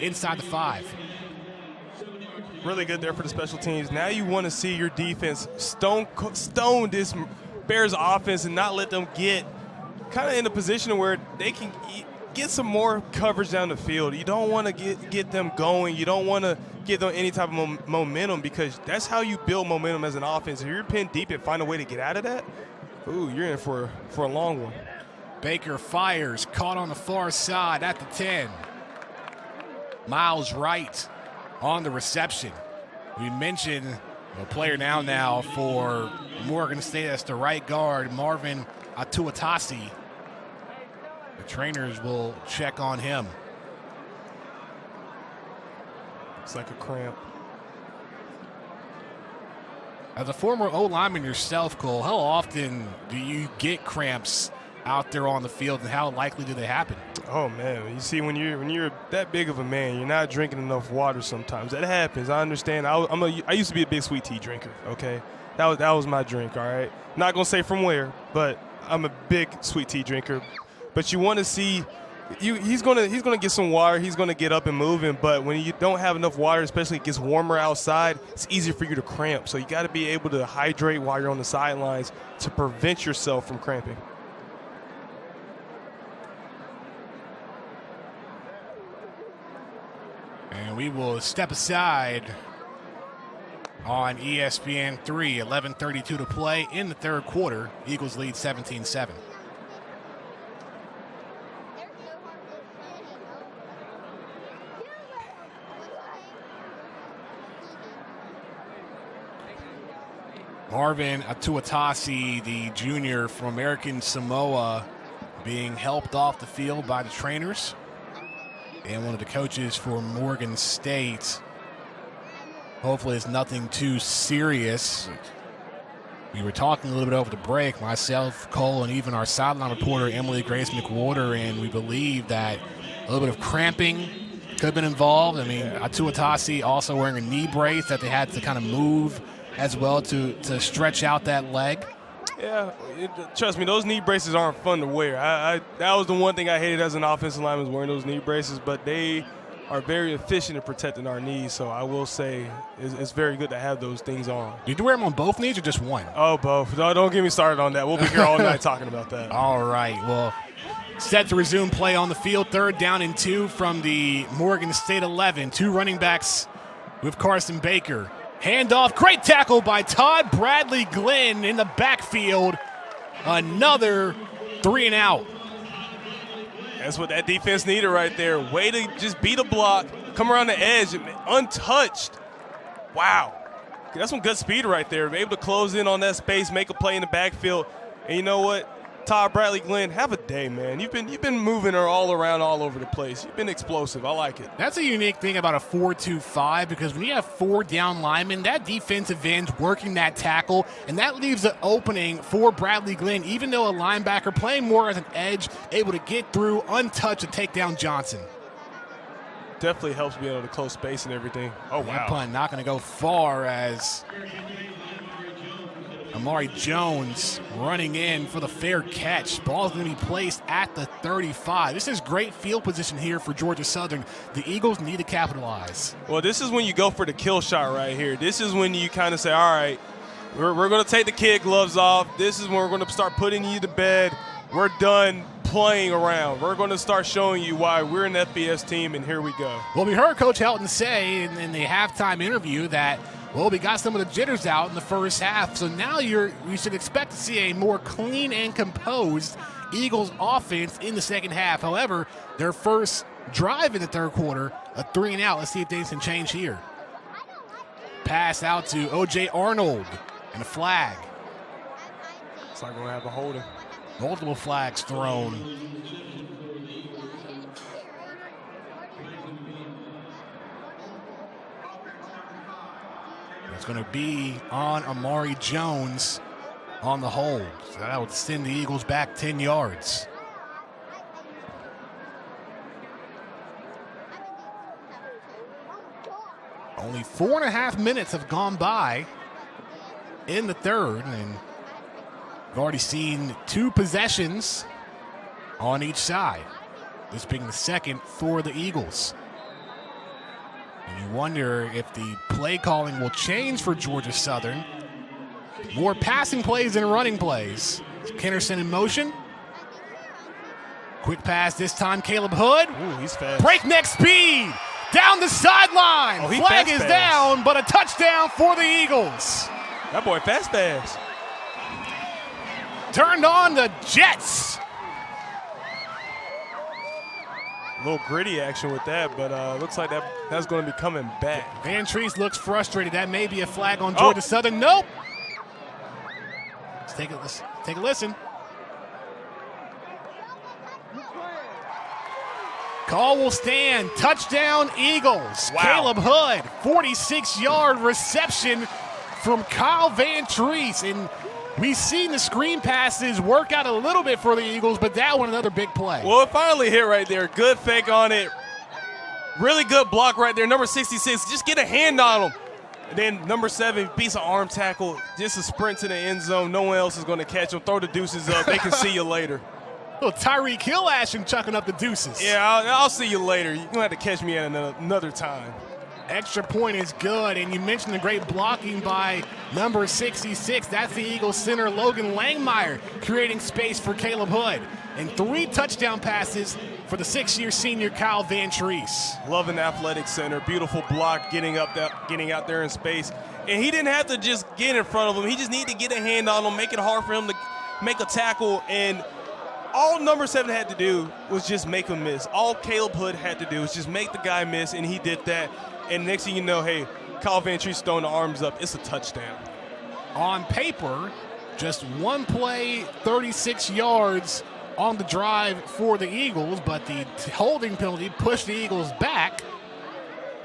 inside the 5. Really good there for the special teams. Now you want to see your defense stone this Bears offense and not let them get kind of in a position where they can get some more coverage down the field. You don't want to get them going. You don't want to give them any type of momentum, because that's how you build momentum as an offense. If you're pinned deep and find a way to get out of that, ooh, you're in for a long one. Baker fires, caught on the far side at the 10. Miles Wright on the reception. We mentioned a player now for Morgan State. That's the right guard, Marvin Atuatasi. The trainers will check on him. It's like a cramp. As a former O-lineman yourself, Cole, how often do you get cramps out there on the field, and how likely do they happen? Oh man, you see, when you're that big of a man, you're not drinking enough water sometimes. That happens. I understand. I used to be a big sweet tea drinker, okay? That was my drink, all right? Not going to say from where, but I'm a big sweet tea drinker. But you want to see he's going to get some water. He's going to get up and moving, but when you don't have enough water, especially it gets warmer outside, it's easier for you to cramp. So you got to be able to hydrate while you're on the sidelines to prevent yourself from cramping. And we will step aside on ESPN 3, 11:32 to play in the 3rd quarter. Eagles lead 17-7. Marvin Atuatasi, the junior from American Samoa, being helped off the field by the trainers. And one of the coaches for Morgan State. Hopefully it's nothing too serious. We were talking a little bit over the break, myself, Cole, and even our sideline reporter, Emily Grace McWhorter, and we believe that a little bit of cramping could have been involved. I mean, Atuatasi also wearing a knee brace that they had to kind of move as well to stretch out that leg. Yeah, trust me, those knee braces aren't fun to wear. That was the one thing I hated as an offensive lineman, was wearing those knee braces, but they are very efficient in protecting our knees, so I will say it's very good to have those things on. Do you wear them on both knees or just one? Oh, both. No, don't get me started on that. We'll be here all night talking about that. All right, well, set to resume play on the field. 3rd down and 2 from the Morgan State 11. 2 running backs with Carson Baker. Handoff, great tackle by Todd Bradley Glenn in the backfield. Another 3 and out. That's what that defense needed right there. Way to just beat a block, come around the edge, untouched. Wow. That's some good speed right there. Able to close in on that space, make a play in the backfield. And you know what? Todd Bradley Glenn, have a day, man. You've been moving her all around, all over the place. You've been explosive. I like it. That's a unique thing about a 4-2-5, because when you have 4 down linemen, that defensive end's working that tackle, and that leaves an opening for Bradley Glenn, even though a linebacker playing more as an edge, able to get through untouched and take down Johnson. Definitely helps be able to close space and everything. Oh, wow. That punt not going to go far, as Amari Jones running in for the fair catch. Ball's going to be placed at the 35. This is great field position here for Georgia Southern. The Eagles need to capitalize. Well, this is when you go for the kill shot right here. This is when you kind of say, all right, we're going to take the kid gloves off. This is when we're going to start putting you to bed. We're done playing around. We're going to start showing you why we're an FBS team, and here we go. Well, we heard Coach Helton say in the halftime interview that, well, we got some of the jitters out in the first half, so now we should expect to see a more clean and composed Eagles offense in the second half. However, their first drive in the third quarter, a 3 and out. Let's see if things can change here. Pass out to O.J. Arnold, and a flag. It's not going to have a holding. Multiple flags thrown. It's going to be on Amari Jones on the hold. So that would send the Eagles back 10 yards. Only 4.5 minutes have gone by in the third, and we've already seen 2 possessions on each side, this being the second for the Eagles. And you wonder if the play calling will change for Georgia Southern. More passing plays than running plays. Kennerson in motion. Quick pass this time, Caleb Hood. Ooh, he's fast. Breakneck speed down the sideline. Oh, Flag is down, but a touchdown for the Eagles. That boy fast. Turned on the Jets. A little gritty action with that, but looks like that's going to be coming back. Van Treese looks frustrated. That may be a flag on Georgia Southern. Nope. Let's take a listen. Call will stand. Touchdown, Eagles. Wow. Caleb Hood, 46-yard reception from Kyle Van Treese. And we've seen the screen passes work out a little bit for the Eagles, but that one, another big play. Well, it finally hit right there. Good fake on it. Really good block right there. Number 66, just get a hand on him. And then number 7 beats an arm tackle. Just a sprint to the end zone. No one else is going to catch him. Throw the deuces up. They can see you later. Little Tyreek Hill action chucking up the deuces. Yeah, I'll see you later. You're going to have to catch me at another time. Extra point is good, and you mentioned the great blocking by number 66. That's the Eagles center, Logan Langmeyer, creating space for Caleb Hood. And 3 touchdown passes for the 6-year senior Kyle Van Treese. Love an athletic center. Beautiful block, getting out there in space. And he didn't have to just get in front of him. He just needed to get a hand on him, make it hard for him to make a tackle. And all number 7 had to do was just make him miss. All Caleb Hood had to do was just make the guy miss, and he did that. And next thing you know, hey, Kyle Van Treese throwing the arms up. It's a touchdown. on paper, just one play, 36 yards on the drive for the Eagles, but the holding penalty pushed the Eagles back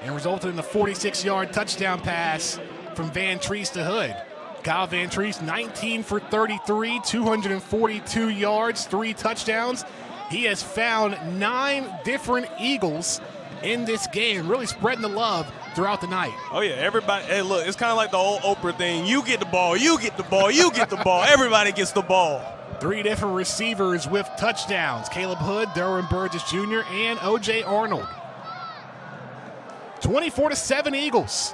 and resulted in a 46-yard touchdown pass from Van Treese to Hood. Kyle Van Treese, 19 for 33, 242 yards, 3 touchdowns. He has found 9 different Eagles in this game, really spreading the love throughout the night. Oh, yeah, everybody. Hey, look, it's kind of like the old Oprah thing. You get the ball, you get the ball, you get the ball. Everybody gets the ball. 3 different receivers with touchdowns. Caleb Hood, Derwin Burgess Jr., and O.J. Arnold. 24-7 Eagles.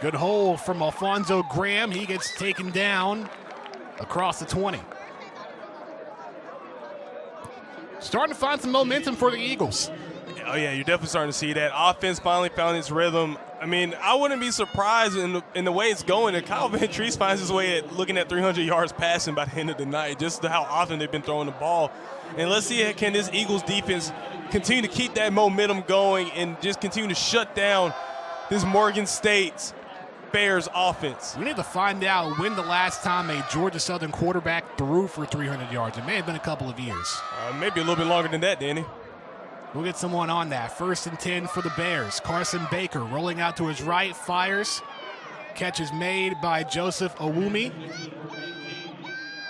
Good hold from Alfonso Graham. He gets taken down across the 20. Starting to find some momentum for the Eagles. Oh, yeah, you're definitely starting to see that. Offense finally found its rhythm. I mean, I wouldn't be surprised in the way it's going if Kyle Van Treese finds his way at looking at 300 yards passing by the end of the night, just how often they've been throwing the ball. And let's see, can this Eagles defense continue to keep that momentum going and just continue to shut down this Morgan State's Bears offense. We need to find out when the last time a Georgia Southern quarterback threw for 300 yards. It may have been a couple of years. Maybe a little bit longer than that, Danny. We'll get someone on that. 1st and 10 for the Bears. Carson Baker rolling out to his right, fires. Catch is made by Joseph Owumi.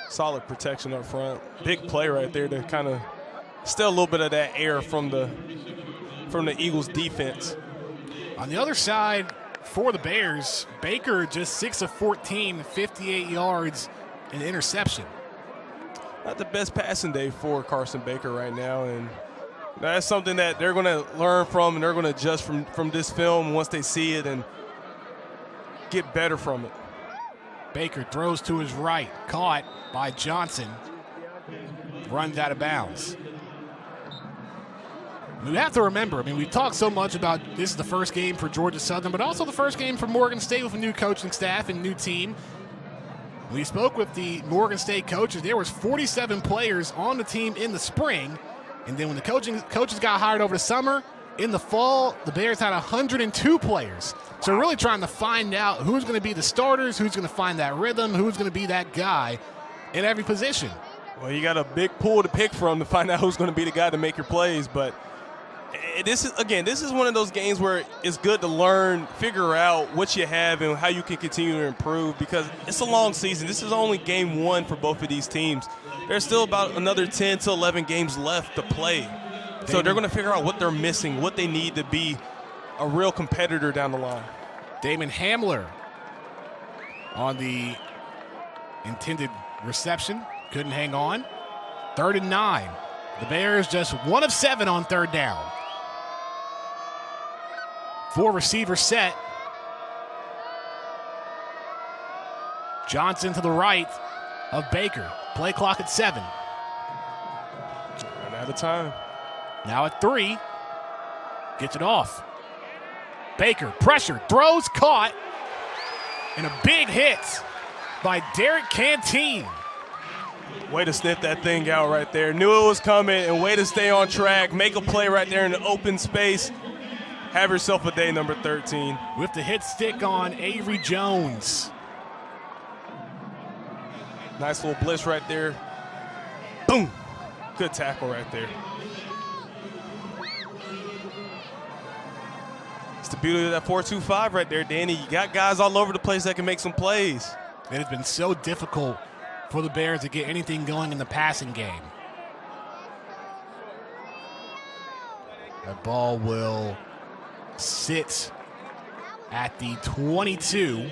Solid protection up front. Big play right there to kind of steal a little bit of that air from the Eagles defense. On the other side, for the Bears, Baker just 6 of 14, 58 yards, and interception. Not the best passing day for Carson Baker right now, and that's something that they're going to learn from and they're going to adjust from this film once they see it and get better from it. Baker throws to his right, caught by Johnson, runs out of bounds. We have to remember, we've talked so much about this is the first game for Georgia Southern, but also the first game for Morgan State with a new coaching staff and new team. We spoke with the Morgan State coaches. There was 47 players on the team in the spring, and then when the coaches got hired over the summer, in the fall, the Bears had 102 players. So really trying to find out who's going to be the starters, who's going to find that rhythm, who's going to be that guy in every position. Well, you got a big pool to pick from to find out who's going to be the guy to make your plays, but this is one of those games where it's good to learn, figure out what you have and how you can continue to improve because it's a long season. This is only game 1 for both of these teams. There's still about another 10 to 11 games left to play. So they're going to figure out what they're missing, what they need to be a real competitor down the line. Damon Hamler on the intended reception. Couldn't hang on. 3rd and 9. The Bears just 1 of 7 on 3rd down. 4 receiver set. Johnson to the right of Baker. Play clock at 7. Run out of time. Now at 3. Gets it off. Baker, pressure, throws, caught. And a big hit by Derek Canteen. Way to sniff that thing out right there. Knew it was coming and way to stay on track. Make a play right there in the open space. Have yourself a day, number 13. With the hit stick on Avery Jones. Nice little blitz right there. Boom. Good tackle right there. It's the beauty of that 4-2-5 right there, Danny. You got guys all over the place that can make some plays. It has been so difficult for the Bears to get anything going in the passing game. That ball will sit at the 22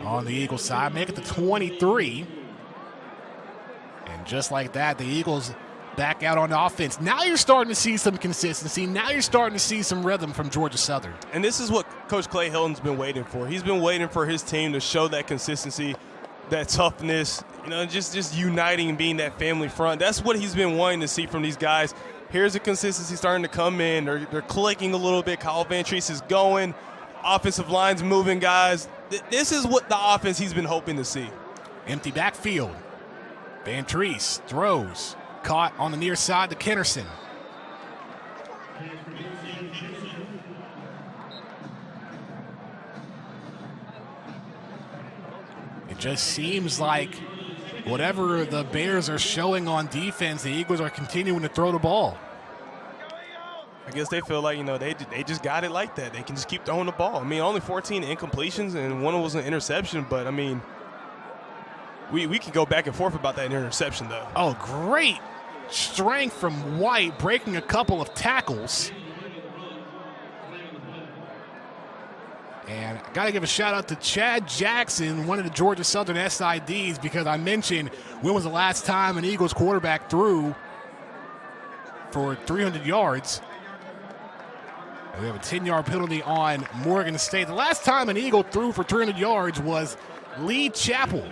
on the Eagles side, make it the 23. And just like that, the Eagles back out on offense. Now you're starting to see some consistency. Now you're starting to see some rhythm from Georgia Southern. And this is what Coach Clay Hilton's been waiting for. He's been waiting for his team to show that consistency, that toughness, just uniting and being that family front. That's what he's been wanting to see from these guys. Here's the consistency starting to come in. They're clicking a little bit. Kyle Van Treese is going. Offensive line's moving, guys. This is what the offense he's been hoping to see. Empty backfield. Van Treese throws. Caught on the near side to Kennerson. It just seems like whatever the Bears are showing on defense, the Eagles are continuing to throw the ball. I guess they feel like, they just got it like that. They can just keep throwing the ball. I mean, only 14 incompletions, and one was an interception, but, I mean, we can go back and forth about that interception, though. Oh, great strength from White, breaking a couple of tackles. And I got to give a shout out to Chad Jackson, one of the Georgia Southern SIDs, because I mentioned when was the last time an Eagles quarterback threw for 300 yards. And we have a 10-yard penalty on Morgan State. The last time an Eagle threw for 300 yards was Lee Chappell.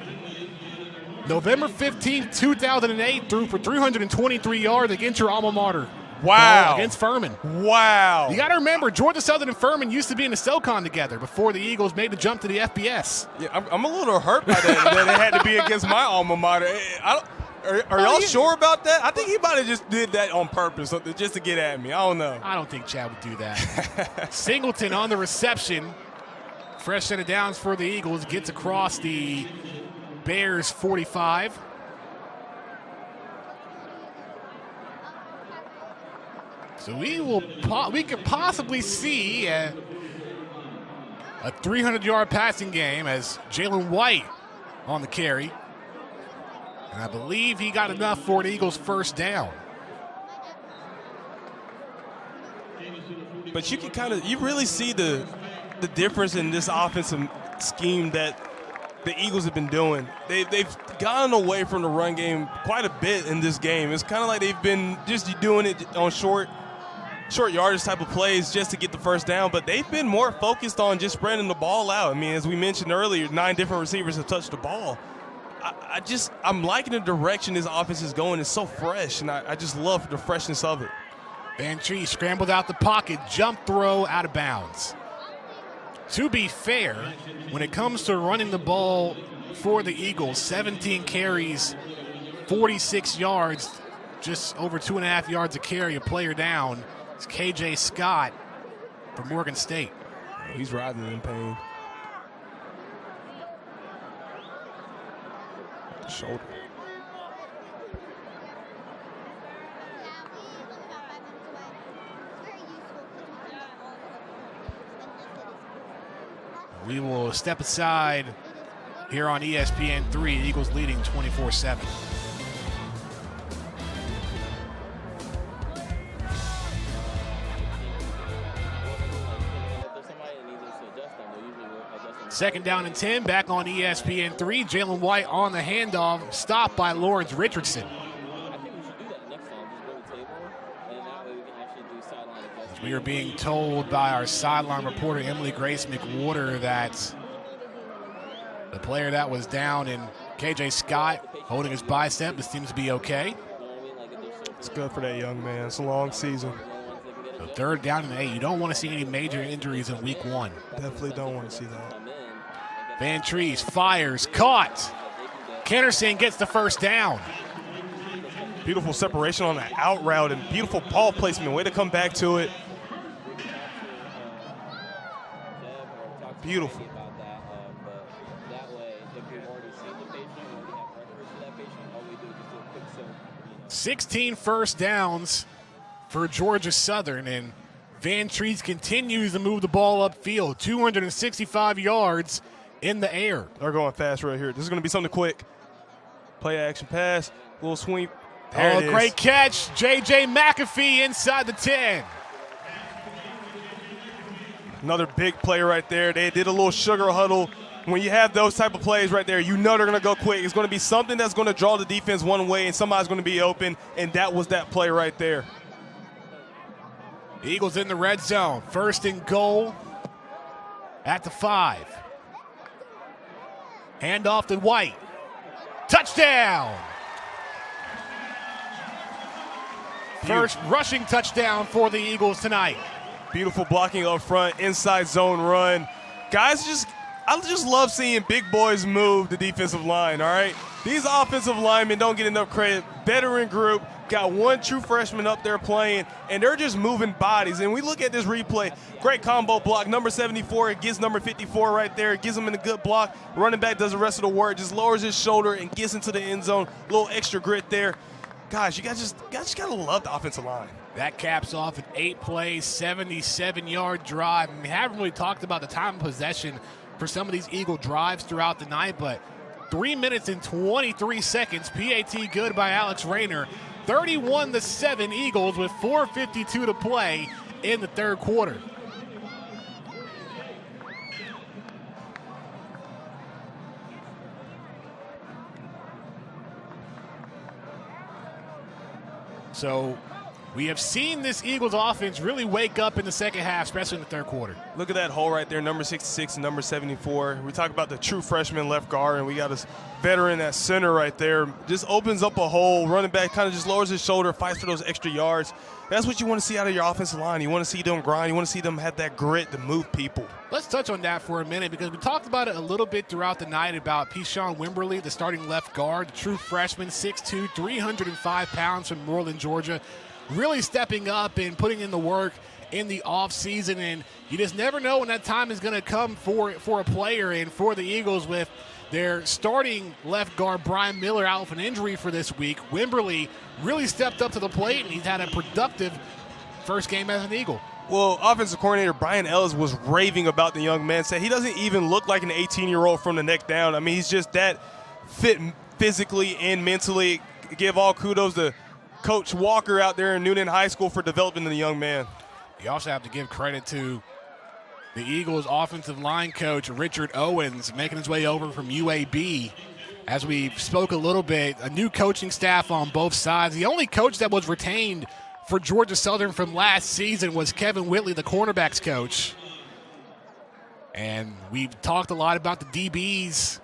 November 15th, 2008, threw for 323 yards against your alma mater. Wow. Against Furman. Wow. You got to remember, Georgia Southern and Furman used to be in the SoCon together before the Eagles made the jump to the FBS. Yeah, I'm a little hurt by that it had to be against my alma mater. Are y'all sure about that? I think he might have just did that on purpose, just to get at me. I don't know. I don't think Chad would do that. Singleton on the reception. Fresh set of downs for the Eagles. Gets across the Bears 45. So we could possibly see a 300-yard passing game as Jalen White on the carry. And I believe he got enough for the Eagles' first down. But you can you really see the difference in this offensive scheme that the Eagles have been doing. They've gotten away from the run game quite a bit in this game. It's kind of like they've been just doing it on short yardage type of plays just to get the first down, but they've been more focused on just spreading the ball out. I mean, as we mentioned earlier, 9 different receivers have touched the ball. I'm liking the direction this offense is going. It's so fresh, and I just love the freshness of it. Van Tree scrambled out the pocket, jump throw out of bounds. To be fair, when it comes to running the ball for the Eagles, 17 carries, 46 yards, just over 2.5 yards a carry, a player down. It's KJ Scott from Morgan State. He's writhing in pain. Shoulder. We will step aside here on ESPN3. Eagles leading 24-7. Second down and 10, back on ESPN3. Jalen White on the handoff, stopped by Lawrence Richardson. I think we should do that next time. Just go to the table, and that way we can actually do sideline adjustments. We are being told by our sideline reporter, Emily Grace McWhorter, that the player that was down in KJ Scott holding his bicep, this seems to be okay. It's good for that young man. It's a long season. So third down and 8. You don't want to see any major injuries in week 1. Definitely don't want to see that. Van Trees fires, caught. Kennerson gets the first down. Beautiful separation on that out route and beautiful ball placement. Way to come back to it. Beautiful. 16 first downs for Georgia Southern, and Van Trees continues to move the ball upfield. 265 yards in the air. They're going fast right here. This is going to be something quick. Play action pass, little sweep. There it is. Great catch. J.J. McAfee inside the 10. Another big play right there. They did a little sugar huddle. When you have those type of plays right there, you know they're going to go quick. It's going to be something that's going to draw the defense one way, and somebody's going to be open, and that was that play right there. Eagles in the red zone. First and goal at the 5. Hand off to White. Touchdown! First rushing touchdown for the Eagles tonight. Beautiful blocking up front, inside zone run. Guys just I just love seeing big boys move the defensive line, all right? These offensive linemen don't get enough credit. Veteran group, got one true freshman up there playing, and they're just moving bodies. And we look at this replay, great combo block. Number 74, it gives number 54 right there. It gives him in a good block. Running back does the rest of the work, just lowers his shoulder and gets into the end zone. A little extra grit there. Guys, you guys just got to love the offensive line. That caps off an 8-play, 77-yard drive. And we haven't really talked about the time of possession for some of these Eagle drives throughout the night, but 3 minutes and 23 seconds. PAT good by Alex Rayner. 31-7 Eagles with 4:52 to play in the third quarter. So we have seen this Eagles offense really wake up in the second half, especially in the third quarter. Look at that hole right there, number 66 and number 74. We talk about the true freshman left guard, and we got this veteran at center right there. Just opens up a hole. Running back kind of just lowers his shoulder, fights for those extra yards. That's what you want to see out of your offensive line. You want to see them grind. You want to see them have that grit to move people. Let's touch on that for a minute because we talked about it a little bit throughout the night about Pishon Wimberly, the starting left guard, the true freshman, 6'2", 305 pounds from Moreland, Georgia. Really stepping up and putting in the work in the offseason, and you just never know when that time is going to come for a player. And for the Eagles, with their starting left guard Brian Miller out with an injury for this week, Wimberly really stepped up to the plate, and he's had a productive first game as an Eagle. Well, offensive coordinator Brian Ellis was raving about the young man, said he doesn't even look like an 18-year-old from the neck down. I mean, he's just that fit physically and mentally. Give all kudos to Coach Walker out there in Noonan High School for developing the young man. You also have to give credit to the Eagles offensive line coach Richard Owens, making his way over from UAB. As we spoke a little bit, a new coaching staff on both sides. The only coach that was retained for Georgia Southern from last season was Kevin Whitley, the cornerbacks coach. And we've talked a lot about the DBs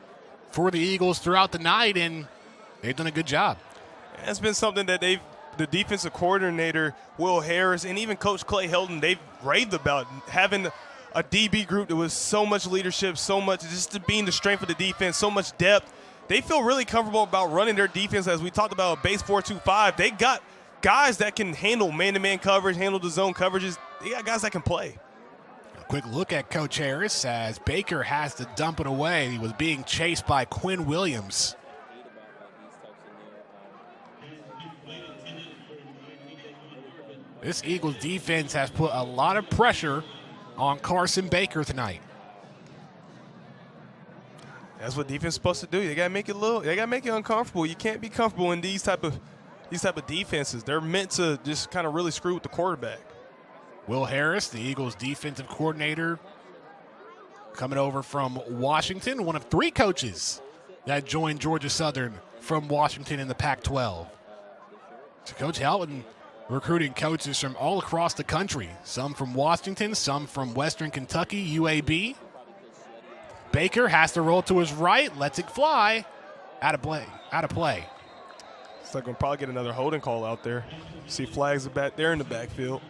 for the Eagles throughout the night, and they've done a good job. That's been something that the defensive coordinator, Will Harris, and even Coach Clay Helton, they've raved about having a DB group that was so much leadership, so much just to being the strength of the defense, so much depth. They feel really comfortable about running their defense. As we talked about base 4-2-5, they got guys that can handle man-to-man coverage, handle the zone coverages. They got guys that can play. A quick look at Coach Harris as Baker has to dump it away. He was being chased by Quinn Williams. This Eagles defense has put a lot of pressure on Carson Baker tonight. That's what defense is supposed to do. They gotta make it uncomfortable. You can't be comfortable in these type of defenses. They're meant to just kind of really screw with the quarterback. Will Harris, the Eagles defensive coordinator, coming over from Washington, one of three coaches that joined Georgia Southern from Washington in the Pac-12. So Coach Helton recruiting coaches from all across the country, some from Washington, some from Western Kentucky, UAB. Baker has to roll to his right, lets it fly, out of play. It's like we'll probably get another holding call out there. See flags back there in the backfield.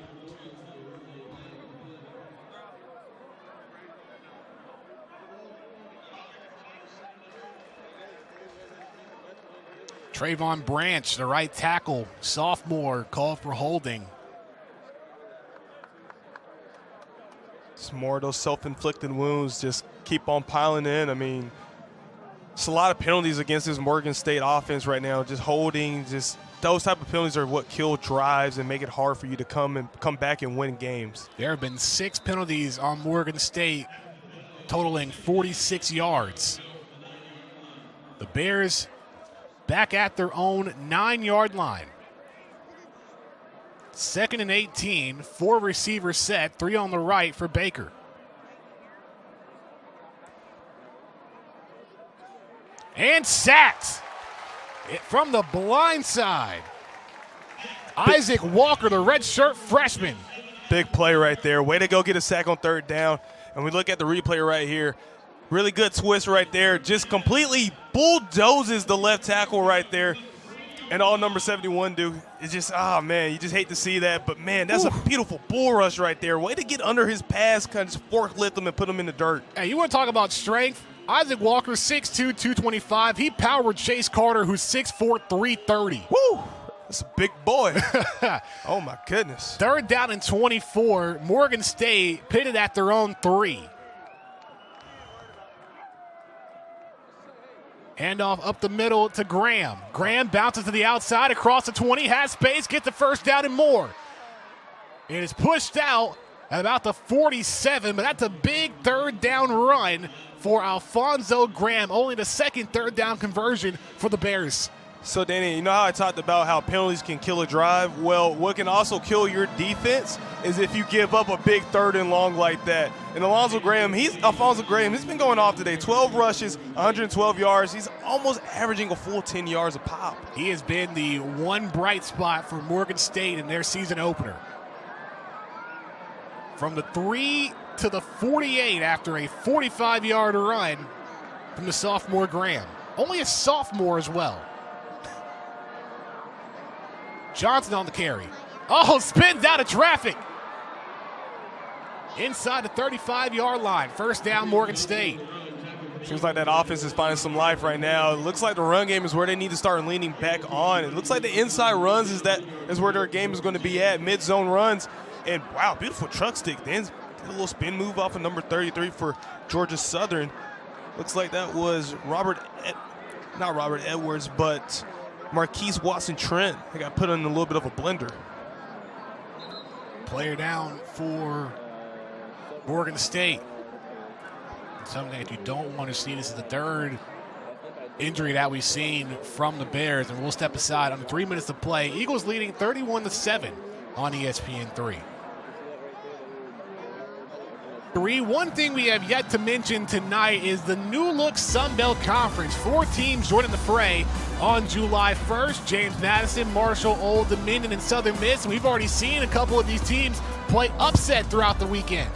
Trayvon Branch, the right tackle, sophomore, called for holding. It's more of those self-inflicted wounds just keep on piling in. I mean, it's a lot of penalties against this Morgan State offense right now. Just holding, just those type of penalties are what kill drives and make it hard for you to come back and win games. There have been 6 penalties on Morgan State, totaling 46 yards. The Bears back at their own 9-yard line. 2nd and 18, 4 receivers set, 3 on the right for Baker. And sacked from the blind side. Isaac Walker, the redshirt freshman. Big play right there. Way to go get a sack on 3rd down. And we look at the replay right here. Really good twist right there. Just completely bulldozes the left tackle right there. And all number 71 do is just, man, you just hate to see that. But, man, that's a beautiful bull rush right there. Way to get under his pass, kind of just forklift him and put him in the dirt. Hey, you want to talk about strength? Isaac Walker, 6'2", 225. He powered Chase Carter, who's 6'4", 330. Woo! That's a big boy. Oh, my goodness. 3rd down and 24. Morgan State pitted at their own 3. Handoff up the middle to Graham. Graham bounces to the outside across the 20, has space, gets the first down and more. It is pushed out at about the 47, but that's a big 3rd down run for Alfonso Graham. Only the second 3rd down conversion for the Bears. So, Danny, you know how I talked about how penalties can kill a drive? Well, what can also kill your defense is if you give up a big 3rd and long like that. And Alfonso Graham, he's been going off today. 12 rushes, 112 yards. He's almost averaging a full 10 yards a pop. He has been the one bright spot for Morgan State in their season opener. From the 3 to the 48 after a 45-yard run from the sophomore Graham. Only a sophomore as well. Johnson on the carry. Oh, spins out of traffic. Inside the 35-yard line. 1st down, Morgan State. Seems like that offense is finding some life right now. It looks like the run game is where they need to start leaning back on. It looks like the inside runs is where their game is going to be at, mid-zone runs. And, wow, beautiful truck stick. Then a little spin move off of number 33 for Georgia Southern. Looks like that was not Robert Edwards, but Marquise Watson-Trent. They got put in a little bit of a blender. Player down for Morgan State. Something that you don't want to see. This is the 3rd injury that we've seen from the Bears, and we'll step aside. Under 3 minutes to play. Eagles leading 31-7 on ESPN3. One thing we have yet to mention tonight is the new look Sun Belt Conference. 4 teams joining the fray on July 1st. James Madison, Marshall, Old Dominion, and Southern Miss. We've already seen a couple of these teams play upset throughout the weekend.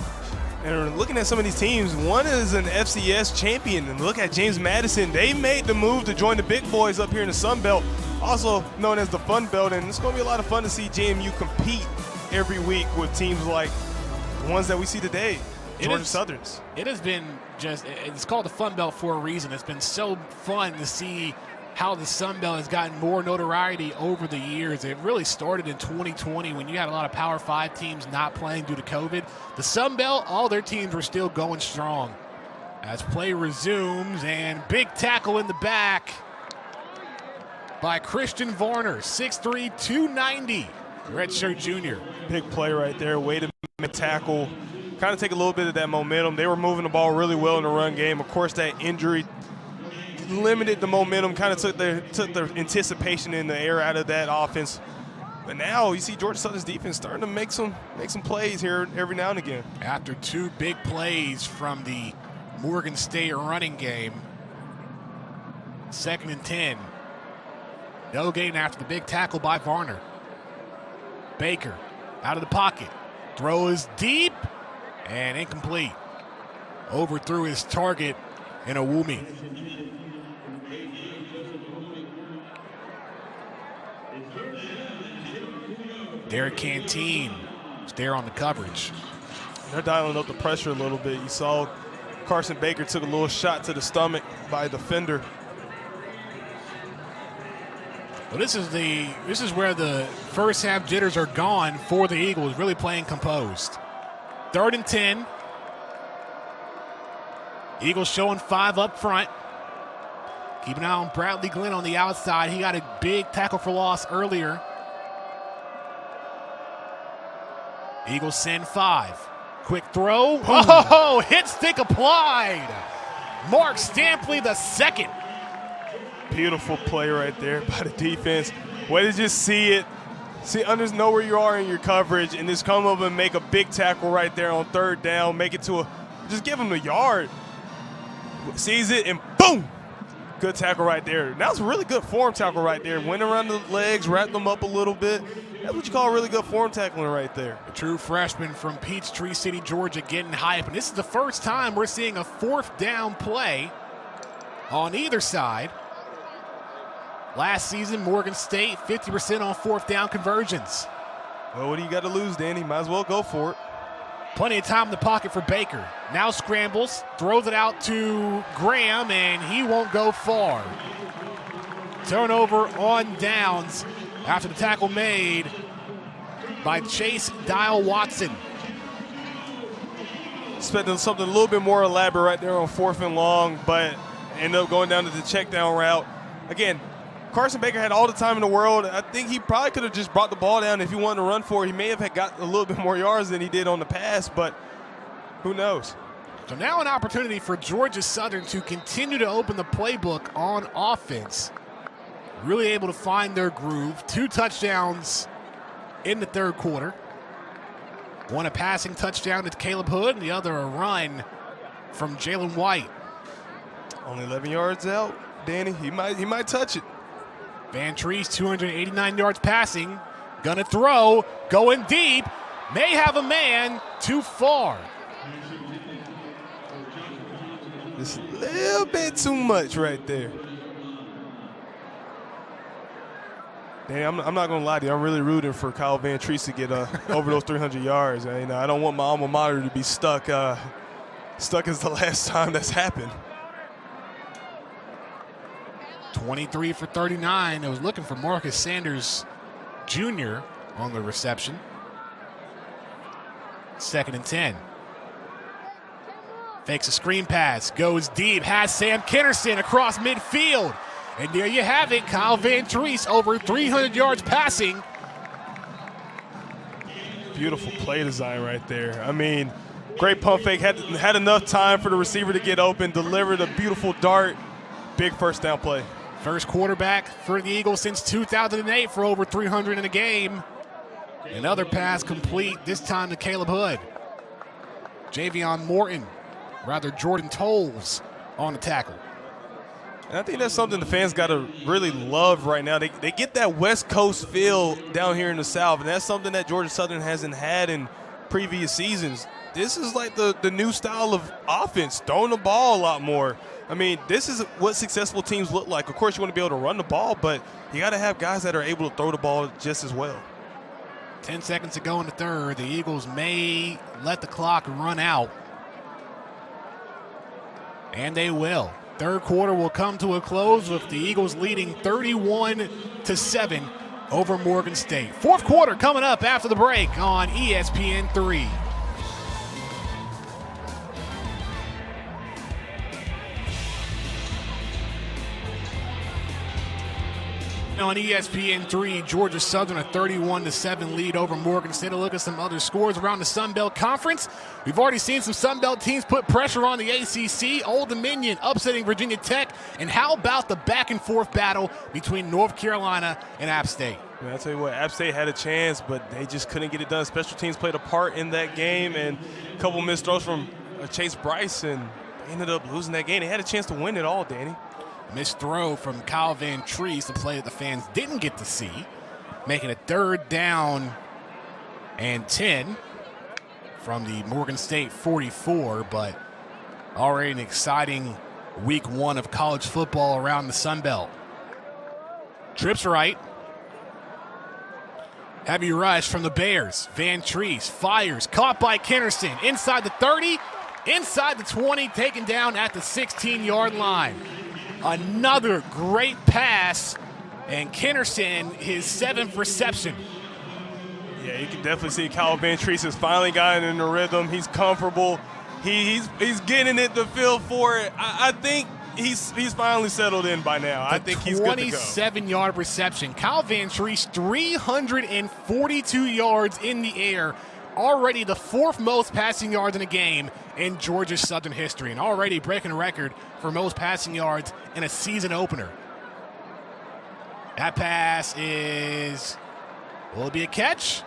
And looking at some of these teams, one is an FCS champion. And look at James Madison. They made the move to join the big boys up here in the Sun Belt, also known as the Fun Belt. And it's going to be a lot of fun to see JMU compete every week with teams like the ones that we see today. Georgia Southerns. It has been it's called the Fun Belt for a reason. It's been so fun to see how the Sun Belt has gotten more notoriety over the years. It really started in 2020 when you had a lot of Power 5 teams not playing due to COVID. The Sun Belt, all their teams were still going strong. As play resumes, and big tackle in the back by Christian Varner, 6'3", 290, redshirt junior. Big play right there. Way to tackle. Kind of take a little bit of that momentum. They were moving the ball really well in the run game. Of course, that injury limited the momentum, kind of took their anticipation in the air out of that offense. But now you see Georgia Southern's defense starting to make some plays here every now and again. After 2 big plays from the Morgan State running game, 2nd and 10. No gain after the big tackle by Varner. Baker out of the pocket. Throw is deep and incomplete. Overthrew his target in Awumi. Derek Canteen is there on the coverage. They're dialing up the pressure a little bit. You saw Carson Baker took a little shot to the stomach by a defender. Well, this is where the first half jitters are gone for the Eagles, really playing composed. 3rd and 10. Eagles showing 5 up front. Keep an eye on Bradley Glenn on the outside. He got a big tackle for loss earlier. Eagles send 5. Quick throw. Oh, hit stick applied. Mark Stampley the second. Beautiful play right there by the defense. Way to just see it. Know where you are in your coverage and just come up and make a big tackle right there on 3rd down. Make it just give him the yard. Sees it and boom. Good tackle right there. That was a really good form tackle right there. Went around the legs, wrapped them up a little bit. That's what you call a really good form tackling right there. A true freshman from Peachtree City, Georgia, getting hype. And this is the first time we're seeing a 4th down play on either side. Last season, Morgan State, 50% on fourth down conversions. Well, what do you got to lose, Danny? Might as well go for it. Plenty of time in the pocket for Baker. Now scrambles, throws it out to Graham, and he won't go far. Turnover on downs after the tackle made by Chase Dial Watson. Expecting something a little bit more elaborate right there on 4th and long, but ended up going down to the check down route. Again, Carson Baker had all the time in the world. I think he probably could have just brought the ball down if he wanted to run for it. He may have got a little bit more yards than he did on the pass, but who knows? So now an opportunity for Georgia Southern to continue to open the playbook on offense. Really able to find their groove. 2 touchdowns in the third quarter. One a passing touchdown to Caleb Hood, and the other a run from Jalen White. Only 11 yards out, Danny. He might touch it. Van Treese, 289 yards passing. Gonna throw, going deep. May have a man too far. Just a little bit too much right there. Danny, I'm not going to lie to you. I'm really rooting for Kyle Van Treese to get over those 300 yards. I don't want my alma mater to be stuck as the last time that's happened. 23 for 39. I was looking for Marcus Sanders Jr. on the reception. 2nd and 10. Fakes a screen pass, goes deep, has Sam Kinnerson across midfield. And there you have it, Kyle Van Treese over 300 yards passing. Beautiful play design right there. I mean, great pump fake, had enough time for the receiver to get open, delivered a beautiful dart. Big first down play. First quarterback for the Eagles since 2008 for over 300 in a game. Another pass complete, this time to Caleb Hood. Jordan Tolles on the tackle. And I think that's something the fans got to really love right now. They get that West Coast feel down here in the South, and that's something that Georgia Southern hasn't had in previous seasons. This is like the new style of offense, throwing the ball a lot more. I mean, this is what successful teams look like. Of course, you want to be able to run the ball, but you got to have guys that are able to throw the ball just as well. 10 seconds to go in the third. The Eagles may let the clock run out. And they will. Third quarter will come to a close with the Eagles leading 31-7 over Morgan State. Fourth quarter coming up after the break on ESPN3. On ESPN3, Georgia Southern a 31-7 lead over Morgan State. A look at some other scores around the Sun Belt Conference. We've already seen some Sun Belt teams put pressure on the ACC. Old Dominion upsetting Virginia Tech. And how about the back-and-forth battle between North Carolina and App State? Man, I'll tell you what, App State had a chance, but they just couldn't get it done. Special teams played a part in that game, and a couple missed throws from Chase Bryce, and they ended up losing that game. They had a chance to win it all, Danny. Missed throw from Kyle Van Treese, the play that the fans didn't get to see, making it 3rd down and 10 from the Morgan State 44, but already an exciting week 1 of college football around the Sun Belt. Trips right. Heavy rush from the Bears. Van Treese fires, caught by Kinnerson. Inside the 30, inside the 20, taken down at the 16-yard line. Another great pass, and Kinnerson, his 7th reception. Yeah, you can definitely see Kyle Van Treese has finally gotten in the rhythm. He's comfortable. He's getting it, the feel for it. I think he's finally settled in by now. I think he's good to go. 27-yard reception. Kyle Van Treese, 342 yards in the air. Already the 4th most passing yards in a game in Georgia Southern history, and already breaking a record for most passing yards in a season opener. That pass will it be a catch?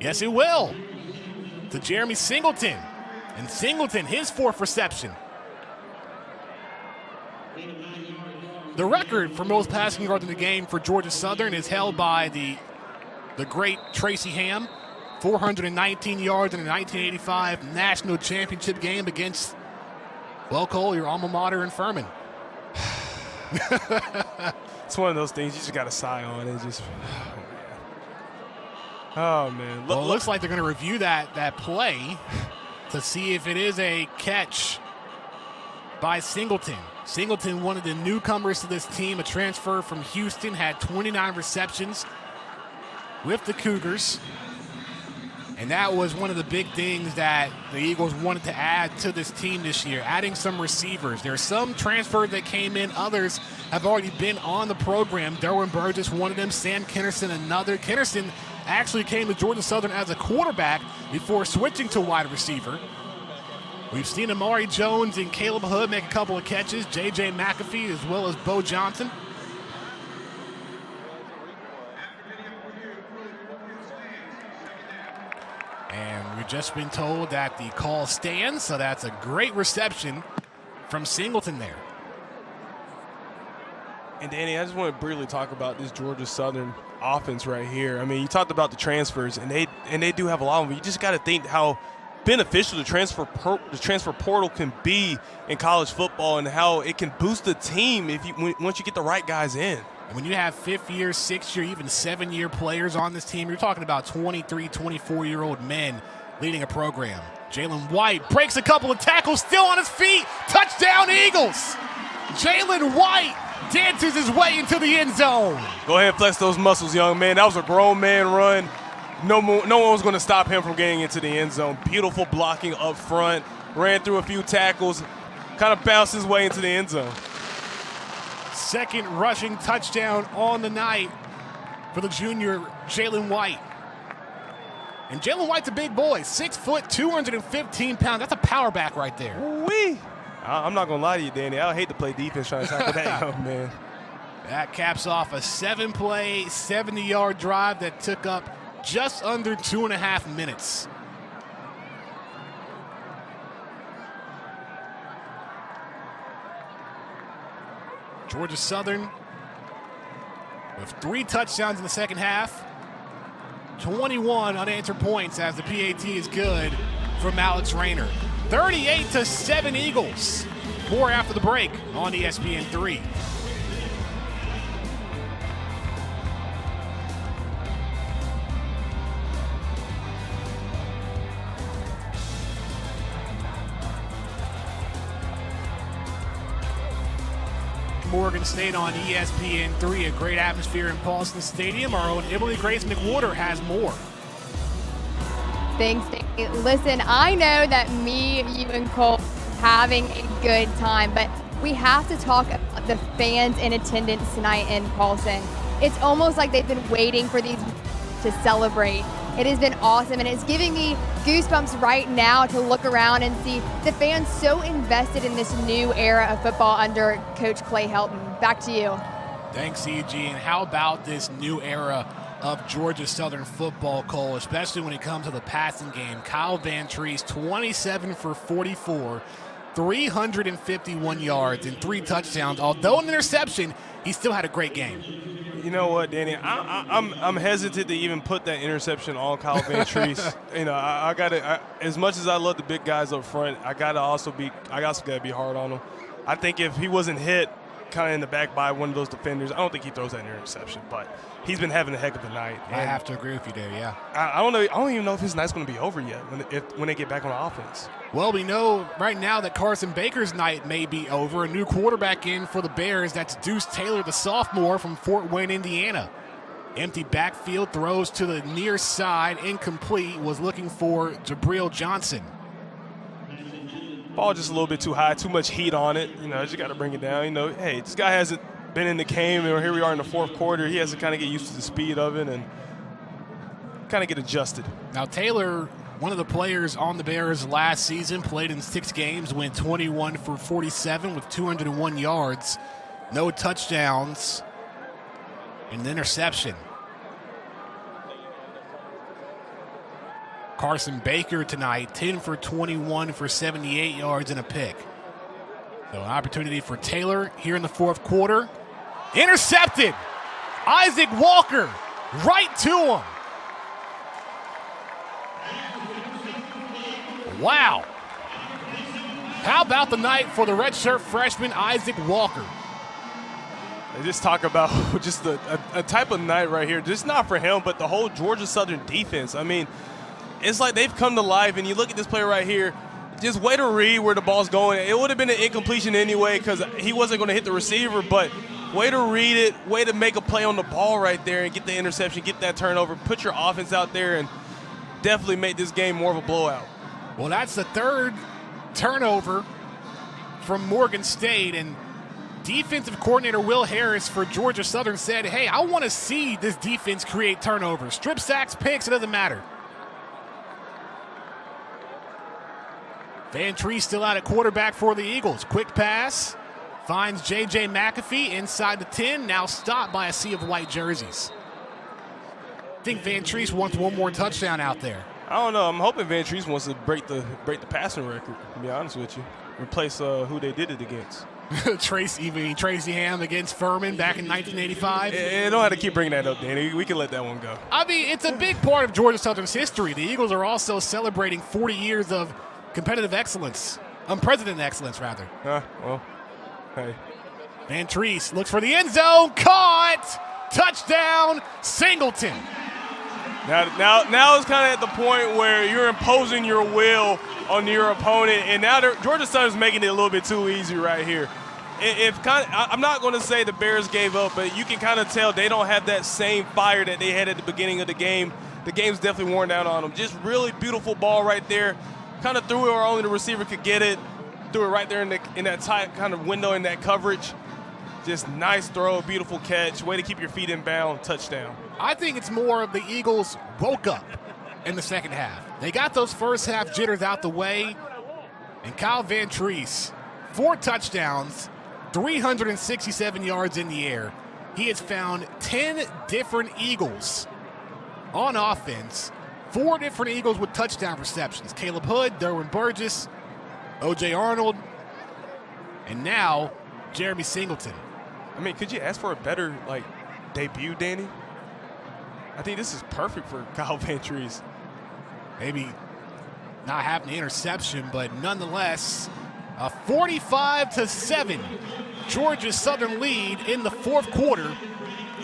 Yes, it will. To Jeremy Singleton. And Singleton, his 4th reception. The record for most passing yards in the game for Georgia Southern is held by the great Tracy Ham, 419 yards in the 1985 national championship game against, well, Cole, your alma mater in Furman. It's one of those things you just got to sigh on. It's just, oh man. Well, it looks like they're going to review that play to see if it is a catch by Singleton. Singleton, one of the newcomers to this team, a transfer from Houston, had 29 receptions with the Cougars. And that was one of the big things that the Eagles wanted to add to this team this year, adding some receivers. There are some transfers that came in. Others have already been on the program. Derwin Burgess, one of them. Sam Kennerson, another. Kennerson actually came to Georgia Southern as a quarterback before switching to wide receiver. We've seen Amari Jones and Caleb Hood make a couple of catches. J.J. McAfee as well as Bo Johnson. And we've just been told that the call stands, so that's a great reception from Singleton there. And Danny, I just want to briefly talk about this Georgia Southern offense right here. I mean, you talked about the transfers, and they do have a lot of them. You just got to think how beneficial the transfer portal can be in college football, and how it can boost the team once you get the right guys in. When you have 5th-year, 6th-year, even 7-year players on this team, you're talking about 23, 24-year-old men leading a program. Jalen White breaks a couple of tackles, still on his feet. Touchdown, Eagles! Jalen White dances his way into the end zone. Go ahead and flex those muscles, young man. That was a grown man run. No one was going to stop him from getting into the end zone. Beautiful blocking up front. Ran through a few tackles. Kind of bounced his way into the end zone. Second rushing touchdown on the night for the junior Jalen White. And Jalen White's a big boy, 6 foot, 215 pounds. That's a power back right there. Wee! I'm not going to lie to you, Danny. I hate to play defense trying to tackle that young man. That caps off a 7-play, 70-yard drive that took up just under 2.5 minutes. Georgia Southern with 3 touchdowns in the second half. 21 unanswered points as the PAT is good from Alex Rayner. 38-7 Eagles. More after the break on ESPN3. Morgan State on ESPN3. A great atmosphere in Paulson Stadium. Our own Emily Grace McWhorter has more. Thanks, Danny. Listen, I know that me, you, and Cole having a good time, but we have to talk about the fans in attendance tonight in Paulson. It's almost like they've been waiting for these to celebrate. It has been awesome, and it's giving me goosebumps right now to look around and see the fans so invested in this new era of football under Coach Clay Helton. Back to you. Thanks, E.G. And how about this new era of Georgia Southern football, Cole, especially when it comes to the passing game? Kyle Vantrease, 27 for 44, 351 yards and 3 touchdowns. Although an interception, he still had a great game. You know what, Danny? I'm hesitant to even put that interception on Kyle Vantrease. I gotta. As much as I love the big guys up front, I also gotta be hard on him. I think if he wasn't hit kind of in the back by one of those defenders, I don't think he throws that interception. But he's been having a heck of a night. I have to agree with you there. Yeah. I don't know. I don't even know if his night's going to be over yet when they get back on offense. Well, we know right now that Carson Baker's night may be over. A new quarterback in for the Bears. That's Deuce Taylor, the sophomore from Fort Wayne, Indiana. Empty backfield, throws to the near side, incomplete. Was looking for Jabril Johnson. Ball just a little bit too high, too much heat on it. Just got to bring it down. Hey, this guy hasn't been in the game, and here we are in the fourth quarter. He has to kind of get used to the speed of it and kind of get adjusted. Now, Taylor, one of the players on the Bears last season, played in 6 games, went 21 for 47 with 201 yards, no touchdowns, and an interception. Carson Baker tonight, 10 for 21 for 78 yards and a pick. So an opportunity for Taylor here in the fourth quarter. Intercepted! Isaac Walker right to him. Wow. How about the night for the redshirt freshman Isaac Walker? And just talk about just a type of night right here. Just not for him, but the whole Georgia Southern defense. I mean, it's like they've come to life. And you look at this player right here, just way to read where the ball's going. It would have been an incompletion anyway because he wasn't going to hit the receiver, but way to read it, way to make a play on the ball right there and get the interception, get that turnover, put your offense out there, and definitely make this game more of a blowout. Well, that's the third turnover from Morgan State, and defensive coordinator Will Harris for Georgia Southern said, hey, I want to see this defense create turnovers. Strip sacks, picks, it doesn't matter. Vantrease still out at quarterback for the Eagles. Quick pass. Finds J.J. McAfee inside the 10. Now stopped by a sea of white jerseys. I think Vantrease wants one more touchdown out there. I don't know. I'm hoping Vantrease wants to break the passing record, to be honest with you. Replace who they did it against. Tracy Ham against Furman back in 1985. You don't have to keep bringing that up, Danny. We can let that one go. I mean, it's a big part of Georgia Southern's history. The Eagles are also celebrating 40 years of competitive excellence. Unprecedented excellence, rather. Well, hey. Vantrease looks for the end zone. Caught! Touchdown, Singleton. Now it's kind of at the point where you're imposing your will on your opponent, and now Georgia Southern's making it a little bit too easy right here. I'm not going to say the Bears gave up, but you can kind of tell they don't have that same fire that they had at the beginning of the game. The game's definitely worn down on them. Just really beautiful ball right there. Kind of threw it where only the receiver could get it. Threw it right there in that tight kind of window in that coverage. Just nice throw, beautiful catch. Way to keep your feet in bound. Touchdown. I think it's more of the Eagles woke up in the second half. They got those first half jitters out the way. And Kyle Vantrease, 4 touchdowns, 367 yards in the air. He has found 10 different Eagles on offense. 4 different Eagles with touchdown receptions. Caleb Hood, Derwin Burgess, O.J. Arnold, and now Jeremy Singleton. I mean, could you ask for a better, debut, Danny? I think this is perfect for Kyle Vantrease. Maybe not having the interception, but nonetheless, a 45-7 Georgia Southern lead in the fourth quarter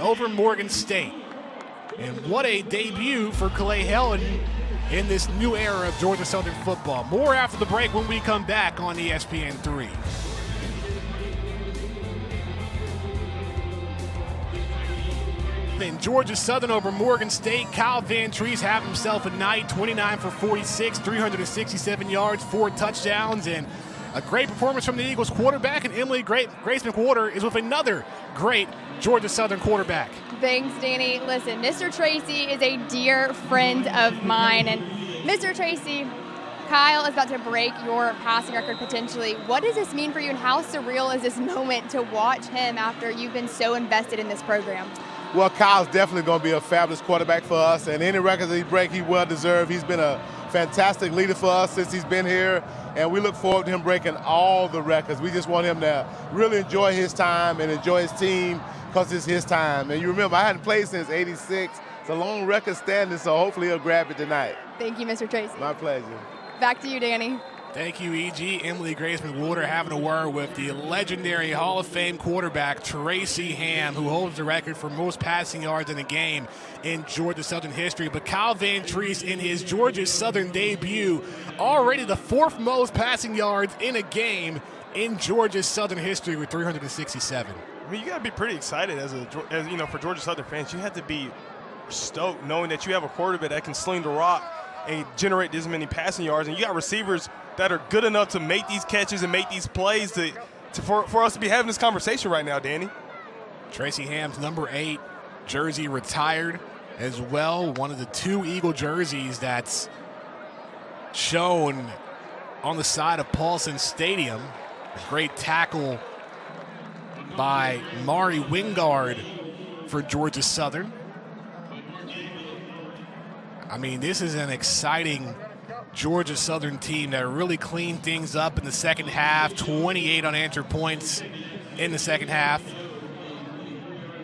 over Morgan State. And what a debut for Calais Helen in this new era of Georgia Southern football. More after the break when we come back on ESPN3. In Georgia Southern over Morgan State, Kyle Vantrease having himself a night, 29 for 46, 367 yards, 4 touchdowns, and a great performance from the Eagles quarterback. And Emily Grace McWhorter is with another great Georgia Southern quarterback. Thanks, Danny. Listen, Mr. Tracy is a dear friend of mine. And Mr. Tracy, Kyle is about to break your passing record potentially. What does this mean for you, and how surreal is this moment to watch him after you've been so invested in this program? Well, Kyle's definitely going to be a fabulous quarterback for us, and any records that he breaks, he well deserved. He's been a fantastic leader for us since he's been here, and we look forward to him breaking all the records. We just want him to really enjoy his time and enjoy his team because it's his time. And you remember, I hadn't played since '86. It's a long record standing, so hopefully he'll grab it tonight. Thank you, Mr. Tracy. My pleasure. Back to you, Danny. Thank you, E.G. Emily Grace McWhorter having a word with the legendary Hall of Fame quarterback Tracy Ham, who holds the record for most passing yards in a game in Georgia Southern history. But Kyle Vantrease, in his Georgia Southern debut, already the 4th most passing yards in a game in Georgia Southern history with 367. I mean, you got to be pretty excited as for Georgia Southern fans. You have to be stoked knowing that you have a quarterback that can sling the rock and generate this many passing yards, and you got receivers that are good enough to make these catches and make these plays for us to be having this conversation right now, Danny. Tracy Ham's number 8 jersey retired as well. One of the 2 Eagle jerseys that's shown on the side of Paulson Stadium. A great tackle by Mari Wingard for Georgia Southern. I mean, this is an exciting Georgia Southern team that really cleaned things up in the second half. 28 unanswered points in the second half.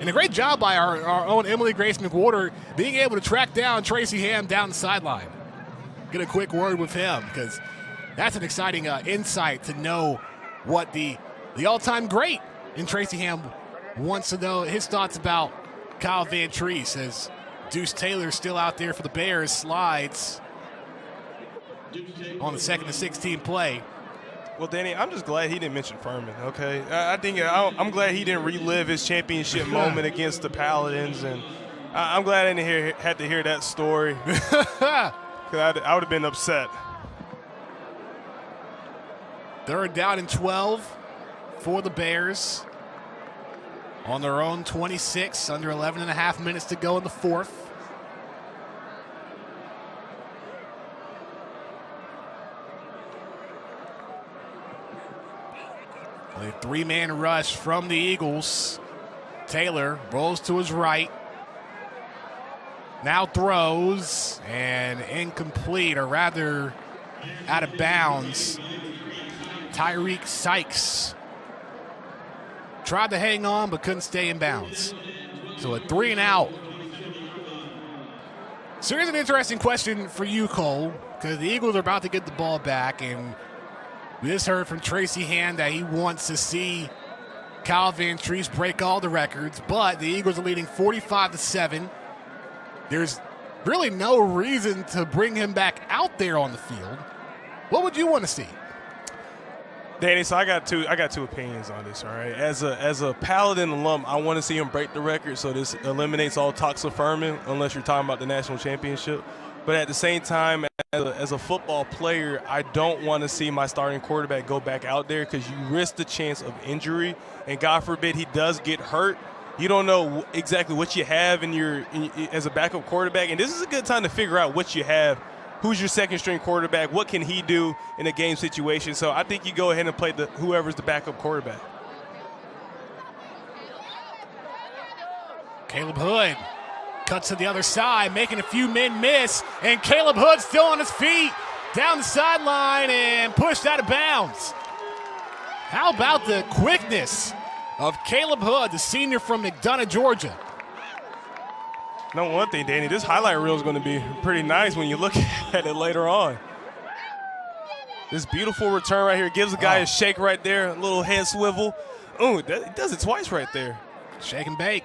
And a great job by our own Emily Grace McWhorter being able to track down Tracy Ham down the sideline. Get a quick word with him, because that's an exciting insight to know what the all-time great in Tracy Ham wants to know his thoughts about Kyle Vantrease as Deuce Taylor still out there for the Bears, slides on the 2nd and 16 play. Well, Danny, I'm just glad he didn't mention Furman, okay? I'm glad he didn't relive his championship moment against the Paladins, and I'm glad I didn't had to hear that story because I would have been upset. 3rd down and 12 for the Bears on their own 26, under 11 and a half minutes to go in the 4th. A 3-man rush from the Eagles. Taylor rolls to his right. Now throws, and incomplete, or rather out of bounds. Tyreek Sykes tried to hang on but couldn't stay in bounds. So a 3 and out. So here's an interesting question for you, Cole, because the Eagles are about to get the ball back, and we just heard from Tracy Hand that he wants to see Kyle Vantrease break all the records, but the Eagles are leading 45-7. There's really no reason to bring him back out there on the field. What would you want to see? Danny, so I got two opinions on this, all right? As a Paladin alum, I want to see him break the record, so this eliminates all talks of Furman, unless you're talking about the national championship. But at the same time, as a football player, I don't want to see my starting quarterback go back out there because you risk the chance of injury, and God forbid he does get hurt. You don't know exactly what you have as a backup quarterback, and this is a good time to figure out what you have. Who's your second-string quarterback? What can he do in a game situation? So I think you go ahead and play whoever's the backup quarterback. Caleb Hood cuts to the other side, making a few men miss, and Caleb Hood still on his feet, down the sideline and pushed out of bounds. How about the quickness of Caleb Hood, the senior from McDonough, Georgia? Know one thing, Danny, this highlight reel is going to be pretty nice when you look at it later on. This beautiful return right here gives the guy a shake right there, a little head swivel. Ooh, it does it twice right there. Shake and bake.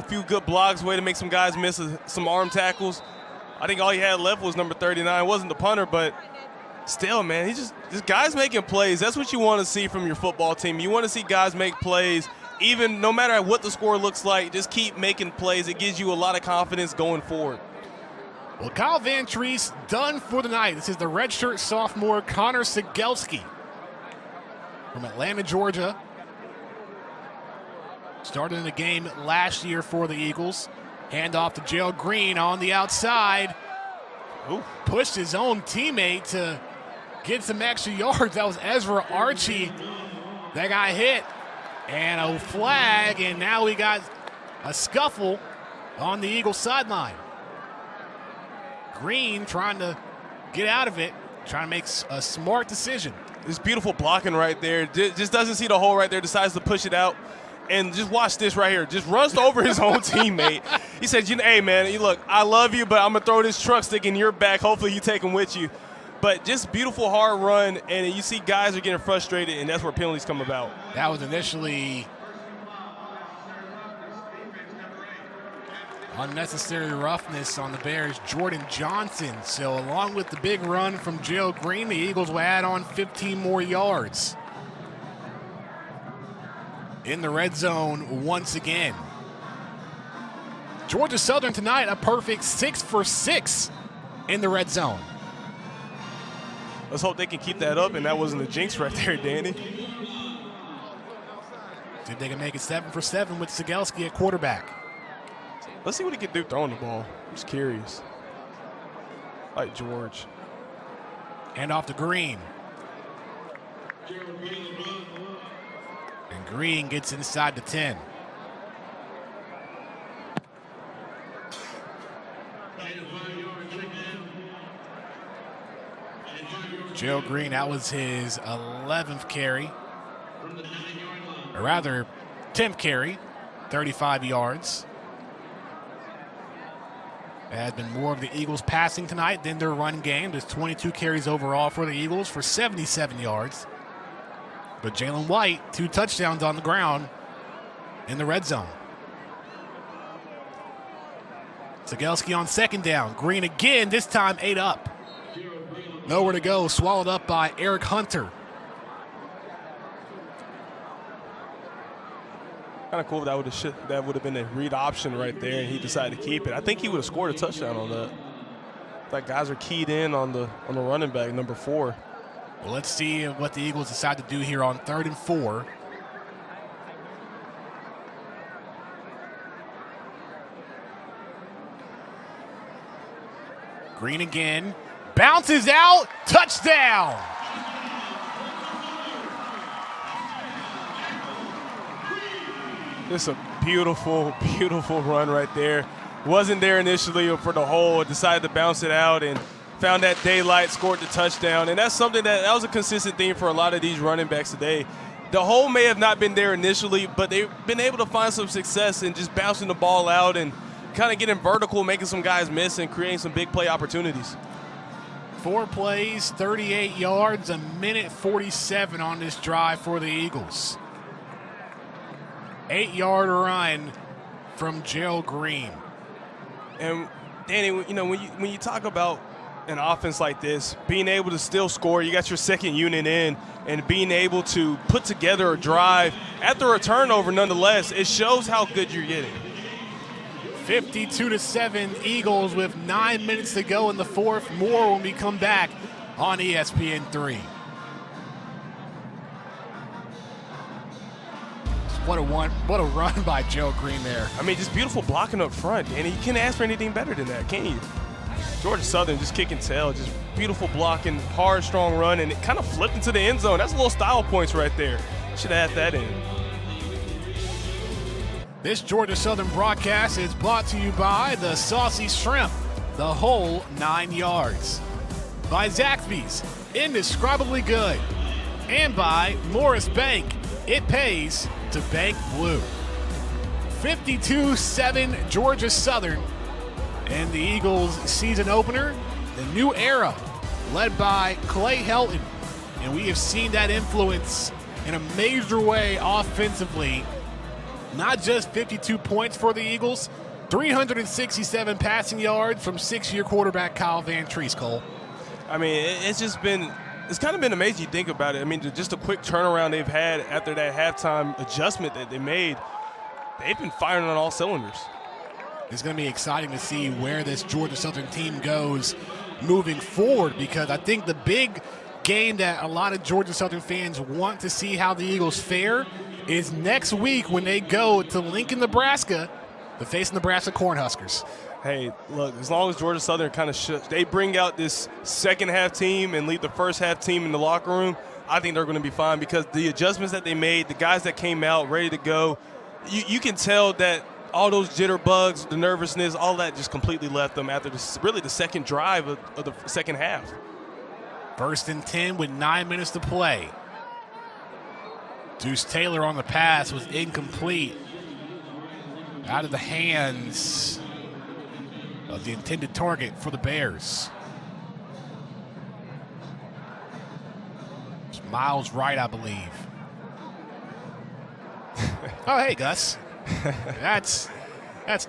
Few good blocks, way to make some guys miss some arm tackles. I think all he had left was number 39. It wasn't the punter, but still, man, this guy's making plays. That's what you want to see from your football team. You want to see guys make plays. Even no matter what the score looks like, just keep making plays. It gives you a lot of confidence going forward. Well, Kyle Vantrease done for the night. This is the redshirt sophomore Connor Sigelski from Atlanta, Georgia. Started in the game last year for the Eagles. Handoff to Gerald Green on the outside. Ooh. Pushed his own teammate to get some extra yards. That was Ezra Archie that got hit. And a flag, and now we got a scuffle on the Eagles sideline. Green trying to get out of it, trying to make a smart decision. This beautiful blocking right there. Just doesn't see the hole right there, decides to push it out. And just watch this right here. Just runs over his own teammate. He said, hey, man, look, I love you, but I'm going to throw this truck stick in your back. Hopefully you take him with you. But just beautiful, hard run, and you see guys are getting frustrated, and that's where penalties come about. That was initially unnecessary roughness on the Bears' Jordan Johnson. So along with the big run from Gerald Green, the Eagles will add on 15 more yards. In the red zone once again. Georgia Southern tonight, a perfect 6 for 6 in the red zone. Let's hope they can keep that up, and that wasn't a jinx right there, Danny. See if they can make it 7 for 7 with Sigelski at quarterback. Let's see what he can do throwing the ball. I'm just curious. Like George. Hand off to Green. And Green gets inside the 10. Gerald Green, that was his 11th carry. Or rather, 10th carry, 35 yards. It has been more of the Eagles passing tonight than their run game. There's 22 carries overall for the Eagles for 77 yards. But Jalen White, 2 touchdowns on the ground in the red zone. Cegelski on second down. Green again, this time 8 up. Nowhere to go, swallowed up by Eric Hunter. Kind of cool that would have been a read option right there, and he decided to keep it. I think he would have scored a touchdown on that. Like guys are keyed in on the running back, number 4. Well, let's see what the Eagles decide to do here on 3rd and 4. Green again. Bounces out. Touchdown. Just a beautiful, beautiful run right there. Wasn't there initially for the hole. Decided to bounce it out and found that daylight, scored the touchdown. And that's something that was a consistent theme for a lot of these running backs today. The hole may have not been there initially, but they've been able to find some success in just bouncing the ball out and kind of getting vertical, making some guys miss and creating some big play opportunities. 4 plays, 38 yards, a minute 47 on this drive for the Eagles. 8-yard run from Gerald Green. And Danny, you know, when you talk about an offense like this, being able to still score, you got your second unit in, and being able to put together a drive after a turnover nonetheless, it shows how good you're getting. 52-7 Eagles with 9 minutes to go in the fourth. More when we come back on ESPN3. What a run by Gerald Green there. I mean, just beautiful blocking up front, and you can't ask for anything better than that, can you? Georgia Southern just kicking tail, just beautiful blocking, hard, strong run, and it kind of flipped into the end zone. That's a little style points right there. Should have had that in. This Georgia Southern broadcast is brought to you by the Saucy Shrimp, the whole 9 yards. By Zaxby's, indescribably good. And by Morris Bank, it pays to bank blue. 52-7 Georgia Southern. And the Eagles season opener, the new era, led by Clay Helton. And we have seen that influence in a major way offensively. Not just 52 points for the Eagles, 367 passing yards from 6-year quarterback Kyle Van Treese, Cole. I mean, it's kind of been amazing you think about it. I mean, just a quick turnaround they've had after that halftime adjustment that they made. They've been firing on all cylinders. It's going to be exciting to see where this Georgia Southern team goes moving forward, because I think the big game that a lot of Georgia Southern fans want to see how the Eagles fare is next week when they go to Lincoln, Nebraska to face Nebraska Cornhuskers. Hey, look, as long as Georgia Southern kind of they bring out this second half team and leave the first half team in the locker room, I think they're going to be fine, because the adjustments that they made, the guys that came out ready to go, you can tell that all those jitterbugs, the nervousness, all that just completely left them after the second drive of the second half. 1st and 10 with 9 minutes to play. Deuce Taylor on the pass was incomplete. Out of the hands of the intended target for the Bears. It's Miles Wright, I believe. Oh, hey, Gus. That's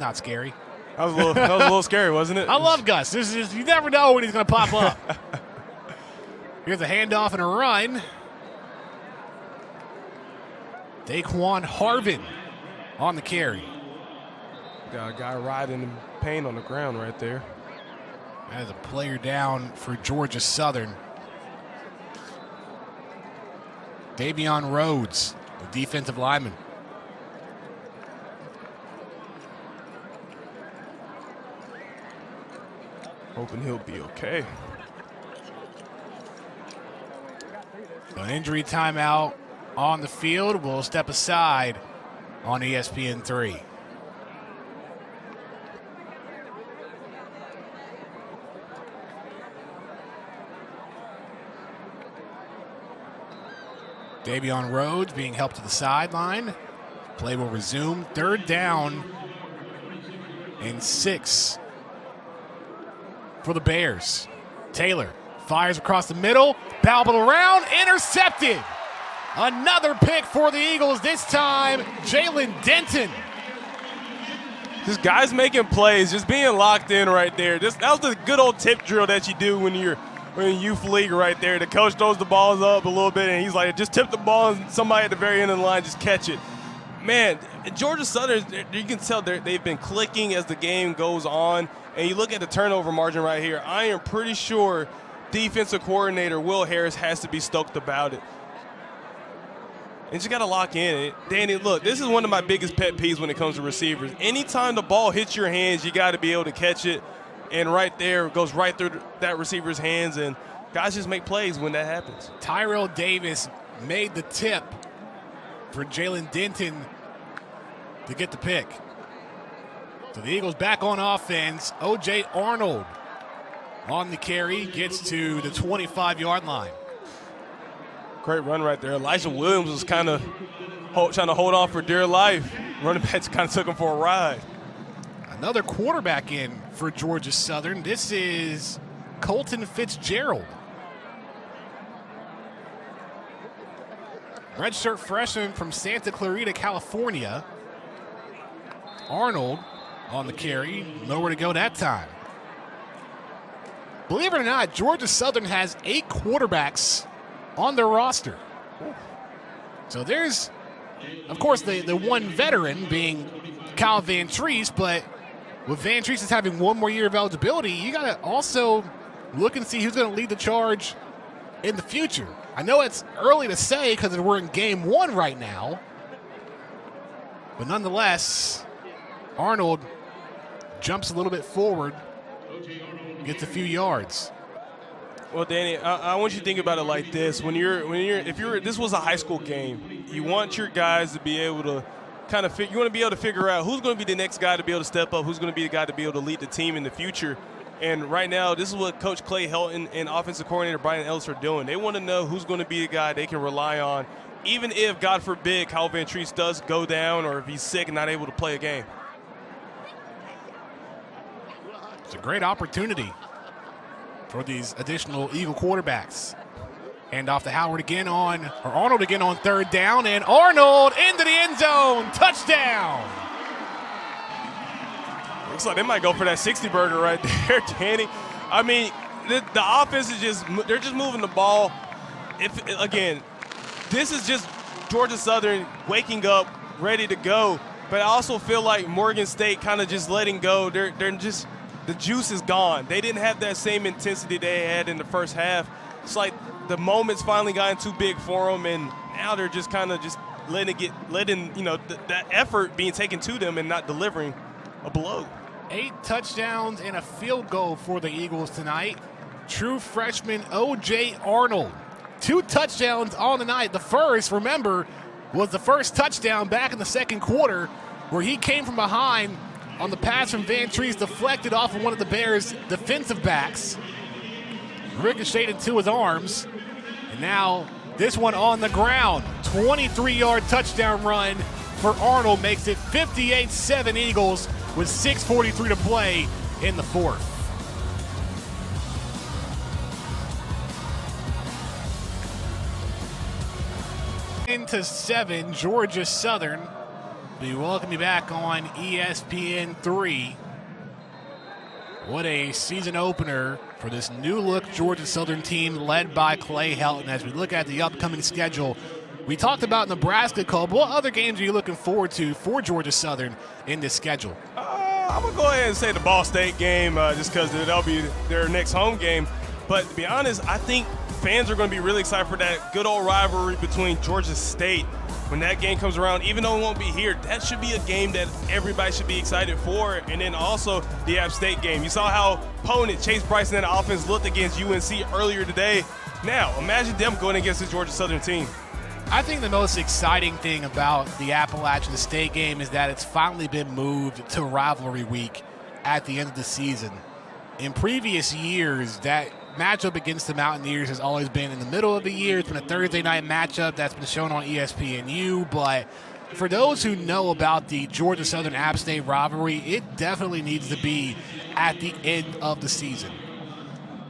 not scary. That was a little scary, wasn't it? I love Gus. You never know when he's going to pop up. Here's a handoff and a run. Daquan Harvin on the carry. Got a guy riding in pain on the ground right there. That is a player down for Georgia Southern. Davion Rhodes, the defensive lineman. Hoping he'll be okay. An injury timeout on the field. We'll step aside on ESPN3. Davion Rhodes being helped to the sideline. Play will resume. 3rd down and 6 for the Bears. Taylor fires across the middle. Bobbled around. Intercepted Another pick for the Eagles, this time Jalen Denton. Just guys making plays, just being locked in right there. That was the good old tip drill that you do when you're in youth league right there. The coach throws the balls up a little bit, and he's like, just tip the ball, and somebody at the very end of the line just catch it. Man, Georgia Southern, you can tell they've been clicking as the game goes on. And you look at the turnover margin right here, I am pretty sure defensive coordinator Will Harris has to be stoked about it. And you got to lock in. Danny, look, this is one of my biggest pet peeves when it comes to receivers. Anytime the ball hits your hands, you got to be able to catch it. And right there, it goes right through that receiver's hands. And guys just make plays when that happens. Tyrell Davis made the tip for Jalen Denton to get the pick. So the Eagles back on offense. O.J. Arnold on the carry, gets to the 25-yard line. Great run right there. Elijah Williams was kind of trying to hold on for dear life. Running backs kind of took him for a ride. Another quarterback in for Georgia Southern. This is Colton Fitzgerald. Redshirt freshman from Santa Clarita, California. Arnold on the carry. Nowhere to go that time. Believe it or not, Georgia Southern has 8 quarterbacks on their roster. So there's, of course, the one veteran being Kyle Van Treese, but with Van Treese having one more year of eligibility, you got to also look and see who's going to lead the charge in the future. I know it's early to say because we're in game 1 right now, but nonetheless, Arnold jumps a little bit forward, gets a few yards. Well, Danny, I want you to think about it like this: this was a high school game, you want your guys to be able to you want to be able to figure out who's going to be the next guy to be able to step up, who's going to be the guy to be able to lead the team in the future. And right now, this is what Coach Clay Helton and offensive coordinator Brian Ellis are doing. They want to know who's going to be the guy they can rely on, even if, God forbid, Kyle Van Treese does go down or if he's sick and not able to play a game. It's a great opportunity for these additional Eagle quarterbacks. Hand off to Arnold again on 3rd down, and Arnold into the end zone. Touchdown. Looks like they might go for that 60-burger right there, Danny. I mean, the offense is they're just moving the ball. This is just Georgia Southern waking up, ready to go. But I also feel like Morgan State kind of just letting go. They're just, the juice is gone. They didn't have that same intensity they had in the first half. It's like the moment's finally gotten too big for them, and now they're just kind of just letting that effort being taken to them and not delivering a blow. 8 touchdowns and a field goal for the Eagles tonight. True freshman O.J. Arnold. 2 touchdowns on the night. The first, remember, was the first touchdown back in the second quarter where he came from behind on the pass from Van Treese, deflected off of one of the Bears' defensive backs, ricocheted into his arms, and now this one on the ground. 23-yard touchdown run for Arnold makes it 58-7 Eagles with 6:43 to play in the fourth. Into 7, Georgia Southern. We welcome you back on ESPN3. What a season opener for this new-look Georgia Southern team led by Clay Helton. As we look at the upcoming schedule, we talked about Nebraska Cup. What other games are you looking forward to for Georgia Southern in this schedule? I'm going to go ahead and say the Ball State game just because that'll be their next home game. But to be honest, I think fans are going to be really excited for that good old rivalry between Georgia State. When that game comes around, even though it won't be here, that should be a game that everybody should be excited for. And then also the App State game. You saw how opponent Chase Bryson and the offense looked against UNC earlier today. Now, imagine them going against the Georgia Southern team. I think the most exciting thing about the Appalachian State game is that it's finally been moved to rivalry week at the end of the season. In previous years, that matchup against the Mountaineers has always been in the middle of the year. It's been a Thursday night matchup that's been shown on ESPNU. But for those who know about the Georgia Southern App State rivalry, it definitely needs to be at the end of the season.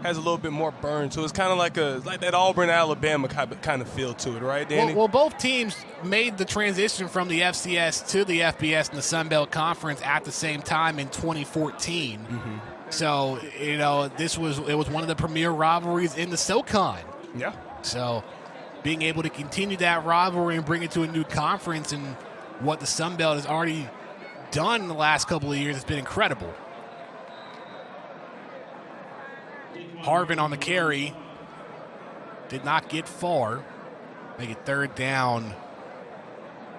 has a little bit more burn. So it's kind of like that Auburn, Alabama kind of feel to it, right, Danny? Well, both teams made the transition from the FCS to the FBS in the Sun Belt Conference at the same time in 2014. Mm-hmm. So, it was one of the premier rivalries in the SoCon. Yeah. So being able to continue that rivalry and bring it to a new conference and what the Sun Belt has already done in the last couple of years has been incredible. Harvin on the carry. Did not get far. Make it 3rd down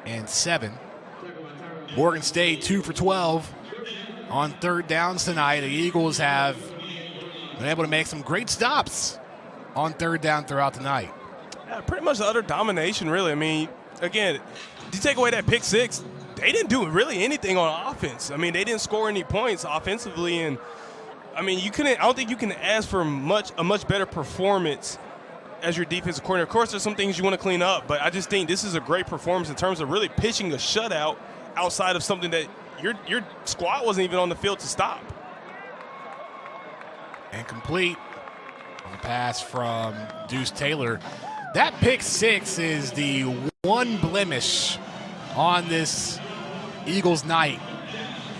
and 7. Morgan State 2 for 12 on 3rd downs tonight. The Eagles have been able to make some great stops on 3rd down throughout the night. Yeah, pretty much the utter domination, really. I mean, again, you take away that pick six, they didn't do really anything on offense. I mean, they didn't score any points offensively, and I mean, I don't think you can ask for a much better performance as your defensive coordinator. Of course, there's some things you want to clean up, but I just think this is a great performance in terms of really pitching a shutout outside of something that your squad wasn't even on the field to stop. And complete on the pass from Deuce Taylor. That pick six is the one blemish on this Eagles night.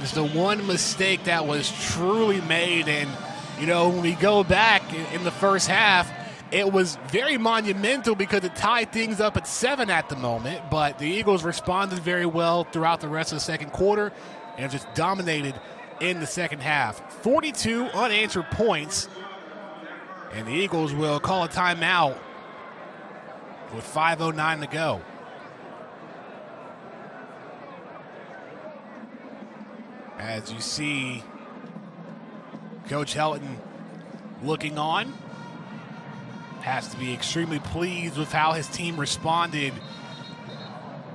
It's the one mistake that was truly made. And, when we go back in the first half, it was very monumental because it tied things up at 7 at the moment. But the Eagles responded very well throughout the rest of the second quarter and just dominated in the second half. 42 unanswered points. And the Eagles will call a timeout with 5:09 to go. As you see Coach Helton looking on, has to be extremely pleased with how his team responded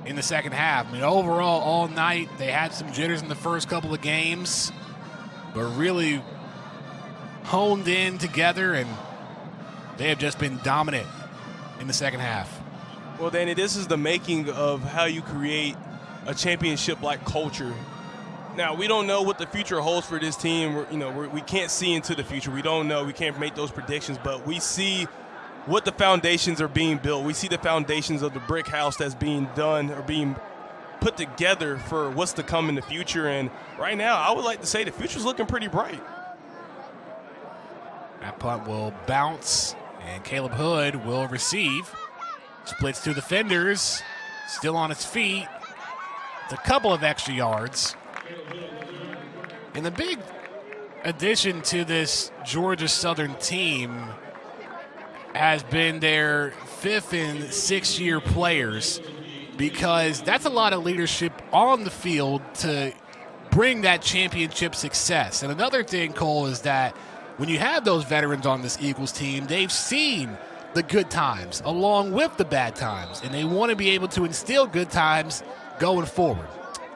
in the second half. I mean, overall, all night, they had some jitters in the first couple of games, but really honed in together, and they have just been dominant in the second half. Well, Danny, this is the making of how you create a championship-like culture. Now, we don't know what the future holds for this team. We can't see into the future. We don't know. We can't make those predictions, but we see what the foundations are being built. We see the foundations of the brick house that's being done or being put together for what's to come in the future. And right now, I would like to say the future's looking pretty bright. That punt will bounce, and Caleb Hood will receive. Splits two defenders, still on his feet. It's a couple of extra yards. And the big addition to this Georgia Southern team has been their 5th and 6th year players, because that's a lot of leadership on the field to bring that championship success. And another thing, Cole, is that when you have those veterans on this Eagles team, they've seen the good times along with the bad times, and they want to be able to instill good times going forward.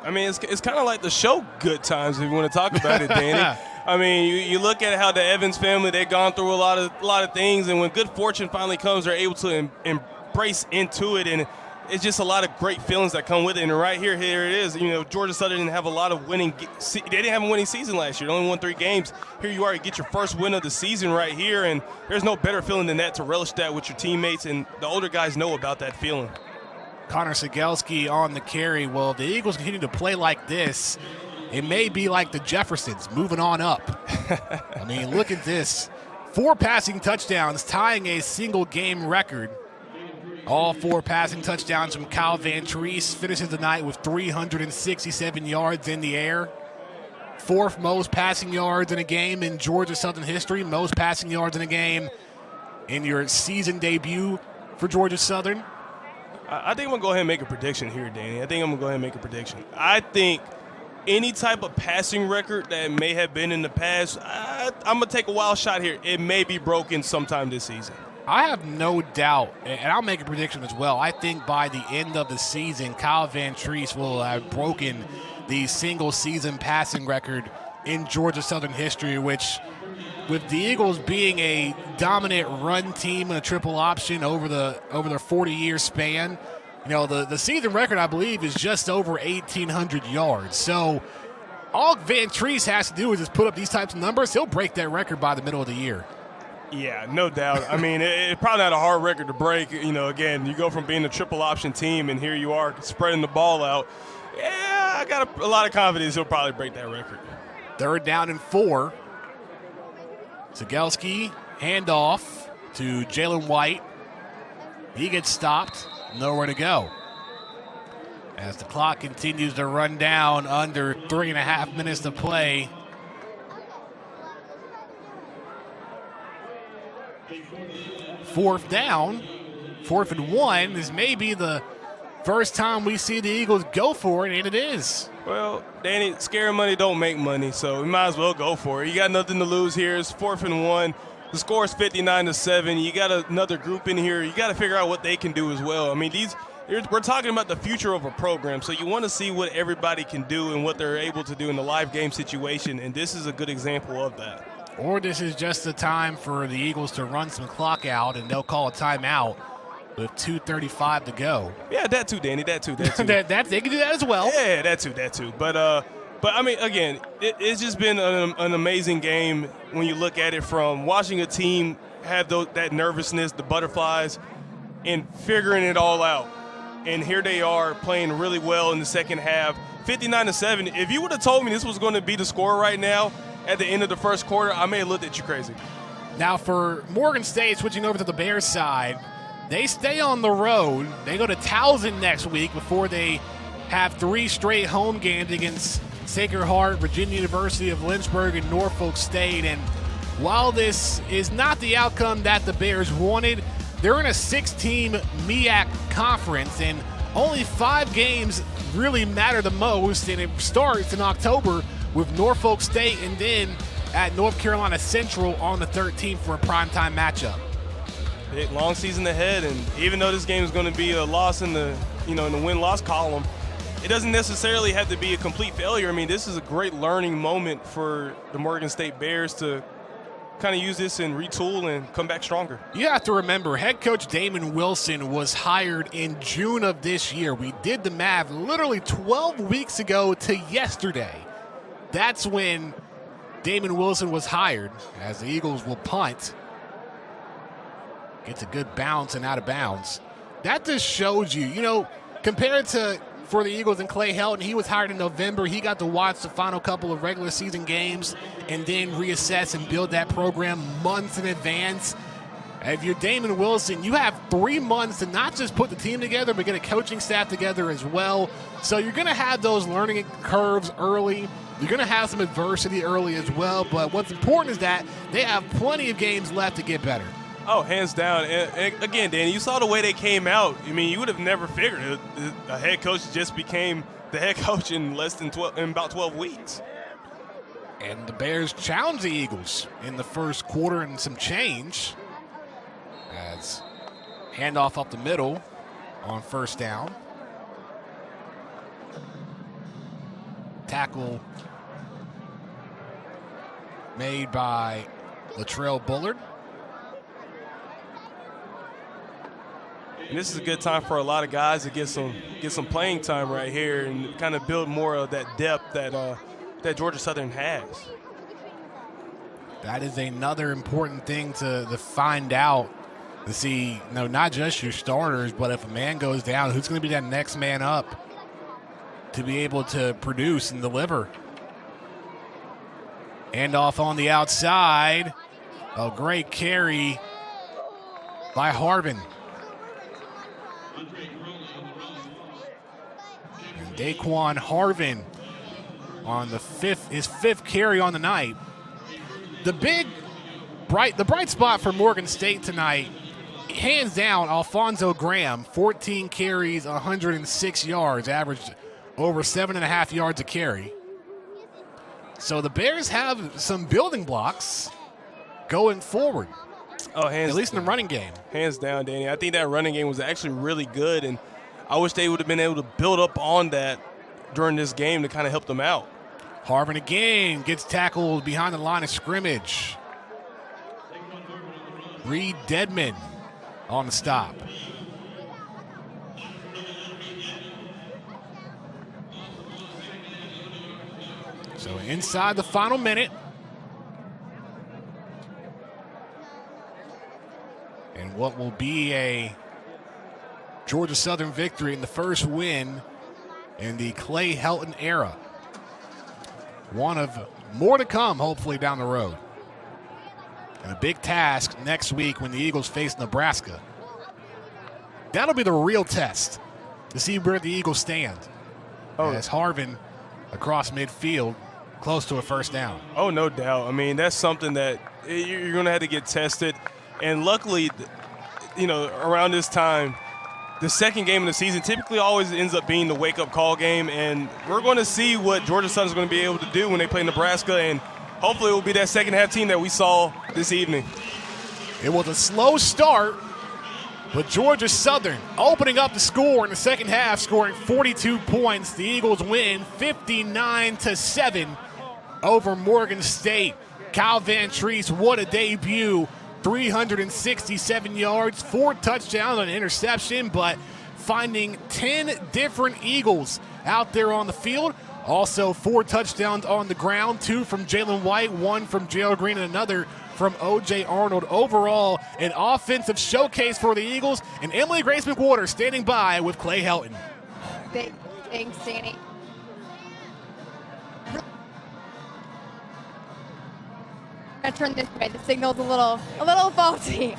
I mean, it's kind of like the show Good Times, if you want to talk about it, Danny. I mean, you look at how the Evans family, they've gone through a lot of things, and when good fortune finally comes, they're able to embrace into it, and it's just a lot of great feelings that come with it. And right here it is. Georgia Southern didn't have a lot of winning. They didn't have a winning season last year. They only won 3 games. Here you are, you get your first win of the season right here, and there's no better feeling than that, to relish that with your teammates, and the older guys know about that feeling. Connor Sigelski on the carry. Well, if the Eagles continue to play like this, it may be like the Jeffersons moving on up. I mean, look at this. 4 passing touchdowns, tying a single game record. All 4 passing touchdowns from Kyle Van Treese. Finishes the night with 367 yards in the air. 4th most passing yards in a game in Georgia Southern history. Most passing yards in a game in your season debut for Georgia Southern. I think I'm going to go ahead and make a prediction here, Danny. I think any type of passing record that may have been in the past, I'm going to take a wild shot here. It may be broken sometime this season. I have no doubt, and I'll make a prediction as well. I think by the end of the season, Kyle Van Treese will have broken the single-season passing record in Georgia Southern history, which, with the Eagles being a dominant run team and a triple option over their 40-year span, the season record, I believe, is just over 1,800 yards. So all Van Treese has to do is just put up these types of numbers. He'll break that record by the middle of the year. Yeah, no doubt. I mean, it's probably not a hard record to break. You know, again, you go from being a triple option team, and here you are spreading the ball out. Yeah, I got a lot of confidence he'll probably break that record. 3rd down and 4. Cegelski, handoff to Jalen White. He gets stopped, nowhere to go. As the clock continues to run down, under 3.5 minutes to play. Fourth down, 4th and 1 is maybe the first time we see the Eagles go for it, and it is. Well, Danny, scary money don't make money, so we might as well go for it. You got nothing to lose here. It's 4th and 1. The score is 59-7. You got another group in here. You got to figure out what they can do as well. I mean, we're talking about the future of a program, so you want to see what everybody can do and what they're able to do in the live game situation, and this is a good example of that. Or this is just the time for the Eagles to run some clock out, and they'll call a timeout with 2:35 to go. Yeah, that too, Danny. That too. They can do that as well. Yeah, that too. But I mean, again, it's just been an amazing game when you look at it from watching a team have that nervousness, the butterflies, and figuring it all out. And here they are playing really well in the second half, 59-7. If you would have told me this was going to be the score right now at the end of the first quarter, I may have looked at you crazy. Now for Morgan State, switching over to the Bears side, they stay on the road. They go to Towson next week before they have 3 straight home games against Sacred Heart, Virginia University of Lynchburg, and Norfolk State. And while this is not the outcome that the Bears wanted, they're in a 6-team MEAC conference, and only 5 games really matter the most, and it starts in October with Norfolk State and then at North Carolina Central on the 13th for a primetime matchup. Long season ahead, and even though this game is going to be a loss in the win-loss column, it doesn't necessarily have to be a complete failure. I mean, this is a great learning moment for the Morgan State Bears to kind of use this and retool and come back stronger. You have to remember, head coach Damon Wilson was hired in June of this year. We did the math literally 12 weeks ago to yesterday. That's when Damon Wilson was hired, as the Eagles will punt. Gets a good bounce and out of bounds. That just shows you, compared to for the Eagles and Clay Helton, he was hired in November. He got to watch the final couple of regular season games and then reassess and build that program months in advance. If you're Damon Wilson, you have 3 months to not just put the team together, but get a coaching staff together as well. So you're going to have those learning curves early. You're going to have some adversity early as well. But what's important is that they have plenty of games left to get better. Oh, hands down. And again, Danny, you saw the way they came out. I mean, you would have never figured it. A head coach just became the head coach in about 12 weeks. And the Bears challenged the Eagles in the first quarter and some change. As handoff up the middle on first down. Tackle made by Latrell Bullard. And this is a good time for a lot of guys to get some playing time right here and kind of build more of that depth that Georgia Southern has. That is another important thing to find out, to see, not just your starters, but if a man goes down, who's going to be that next man up to be able to produce and deliver. Handoff on the outside. A great carry by Harbin. And Daquan Harvin on his fifth carry on the night. The bright spot for Morgan State tonight, hands down, Alfonso Graham, 14 carries, 106 yards, averaged over 7.5 yards a carry. So the Bears have some building blocks going forward. Oh, at least in the running game. Hands down, Danny. I think that running game was actually really good, and I wish they would have been able to build up on that during this game to kind of help them out. Harvin again gets tackled behind the line of scrimmage. Reed Dedman on the stop. So inside the final minute. what will be a Georgia Southern victory in the first win in the Clay Helton era. One of more to come, hopefully, down the road. And a big task next week when the Eagles face Nebraska. That'll be the real test to see where the Eagles stand. As Harvin across midfield, close to a first down. Oh, no doubt. I mean, that's something that you're going to have to get tested. And luckily, around this time, the second game of the season typically always ends up being the wake-up call game. And we're going to see what Georgia Southern's going to be able to do when they play Nebraska. And hopefully it will be that second-half team that we saw this evening. It was a slow start, but Georgia Southern opening up the score in the second half, scoring 42 points. The Eagles win 59-7 over Morgan State. Kyle Van Treese, what a debut. 367 yards, 4 touchdowns and an interception, but finding 10 different Eagles out there on the field. Also 4 touchdowns on the ground, 2 from Jalen White, 1 from Jalen Green, and another from O.J. Arnold. Overall, an offensive showcase for the Eagles, and Emily Grace McWhorter standing by with Clay Helton. Thanks, Danny. I'm gonna turn this way. The signal's a little faulty.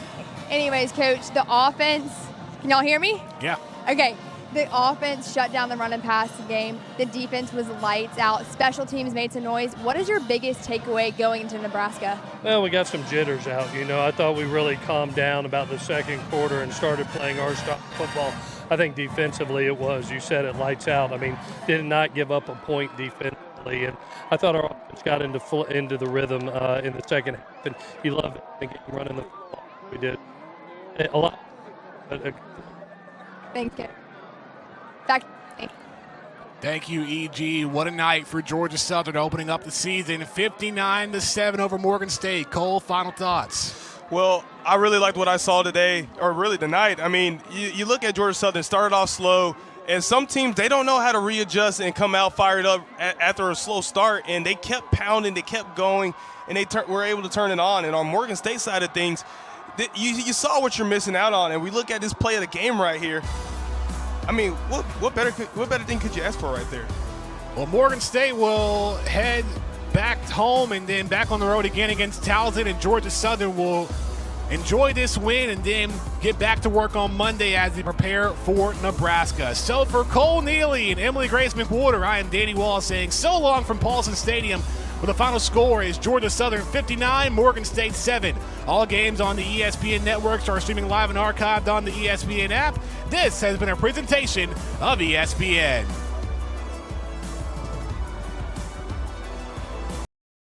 Anyways, Coach, the offense. Can y'all hear me? Yeah. Okay. The offense shut down the run and pass game. The defense was lights out. Special teams made some noise. What is your biggest takeaway going into Nebraska? Well, we got some jitters out. I thought we really calmed down about the second quarter and started playing our style of football. I think defensively it was. You said it, lights out. I mean, did not give up a point defensively. And I thought our offense got into the rhythm in the second half. And you love it. I think running the football. We did a lot. Thanks, Coach. Thank you, E.G. What a night for Georgia Southern opening up the season. 59-7 over Morgan State. Cole, final thoughts? Well, I really liked what I saw today, or really tonight. I mean, you look at Georgia Southern, started off slow, and some teams, they don't know how to readjust and come out fired up after a slow start, and they kept pounding, they kept going, and they were able to turn it on. And on Morgan State side of things, you saw what you're missing out on, and we look at this play of the game right here. I mean, what better thing could you ask for right there? Well, Morgan State will head back home and then back on the road again against Towson, and Georgia Southern will enjoy this win and then get back to work on Monday as they prepare for Nebraska. So for Cole Neely and Emily Grace McWhorter, I am Danny Wall saying so long from Paulson Stadium. Where the final score is Georgia Southern 59, Morgan State 7. All games on the ESPN networks are streaming live and archived on the ESPN app. This has been a presentation of ESPN.